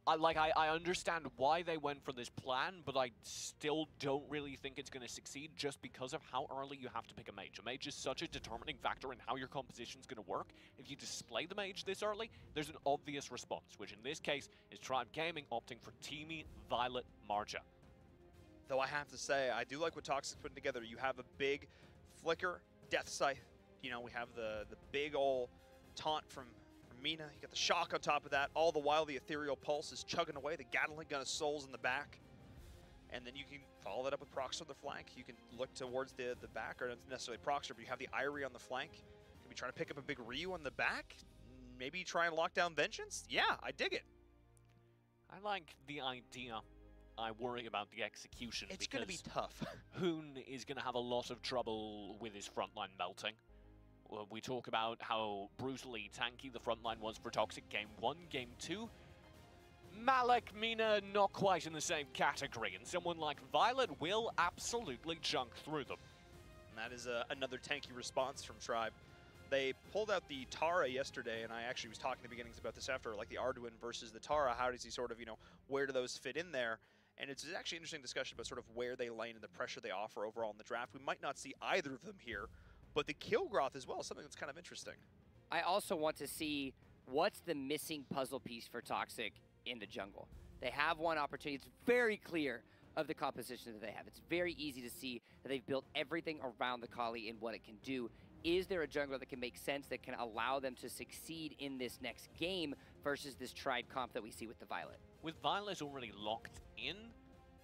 I understand why they went for this plan, but I still don't really think it's going to succeed just because of how early you have to pick a mage. A mage is such a determining factor in how your composition's going to work. If you display the mage this early, there's an obvious response, which in this case is Tribe Gaming opting for Teamy Violet Marja. Though I have to say, I do like what Toxic's putting together. You have a big Flicker, Death Scythe. You know, we have the big ol' taunt from Mina. You got the shock on top of that. All the while, the Ethereal Pulse is chugging away. The Gatling Gun of Souls in the back. And then you can follow that up with Proxer on the flank. You can look towards the back, or not necessarily Proxer, but you have the Irie on the flank. Can we try to pick up a big Ryu on the back? Maybe try and lock down Vengeance? Yeah, I dig it. I like the idea. I worry about the execution. It's going to be tough. Hoon is going to have a lot of trouble with his frontline melting. We talk about how brutally tanky the frontline was for Toxic Game 1, Game 2. Malik, Mina, not quite in the same category, and someone like Violet will absolutely chunk through them. And that is another tanky response from Tribe. They pulled out the Tara yesterday, and I actually was talking in the beginnings about this after, like the Arduin versus the Tara. How does he sort of, where do those fit in there? And it's actually an interesting discussion about sort of where they lane and the pressure they offer overall in the draft. We might not see either of them here, but the Kilgroth as well is something that's kind of interesting. I also want to see what's the missing puzzle piece for Toxic in the jungle. They have one opportunity. It's very clear of the composition that they have. It's very easy to see that they've built everything around the Kali and what it can do. Is there a jungler that can make sense, that can allow them to succeed in this next game versus this Tribe comp that we see with the Violet? With Violet already locked in,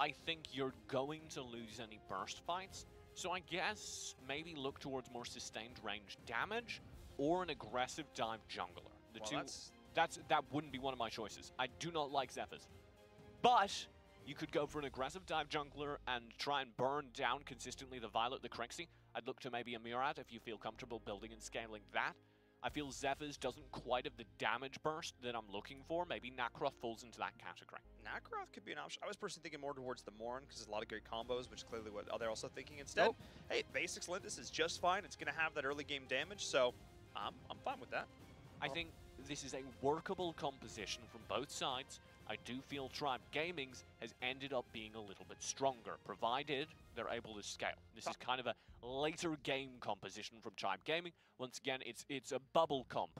I think you're going to lose any burst fights. So I guess maybe look towards more sustained range damage or an aggressive dive jungler. The Well, two, that wouldn't be one of my choices. I do not like Zephyrs. But You could go for an aggressive dive jungler and try and burn down consistently the Violet, the Krixie. I'd look to maybe a Murad if you feel comfortable building and scaling that. I feel Zephyrs doesn't quite have the damage burst that I'm looking for. Maybe Nacroft falls into that category. Nacroft could be an option. I was personally thinking more towards the Morn because there's a lot of great combos, which is clearly what they're also thinking instead. Nope. Hey, Basics Lintus is just fine. It's going to have that early game damage, so I'm fine with that. I think this is a workable composition from both sides. I do feel Tribe Gaming's has ended up being a little bit stronger, provided they're able to scale. This is kind of a later game composition from Tribe Gaming. Once again, it's a bubble comp,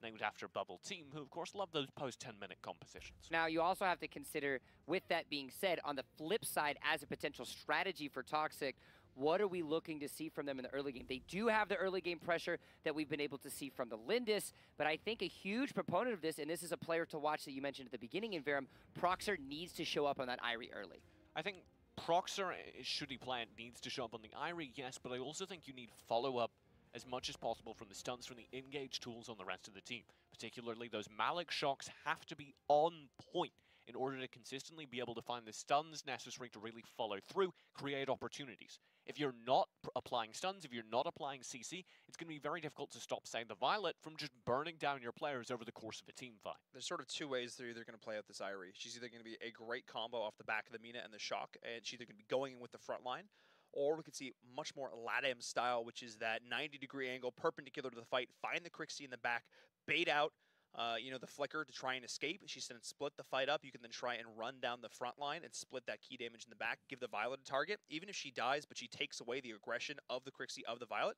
named after Bubble Team, who of course love those post 10-minute compositions. Now, you also have to consider, with that being said, on the flip side, as a potential strategy for Toxic, what are we looking to see from them in the early game? They do have the early game pressure that we've been able to see from the Lindis, but I think a huge proponent of this, and this is a player to watch that you mentioned at the beginning in Verum, Proxer needs to show up on that Irie early. I think Proxer, should he play it, needs to show up on the Irie, yes, but I also think you need follow-up as much as possible from the stunts from the engage tools on the rest of the team. Particularly those Malik shocks have to be on point in order to consistently be able to find the stuns necessary to really follow through, create opportunities. If you're not applying stuns, if you're not applying CC, it's going to be very difficult to stop, say, the Violet from just burning down your players over the course of a team fight. There's sort of two ways they're either going to play out this Irie. She's either going to be a great combo off the back of the Mina and the Shock, and she's either going to be going in with the front line, or we could see much more Latam style, which is that 90-degree angle, perpendicular to the fight, find the Krixie in the back, bait out the Flicker to try and escape. She's going to split the fight up. You can then try and run down the front line and split that key damage in the back, give the Violet a target. Even if she dies, but she takes away the aggression of the Krixie of the Violet,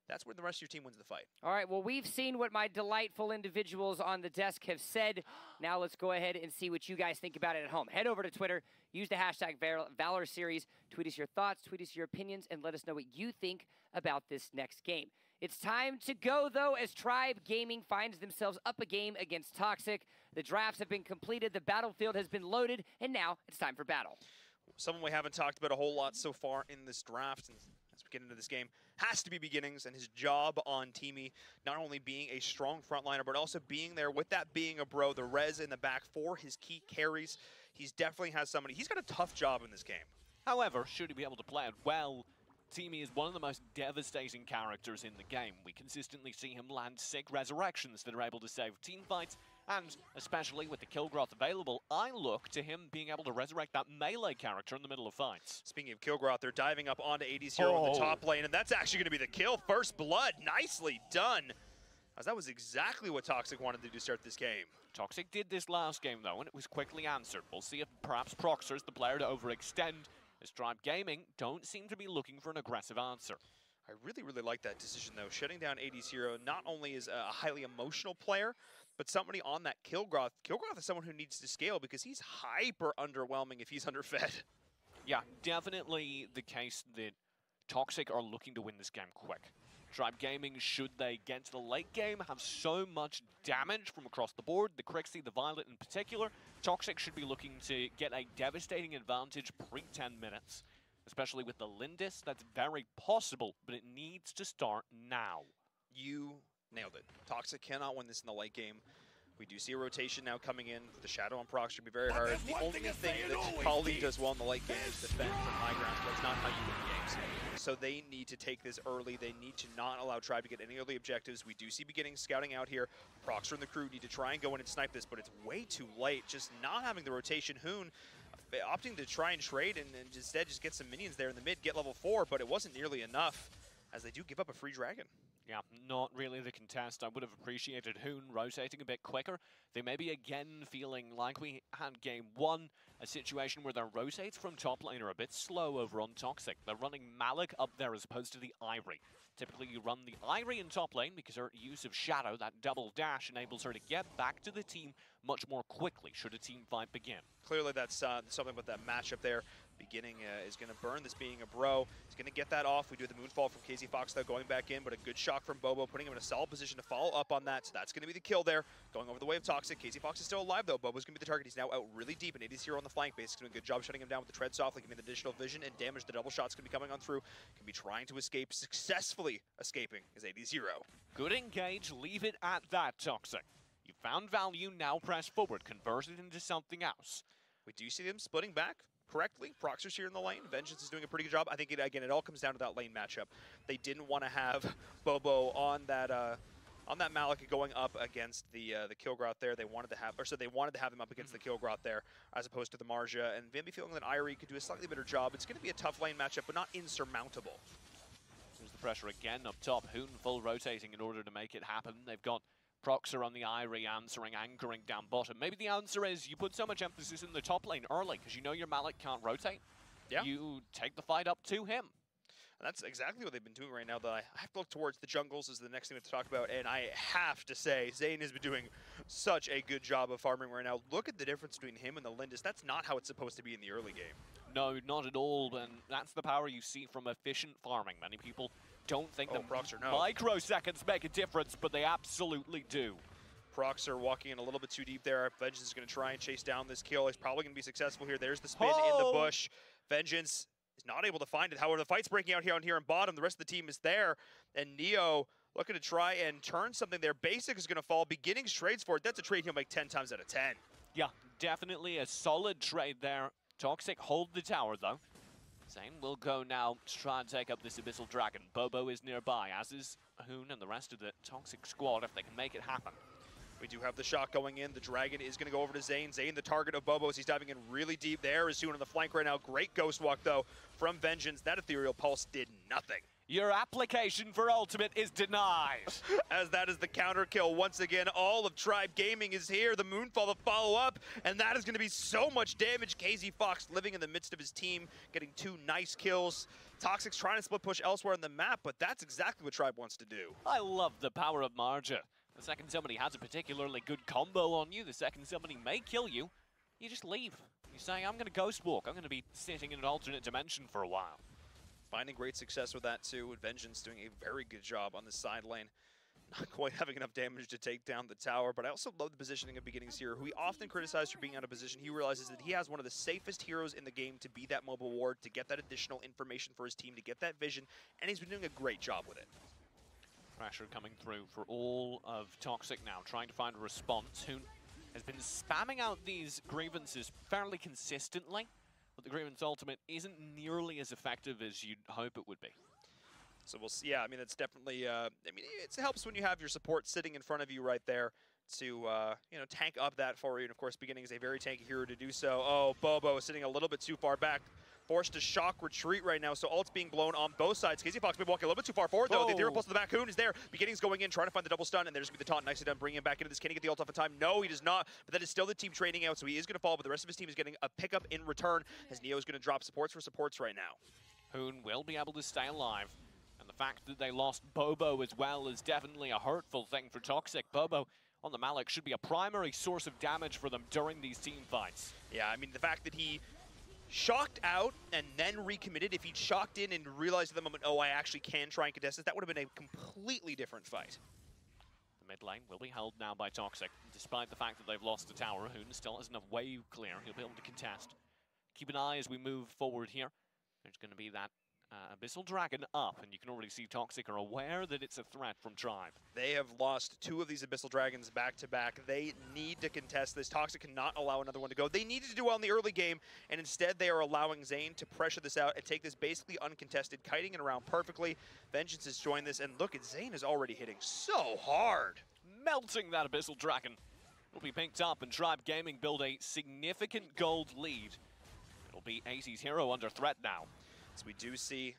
that's where the rest of your team wins the fight. All right, well, we've seen what my delightful individuals on the desk have said. Now let's go ahead and see what you guys think about it at home. Head over to Twitter, use the hashtag Valor Series, tweet us your thoughts, tweet us your opinions, and let us know what you think about this next game. It's time to go, though, as Tribe Gaming finds themselves up a game against Toxic. The drafts have been completed, the battlefield has been loaded, and now it's time for battle. Someone we haven't talked about a whole lot so far in this draft, and as we get into this game, has to be Beginnings and his job on Teamy, not only being a strong frontliner, but also being there with that being a bro, the res in the back for his key carries. He's definitely has somebody. He's got a tough job in this game. However, should he be able to play it well, Teamy is one of the most devastating characters in the game. We consistently see him land sick resurrections that are able to save team fights, and especially with the Kilgroth available, I look to him being able to resurrect that melee character in the middle of fights. Speaking of Kilgroth, they're diving up onto 80's hero in the top lane, and that's actually going to be the kill. First blood, nicely done. As that was exactly what Toxic wanted to do to start this game. Toxic did this last game, though, and it was quickly answered. We'll see if perhaps Proxer's the player to overextend, as Tribe Gaming don't seem to be looking for an aggressive answer. I really, really like that decision, though. Shutting down 80's hero not only is a highly emotional player, but somebody on that Kilgroth. Kilgroth is someone who needs to scale because he's hyper underwhelming if he's underfed. Yeah, definitely the case that Toxic are looking to win this game quick. Tribe Gaming, should they get to the late game, have so much damage from across the board, the Krixie, the Violet in particular, Toxic should be looking to get a devastating advantage pre-10 minutes. Especially with the Lindis, that's very possible, but it needs to start now. You nailed it. Toxic cannot win this in the late game. We do see a rotation now coming in. The Shadow on Proxer should be very hard. The only thing that Kali does well in the late game is defend from high ground, but that's not how you win games. So they need to take this early. They need to not allow Tribe to get any early objectives. We do see Beginnings scouting out here. Proxer and the crew need to try and go in and snipe this, but it's way too late. Just not having the rotation. Hoon opting to try and trade and instead just get some minions there in the mid, get level 4, but it wasn't nearly enough as they do give up a free dragon. Yeah, not really the contest. I would have appreciated Hoon rotating a bit quicker. They may be again feeling like we had game 1, a situation where their rotates from top lane are a bit slow over on Toxic. They're running Malik up there as opposed to the Irie. Typically you run the Irie in top lane because her use of Shadow, that double dash, enables her to get back to the team much more quickly should a team fight begin. Clearly that's something about that matchup there. Beginning is going to burn this being a bro. He's going to get that off. We do the moonfall from KZ Fox though, going back in, but a good shock from Bobo, putting him in a solid position to follow up on that. So that's going to be the kill there. Going over the way of Toxic. KZ Fox is still alive though. Bobo's going to be the target. He's now out really deep, and 80's hero on the flank base. He's doing a good job shutting him down with the tread softly, giving the additional vision and damage. The double shot's going to be coming on through. Can be trying to escape, successfully escaping is 80's hero. Good engage, leave it at that, Toxic. You found value, now press forward, convert it into something else. We do see them splitting back correctly. Proxer's here in the lane. Vengeance is doing a pretty good job. I think, again, it all comes down to that lane matchup. They didn't want to have Bobo on that Malika going up against the Kilgroth there. They wanted to have, they wanted to have him up against the Kilgroth there, as opposed to the Marja. And Vimby feeling that Irie could do a slightly better job. It's going to be a tough lane matchup, but not insurmountable. There's the pressure again up top. Hoon full rotating in order to make it happen. They've got Proxer on the Irie answering, anchoring down bottom. Maybe the answer is you put so much emphasis in the top lane early because you know your Malik can't rotate. Yeah. You take the fight up to him. And that's exactly what they've been doing right now. Though I have to look towards the jungles is the next thing to talk about. And I have to say, Zain has been doing such a good job of farming right now. Look at the difference between him and the Lindis. That's not how it's supposed to be in the early game. No, not at all. And that's the power you see from efficient farming. Many people don't think that Proxer, no. microseconds make a difference, but they absolutely do. Proxer walking in a little bit too deep there. Vengeance is going to try and chase down this kill. He's probably going to be successful here. There's the spin in the bush. Vengeance is not able to find it. However, the fight's breaking out here in bottom. The rest of the team is there. And Neo looking to try and turn something there. Basic is going to fall. Beginnings trades for it. That's a trade he'll make 10 times out of 10. Yeah, definitely a solid trade there. Toxic hold the tower, though. Zain will go now to try and take up this Abyssal Dragon. Bobo is nearby, as is Hoon and the rest of the Toxic squad, if they can make it happen. We do have the shot going in. The Dragon is going to go over to Zain. Zain, the target of Bobo, as he's diving in really deep there. Is Hoon on the flank right now. Great Ghost Walk, though, from Vengeance. That Ethereal Pulse did nothing. Your application for ultimate is denied. As that is the counter kill once again. All of Tribe Gaming is here. The Moonfall to follow up, and that is going to be so much damage. KZ Fox living in the midst of his team, getting 2 nice kills. Toxic's trying to split push elsewhere on the map, but that's exactly what Tribe wants to do. I love the power of Marja. The second somebody has a particularly good combo on you, the second somebody may kill you, you just leave. You say, I'm going to Ghost Walk. I'm going to be sitting in an alternate dimension for a while. Finding great success with that too. Vengeance doing a very good job on the side lane. Not quite having enough damage to take down the tower, but I also love the positioning of Beginnings here, who we often criticize for being out of position. He realizes that he has one of the safest heroes in the game to be that mobile ward, to get that additional information for his team, to get that vision, and he's been doing a great job with it. Pressure coming through for all of Toxic now, trying to find a response. Hoon has been spamming out these grievances fairly consistently, but the Grievance Ultimate isn't nearly as effective as you'd hope it would be. So we'll see. Yeah, I mean, that's definitely, I mean, it helps when you have your support sitting in front of you right there to, you know, tank up that for you. And of course, Beginning is a very tanky hero to do so. Oh, Bobo is sitting a little bit too far back. Forced to shock retreat right now, so ult's being blown on both sides. KZ Fox may be walking a little bit too far forward, though. The Ethereal Pulse to the back. Hoon is there. Beginning's going in, trying to find the double stun, and there's going to be the taunt. Nicely done, bringing him back into this. Can he get the ult off in time? No, he does not, but that is still the team trading out, so he is going to fall, but the rest of his team is getting a pickup in return, as Neo is going to drop supports for supports right now. Hoon will be able to stay alive, and the fact that they lost Bobo as well is definitely a hurtful thing for Toxic. Bobo on the Malik should be a primary source of damage for them during these team fights. Yeah, I mean, the fact that he shocked out and then recommitted, if he'd shocked in and realized at the moment, oh, I actually can try and contest this, that would have been a completely different fight. The mid lane will be held now by Toxic, despite the fact that they've lost the tower. Hoon still has enough wave clear. He'll be able to contest. Keep an eye as we move forward here. There's going to be that Abyssal Dragon up, and you can already see Toxic are aware that it's a threat from Tribe. They have lost 2 of these Abyssal Dragons back-to-back. They need to contest this. Toxic cannot allow another one to go. They needed to do well in the early game, and instead they are allowing Zain to pressure this out and take this basically uncontested, kiting it around perfectly. Vengeance has joined this, and look at Zain is already hitting so hard. Melting that Abyssal Dragon. Will be picked up, and Tribe Gaming build a significant gold lead. It'll be AZ's hero under threat now. So we do see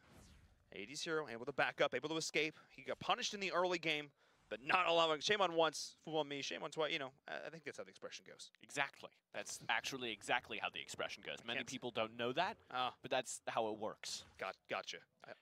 AD's hero able to back up, able to escape. He got punished in the early game, but not allowing, shame on once, fool on me, shame on twice, you know, I think that's how the expression goes. Exactly. That's actually exactly how the expression goes. Many people don't know that, but that's how it works. Gotcha.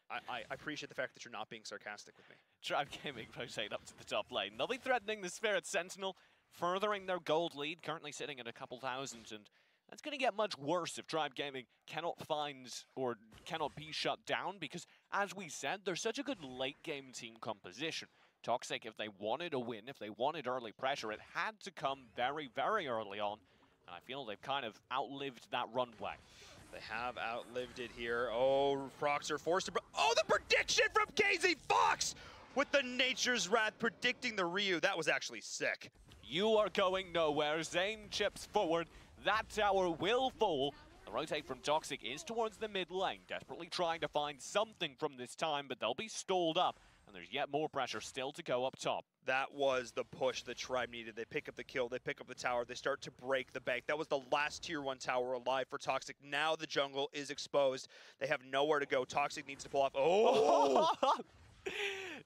I appreciate the fact that you're not being sarcastic with me. Tribe Gaming rotate up to the top lane. They'll be threatening the Spirit Sentinel, furthering their gold lead, currently sitting at a couple thousand, and that's going to get much worse if Tribe Gaming cannot find or cannot be shut down, because, as we said, they're such a good late-game team composition. Toxic, if they wanted a win, if they wanted early pressure, it had to come very, very early on, and I feel they've kind of outlived that runway. They have outlived it here. Oh, Proxer forced to... Oh, the prediction from KZ Fox! With the Nature's Wrath predicting the Ryu. That was actually sick. You are going nowhere. Zain chips forward. that tower will fall. The rotate from Toxic is towards the mid lane, desperately trying to find something from this time, but they'll be stalled up, and there's yet more pressure still to go up top. That was the push that Tribe needed. They pick up the kill, they pick up the tower, they start to break the bank. That was the last tier 1 tower alive for Toxic. Now the jungle is exposed. They have nowhere to go. Toxic needs to pull off. Oh!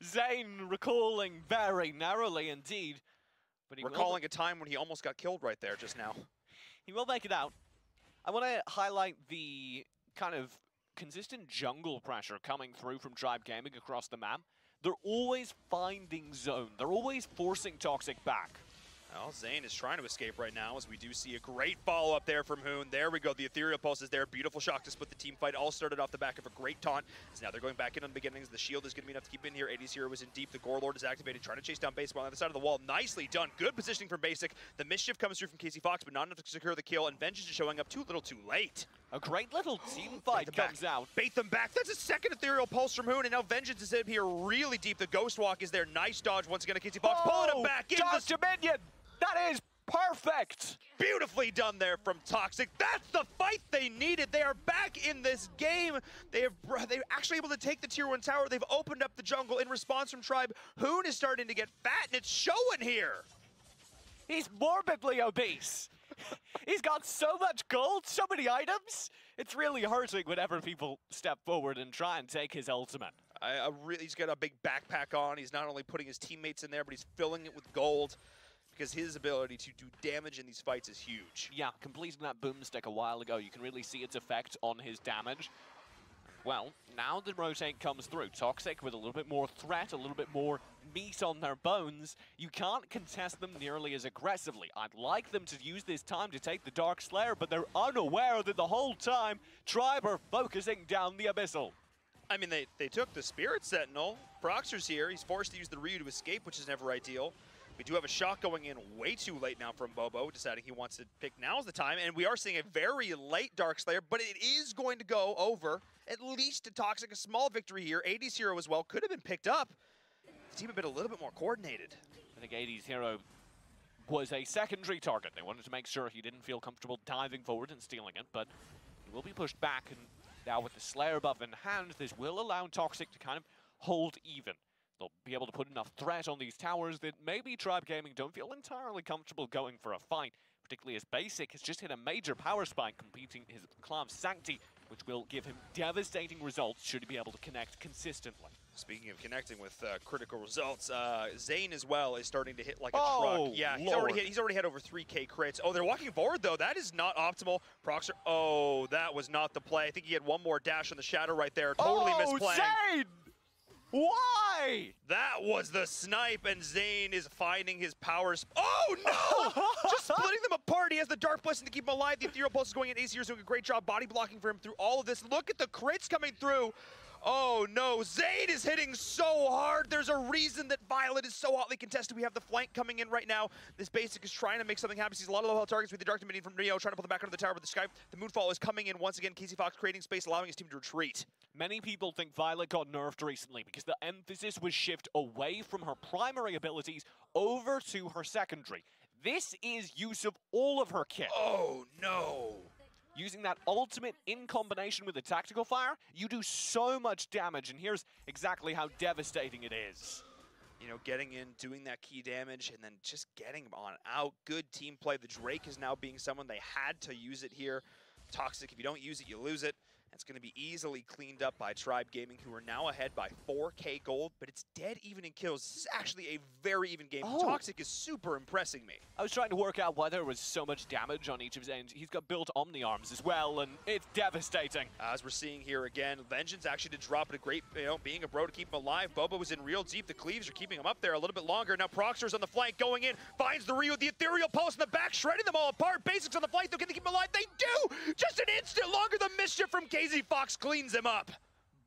Zane recalling very narrowly indeed. But recalling a time when he almost got killed right there just now. He will make it out. I want to highlight the kind of consistent jungle pressure coming through from Tribe Gaming across the map. They're always finding zone. They're always forcing Toxic back. Well, Zane is trying to escape right now as we do see a great follow-up there from Hoon. There we go. The Ethereal Pulse is there. Beautiful shock to split the team fight. All started off the back of a great taunt. As now they're going back in on the beginnings. The shield is going to be enough to keep in here. AD's hero is in deep. The Gore Lord is activated, trying to chase down Basic on the other side of the wall. Nicely done. Good positioning from Basic. The mischief comes through from Casey Fox, but not enough to secure the kill. And Vengeance is showing up too little too late. A great little team fight comes out. Bait them back. That's a second Ethereal Pulse from Hoon, and now Vengeance is in here really deep. The Ghost Walk is there. Nice dodge once again to Casey Fox. Pulling him back in. Dodge Dominion! That is perfect! Beautifully done there from Toxic. That's the fight they needed. They are back in this game. They're actually able to take the tier 1 tower. They've opened up the jungle in response from Tribe. Hoon is starting to get fat, and it's showing here. He's morbidly obese. He's got so much gold, so many items. It's really hurting whenever people step forward and try and take his ultimate. He's got a big backpack on. He's not only putting his teammates in there, but he's filling it with gold, because his ability to do damage in these fights is huge. Yeah, completing that boomstick a while ago, you can really see its effect on his damage. Well, now the rotate comes through. Toxic with a little bit more threat, a little bit more meat on their bones. You can't contest them nearly as aggressively. I'd like them to use this time to take the Dark Slayer, but they're unaware that the whole time Tribe are focusing down the Abyssal. I mean, they took the Spirit Sentinel. Proxer's here. He's forced to use the Ryu to escape, which is never ideal. We do have a shot going in way too late now from Bobo, deciding he wants to pick now's the time. And we are seeing a very late Dark Slayer, but it is going to go over, at least to Toxic. A small victory here. AD's hero as well could have been picked up. The team had been a little bit more coordinated. I think AD's hero was a secondary target. They wanted to make sure he didn't feel comfortable diving forward and stealing it, but he will be pushed back. And now with the Slayer buff in hand, this will allow Toxic to kind of hold even. They'll be able to put enough threat on these towers that maybe Tribe Gaming don't feel entirely comfortable going for a fight, particularly as Basic has just hit a major power spike completing his Clav Sancti, which will give him devastating results should he be able to connect consistently. Speaking of connecting with critical results, Zane as well is starting to hit like a truck. Yeah, he's already had over 3K crits. Oh, they're walking forward though. That is not optimal. Proxer, oh, that was not the play. I think he had one more dash on the shadow right there. Totally misplaying. Zane! Why? That was the snipe, and Zane is finding his powers. Oh no! Just splitting them apart. He has the Dark Blessing to keep him alive. The Ethereal Pulse is going in. AC is doing a great job body blocking for him through all of this. Look at the crits coming through. Oh no, Zane is hitting so hard. There's a reason that Violet is so hotly contested. We have the flank coming in right now. This Basic is trying to make something happen. Sees a lot of low-health targets with the Dark Dominion from Rio, trying to pull them back onto the tower, but the Sky, the Moonfall is coming in once again. Casey Fox creating space, allowing his team to retreat. Many people think Violet got nerfed recently because the emphasis was shifted away from her primary abilities over to her secondary. This is use of all of her kit. Oh no! Using that ultimate in combination with the tactical fire, you do so much damage, and here's exactly how devastating it is. You know, getting in, doing that key damage, and then just getting him on out. Good team play. The Drake is now being someone they had to use it here. Toxic, if you don't use it, you lose it. It's going to be easily cleaned up by Tribe Gaming, who are now ahead by 4K gold, but it's dead even in kills. This is actually a very even game. Oh. Toxic is super impressing me. I was trying to work out why there was so much damage on each of his ends. He's got built Omni Arms as well, and it's devastating. As we're seeing here again, Vengeance actually did drop it a great, being a bro to keep him alive. Bobo was in real deep. The Cleaves are keeping him up there a little bit longer. Now Proxer's on the flank going in, finds the Ryu, the Ethereal Pulse in the back, shredding them all apart. Basics on the flank, though, can they keep him alive? They do! Just an instant longer. The mischief from Casey Fox cleans him up.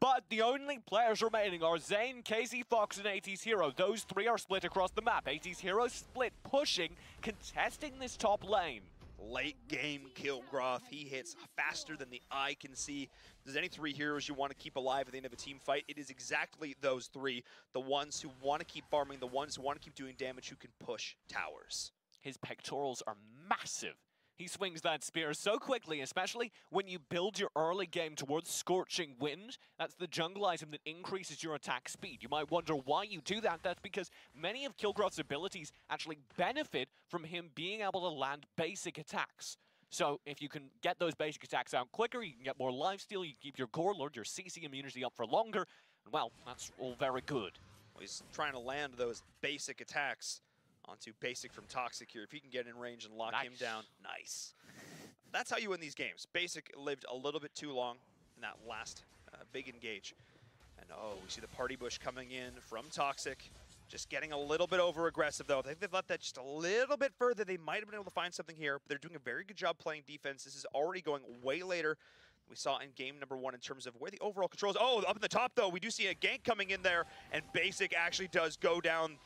But the only players remaining are Zane, Casey Fox, and AT's Hero. Those three are split across the map. AT's Hero split, pushing, contesting this top lane. Late game Kilgroth. He hits faster than the eye can see. If there's any three heroes you want to keep alive at the end of a team fight, it is exactly those three. The ones who want to keep farming, the ones who want to keep doing damage, who can push towers. His pectorals are massive. He swings that spear so quickly, especially when you build your early game towards Scorching Wind. That's the jungle item that increases your attack speed. You might wonder why you do that. That's because many of Kilgroth's abilities actually benefit from him being able to land basic attacks. So if you can get those basic attacks out quicker, you can get more lifesteal, you can keep your Gore Lord, your CC immunity up for longer, and well, that's all very good. Well, he's trying to land those basic attacks onto Basic from Toxic here. If he can get in range and lock him down, nice. That's how you win these games. Basic lived a little bit too long in that last big engage. And oh, we see the party bush coming in from Toxic. Just getting a little bit over-aggressive, though. I think they've left that just a little bit further. They might have been able to find something here, but they're doing a very good job playing defense. This is already going way later than we saw in game number 1 in terms of where the overall control is. Oh, up in the top, though, we do see a gank coming in there, and Basic actually does go down.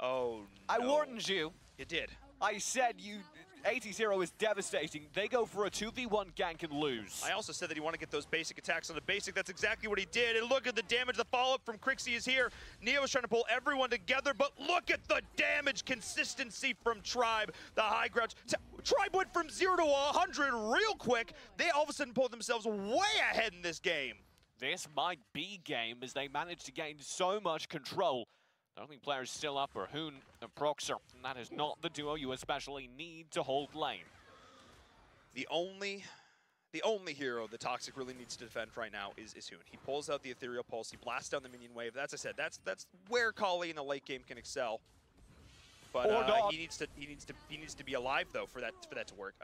Oh, no. I warned you. You did. I said 80-0 is devastating. They go for a 2v1 gank and lose. I also said that he wanted to get those basic attacks on the Basic. That's exactly what he did. And look at the damage. The follow-up from Crixie is here. Neo is trying to pull everyone together, but look at the damage consistency from Tribe. The high ground. Tribe went from 0 to 100 real quick. They all of a sudden pulled themselves way ahead in this game. This might be game as they managed to gain so much control. The only players still up are Hoon and Proxer, and that is not the duo you especially need to hold lane. The only hero the Toxic really needs to defend right now is Hoon. He pulls out the Ethereal Pulse, he blasts down the minion wave. As I said, that's where Kali in the late game can excel. But he needs to be alive though for that to work.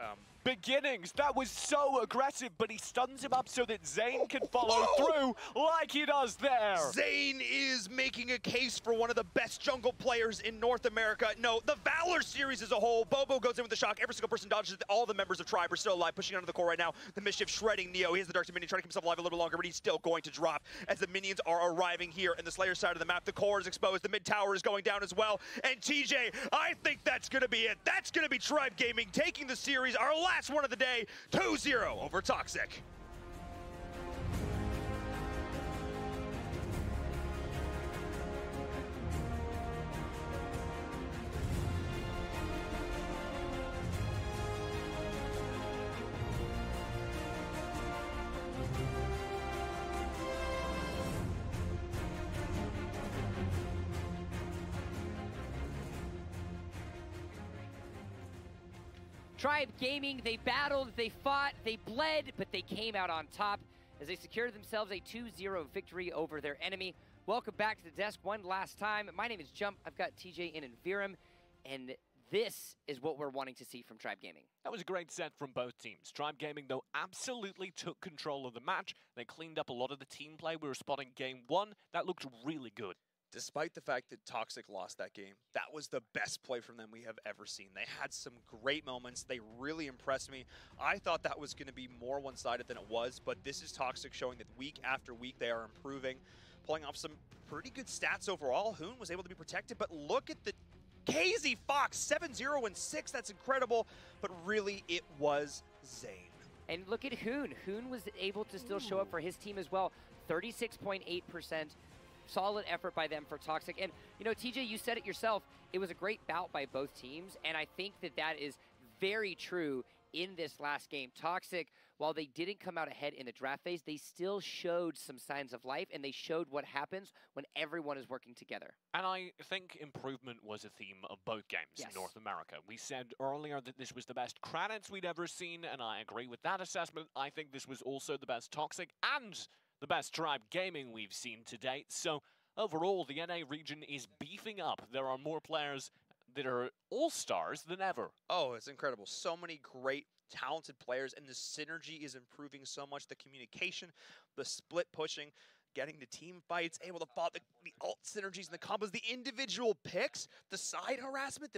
Beginnings, that was so aggressive, but he stuns him up so that Zane can follow through like he does there. Zane is making a case for one of the best jungle players in North America. No, the Valor series as a whole. Bobo goes in with the shock. Every single person dodges it. All the members of Tribe are still alive, pushing onto the core right now. The Mischief shredding Neo. He has the Dark Dominion, trying to keep himself alive a little longer, but he's still going to drop as the minions are arriving here in the Slayer side of the map. The core is exposed. The mid tower is going down as well. And TJ, I think that's going to be it. That's going to be Tribe Gaming taking the series, our last one of the day, 2-0 over Toxic. Tribe Gaming, they battled, they fought, they bled, but they came out on top as they secured themselves a 2-0 victory over their enemy. Welcome back to the desk one last time. My name is Jump. I've got TJ in and Virum, and this is what we're wanting to see from Tribe Gaming. That was a great set from both teams. Tribe Gaming, though, absolutely took control of the match. They cleaned up a lot of the team play we were spotting game 1. That looked really good. Despite the fact that Toxic lost that game, that was the best play from them we have ever seen. They had some great moments. They really impressed me. I thought that was going to be more one-sided than it was, but this is Toxic showing that week after week they are improving, pulling off some pretty good stats overall. Hoon was able to be protected, but look at the KZ Fox, 7-0 and 6. That's incredible, but really it was Zane. And look at Hoon. Hoon was able to still show up for his team as well. 36.8%. Solid effort by them for Toxic. And, you know, TJ, you said it yourself. It was a great bout by both teams. And I think that that is very true in this last game. Toxic, while they didn't come out ahead in the draft phase, they still showed some signs of life, and they showed what happens when everyone is working together. And I think improvement was a theme of both games in North America. We said earlier that this was the best Kranitz we'd ever seen, and I agree with that assessment. I think this was also the best Toxic and the best Tribe Gaming we've seen to date. So overall, the NA region is beefing up. There are more players that are all-stars than ever. Oh, it's incredible. So many great, talented players, and the synergy is improving so much. The communication, the split pushing, getting the team fights, able to follow the ult synergies and the combos, the individual picks, the side harassment,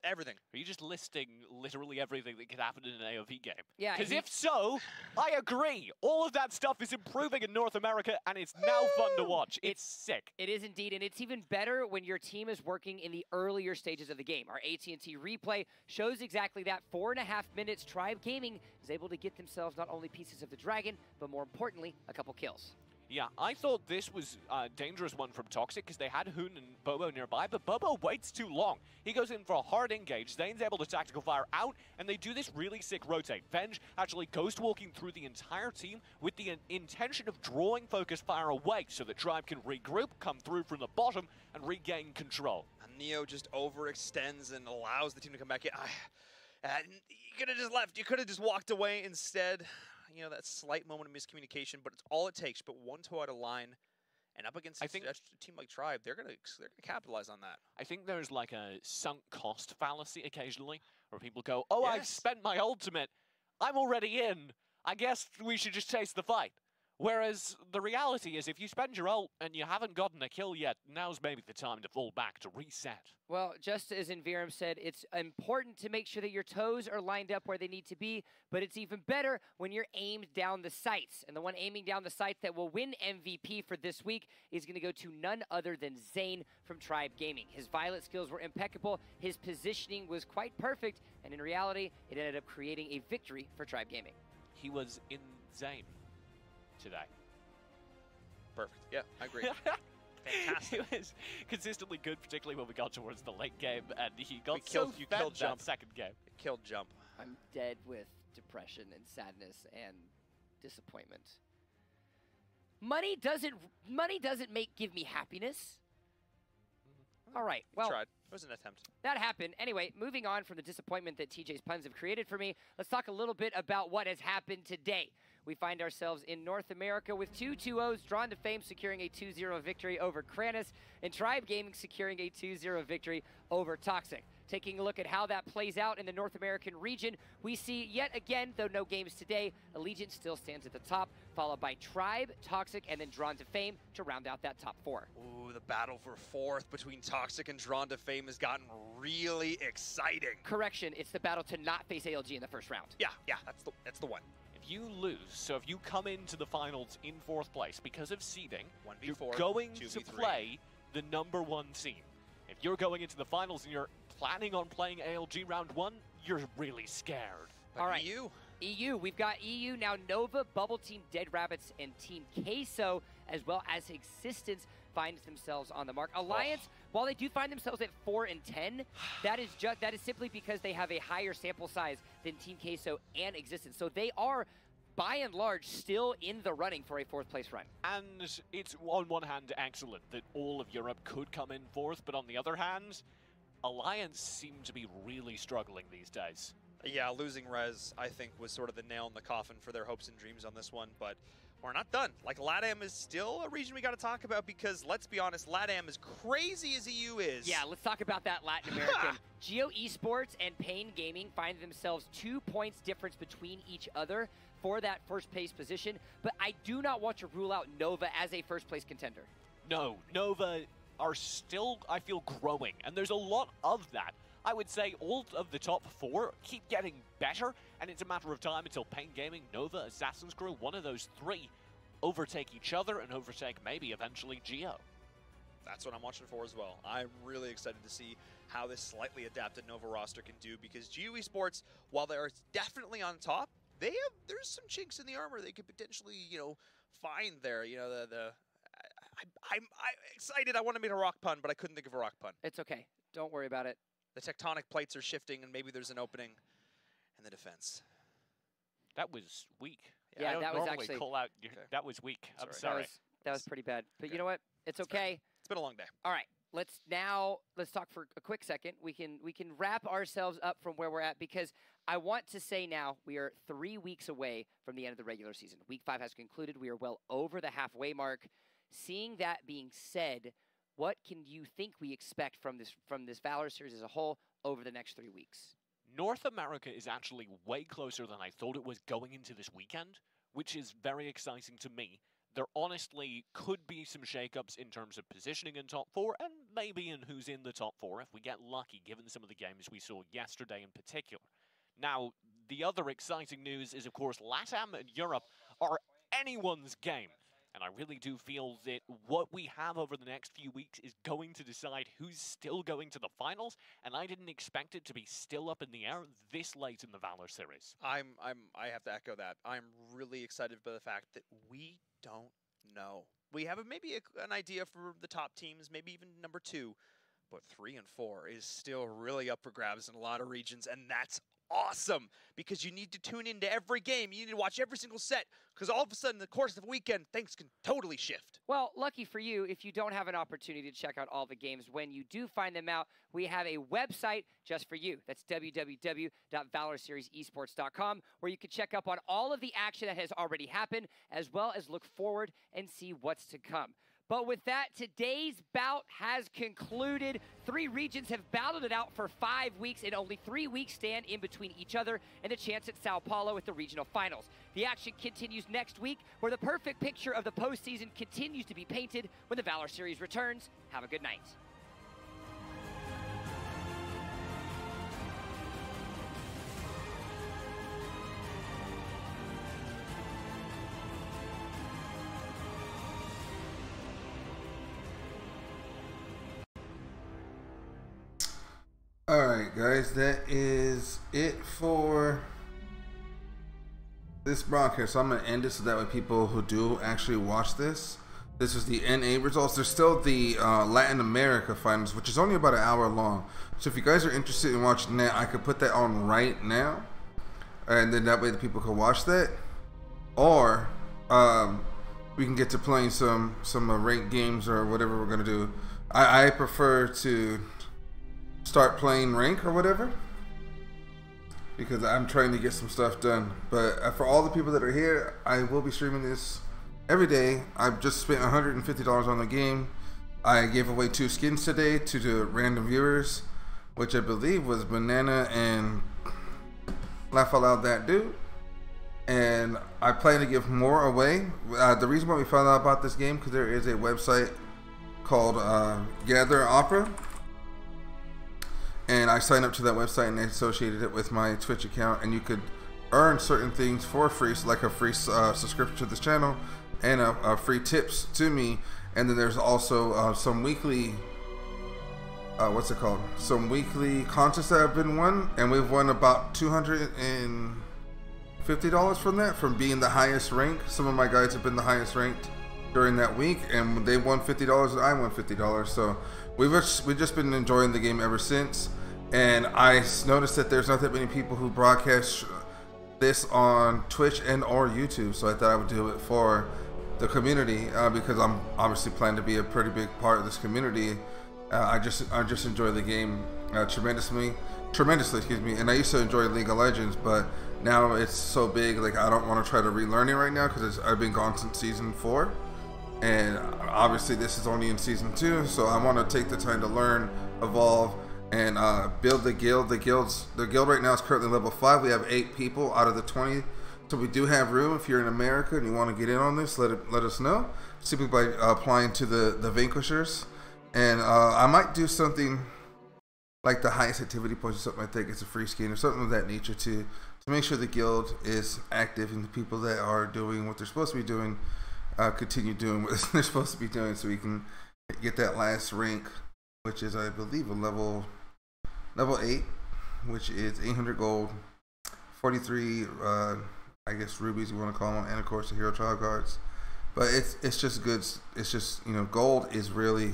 everything. Are you just listing literally everything that could happen in an AoV game? Yeah. Because if so, I agree. All of that stuff is improving in North America, and it's now fun to watch. It's sick. It is indeed, and it's even better when your team is working in the earlier stages of the game. Our AT&T replay shows exactly that. 4.5 minutes, Tribe Gaming is able to get themselves not only pieces of the dragon, but more importantly, a couple kills. Yeah, I thought this was a dangerous one from Toxic because they had Hoon and Bobo nearby, but Bobo waits too long. He goes in for a hard engage, Zane's able to tactical fire out, and they do this really sick rotate. Venge actually ghost walking through the entire team with the intention of drawing focus fire away so that Tribe can regroup, come through from the bottom, and regain control. And Neo just overextends and allows the team to come back in. You could have just left. You could have just walked away instead. You know, that slight moment of miscommunication, but it's all it takes. But 1-2 out of line, and up against a team like Tribe, they're gonna capitalize on that. I think there's like a sunk cost fallacy occasionally, where people go, "Oh, yes. I've spent my ultimate. I'm already in. I guess we should just chase the fight." Whereas the reality is, if you spend your ult and you haven't gotten a kill yet, now's maybe the time to fall back, to reset. Well, just as Envirum said, it's important to make sure that your toes are lined up where they need to be, but it's even better when you're aimed down the sights. And the one aiming down the sight that will win MVP for this week is going to go to none other than Zane from Tribe Gaming. His Violet skills were impeccable, his positioning was quite perfect, and in reality, it ended up creating a victory for Tribe Gaming. He was in Zane today. Perfect. Yeah, I agree. Fantastic. He was consistently good, particularly when we got towards the late game, and he got killed Jump. Second game. Killed Jump. I'm dead with depression and sadness and disappointment. Money doesn't give me happiness. All right, well, tried. It was an attempt. That happened. Anyway, moving on from the disappointment that TJ's puns have created for me, let's talk a little bit about what has happened today. We find ourselves in North America with two 2-0s, Drawn to Fame securing a 2-0 victory over Kranis, and Tribe Gaming securing a 2-0 victory over Toxic. Taking a look at how that plays out in the North American region, we see yet again, though no games today, Allegiance still stands at the top, followed by Tribe, Toxic, and then Drawn to Fame to round out that top four. Ooh, the battle for fourth between Toxic and Drawn to Fame has gotten really exciting. Correction, it's the battle to not face ALG in the first round. Yeah, that's the one. If you lose, so if you come into the finals in fourth place because of seeding, 1v4, you're going 2v3. to play the #1 seed. If you're going into the finals and you're planning on playing ALG round 1, you're really scared. But all right, EU, we've got EU now. Nova, Bubble Team, Dead Rabbits, and Team Queso, as well as Existence, finds themselves on the mark. Alliance, while they do find themselves at 4 and 10, that is simply because they have a higher sample size than Team Queso and Existence. So they are, by and large, still in the running for a fourth place run. And it's on one hand excellent that all of Europe could come in fourth, but on the other hand, Alliance seem to be really struggling these days. Yeah, losing Rez, I think, was sort of the nail in the coffin for their hopes and dreams on this one, but we're not done. Like, LATAM is still a region we got to talk about because, let's be honest, LATAM, as crazy as EU is... Yeah, let's talk about that Latin American. Geo Esports and Pain Gaming find themselves 2 points difference between each other for that first place position, but I do not want to rule out Nova as a first place contender. No, Nova are still, I feel, growing, and there's a lot of that. I would say all of the top 4 keep getting better, and it's a matter of time until Pain Gaming, Nova, Assassin's Crew, one of those 3 overtake each other and overtake maybe eventually Geo. That's what I'm watching for as well. I'm really excited to see how this slightly adapted Nova roster can do because Geo Esports, while they are definitely on top, there's some chinks in the armor they could potentially, find there. I'm excited. I want to make a rock pun, but I couldn't think of a rock pun. It's okay. Don't worry about it. The tectonic plates are shifting, and maybe there's an opening in the defense. That was weak. Yeah, I don't that was normally actually... call out. That was weak. I'm Sorry. sorry. That was pretty bad. But you know what? It's okay. It's been a long day. All right. Let's talk for a quick second. We can wrap ourselves up from where we're at because I want to say now we are 3 weeks away from the end of the regular season. Week 5 has concluded. We are well over the halfway mark. Seeing that being said, what can you think we expect from this Valor series as a whole over the next 3 weeks? North America is actually way closer than I thought it was going into this weekend, which is very exciting to me. There honestly could be some shakeups in terms of positioning in top 4 and maybe in who's in the top 4 if we get lucky, given some of the games we saw yesterday in particular. Now, the other exciting news is, of course, LATAM and Europe are anyone's game. And I really do feel that what we have over the next few weeks is going to decide who's still going to the finals, and I didn't expect it to be still up in the air this late in the Valor series. I have to echo that. I'm really excited by the fact that we don't No. We have maybe an idea for the top teams, maybe even number 2, but 3 and 4 is still really up for grabs in a lot of regions, and that's awesome because you need to tune into every game. You need to watch every single set because all of a sudden, in the course of the weekend, things can totally shift. Well, lucky for you, if you don't have an opportunity to check out all the games, when you do find them out, we have a website just for you. That's www.ValorSeriesEsports.com, where you can check up on all of the action that has already happened, as well as look forward and see what's to come. But with that, today's bout has concluded. 3 regions have battled it out for 5 weeks, and only 3 weeks stand in between each other and a chance at Sao Paulo at the regional finals. The action continues next week, where the perfect picture of the postseason continues to be painted when the Valor Series returns. Have a good night. Alright guys, that is it for this broadcast. So I'm going to end it so that way people who do actually watch this. This is the NA results. There's still the Latin America finals, which is only about an hour long. So if you guys are interested in watching that, I could put that on right now. And then that way the people can watch that. Or we can get to playing some ranked games or whatever we're going to do. I prefer to start playing rank or whatever because I'm trying to get some stuff done. But for all the people that are here, I will be streaming this every day. I've just spent $150 on the game. I gave away 2 skins today to the random viewers, which I believe was Banana and Laugh Out Loud That Dude. And I plan to give more away. The reason why we found out about this game because there is a website called Gather Opera. And I signed up to that website and I associated it with my Twitch account, and you could earn certain things for free, so like a free subscription to this channel and a free tips to me. And then there's also some weekly some weekly contests that have been won, and we've won about $250 from that, from being the highest rank. Some of my guys have been the highest ranked during that week, and they won $50 and I won $50. So we've just been enjoying the game ever since. And I noticed that there's not that many people who broadcast this on Twitch and or YouTube, so I thought I would do it for the community because I'm obviously planning to be a pretty big part of this community. I just enjoy the game tremendously, excuse me. And I used to enjoy League of Legends, but now it's so big, like I don't want to try to relearn it right now because I've been gone since season 4. And obviously this is only in season 2, so I want to take the time to learn, evolve, and build the guild. The guild right now is currently level 5. We have 8 people out of the 20, so we do have room. If you're in America and you want to get in on this, let us know simply by applying to the Vanquishers. And I might do something like the highest activity points or something like that. It's a free skin or something of that nature to make sure the guild is active and the people that are doing what they're supposed to be doing continue doing what they're supposed to be doing, so we can get that last rank, which is I believe a level 8, which is 800 gold, 43 I guess rubies you want to call them, and of course the hero trial cards. But it's just good. It's just, you know, gold is really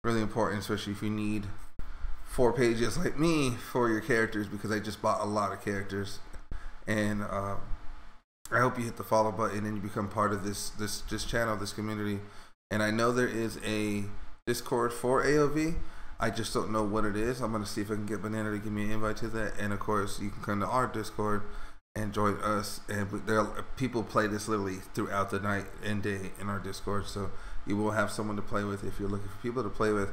important, especially if you need 4 pages like me for your characters, because I just bought a lot of characters. And I hope you hit the follow button and you become part of this channel, this community. And I know there is a Discord for AOV. I just don't know what it is. I'm gonna see if I can get Banana to give me an invite to that. And of course, you can come to our Discord and join us. And there are people play this literally throughout the night and day in our Discord, so you will have someone to play with if you're looking for people to play with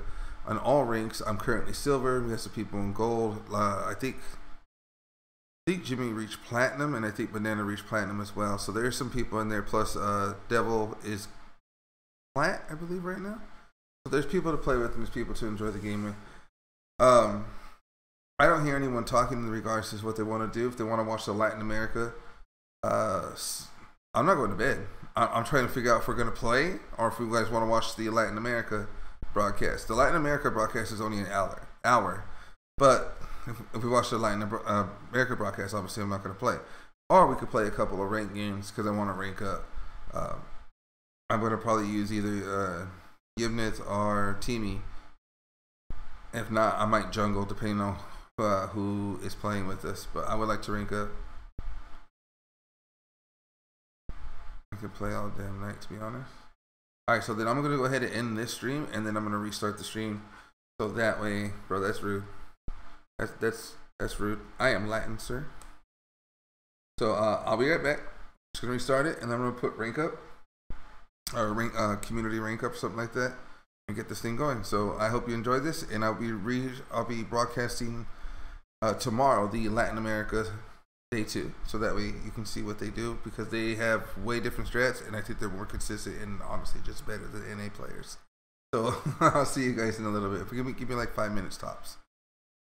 on all ranks. I'm currently silver. We have some people in gold. I think Jimmy reached platinum, and I think Banana reached platinum as well. So there's some people in there. Plus, Devil is plat, I believe, right now. So there's people to play with, and there's people to enjoy the game with. I don't hear anyone talking in regards to what they want to do. If they want to watch the Latin America, I'm not going to bed. I'm trying to figure out if we're going to play or if you guys want to watch the Latin America broadcast. The Latin America broadcast is only an hour. But if we watch the Latin America broadcast, obviously I'm not going to play. Or we could play a couple of ranked games because I want to rank up. I'm gonna probably use either Yibnith or Teamy. If not, I might jungle depending on who is playing with us. But I would like to rank up. I could play all damn night, to be honest. All right, so then I'm gonna go ahead and end this stream, and then I'm gonna restart the stream. So that way, bro, that's rude. That's rude. I am Latin, sir. So I'll be right back. Just gonna restart it, and I'm gonna put rank up or rank community rank up, something like that, and get this thing going. So I hope you enjoy this, and I'll be broadcasting tomorrow the Latin America Day 2, so that way you can see what they do, because they have way different strats, and I think they're more consistent and honestly just better than NA players. So I'll see you guys in a little bit. Give me like 5 minutes tops.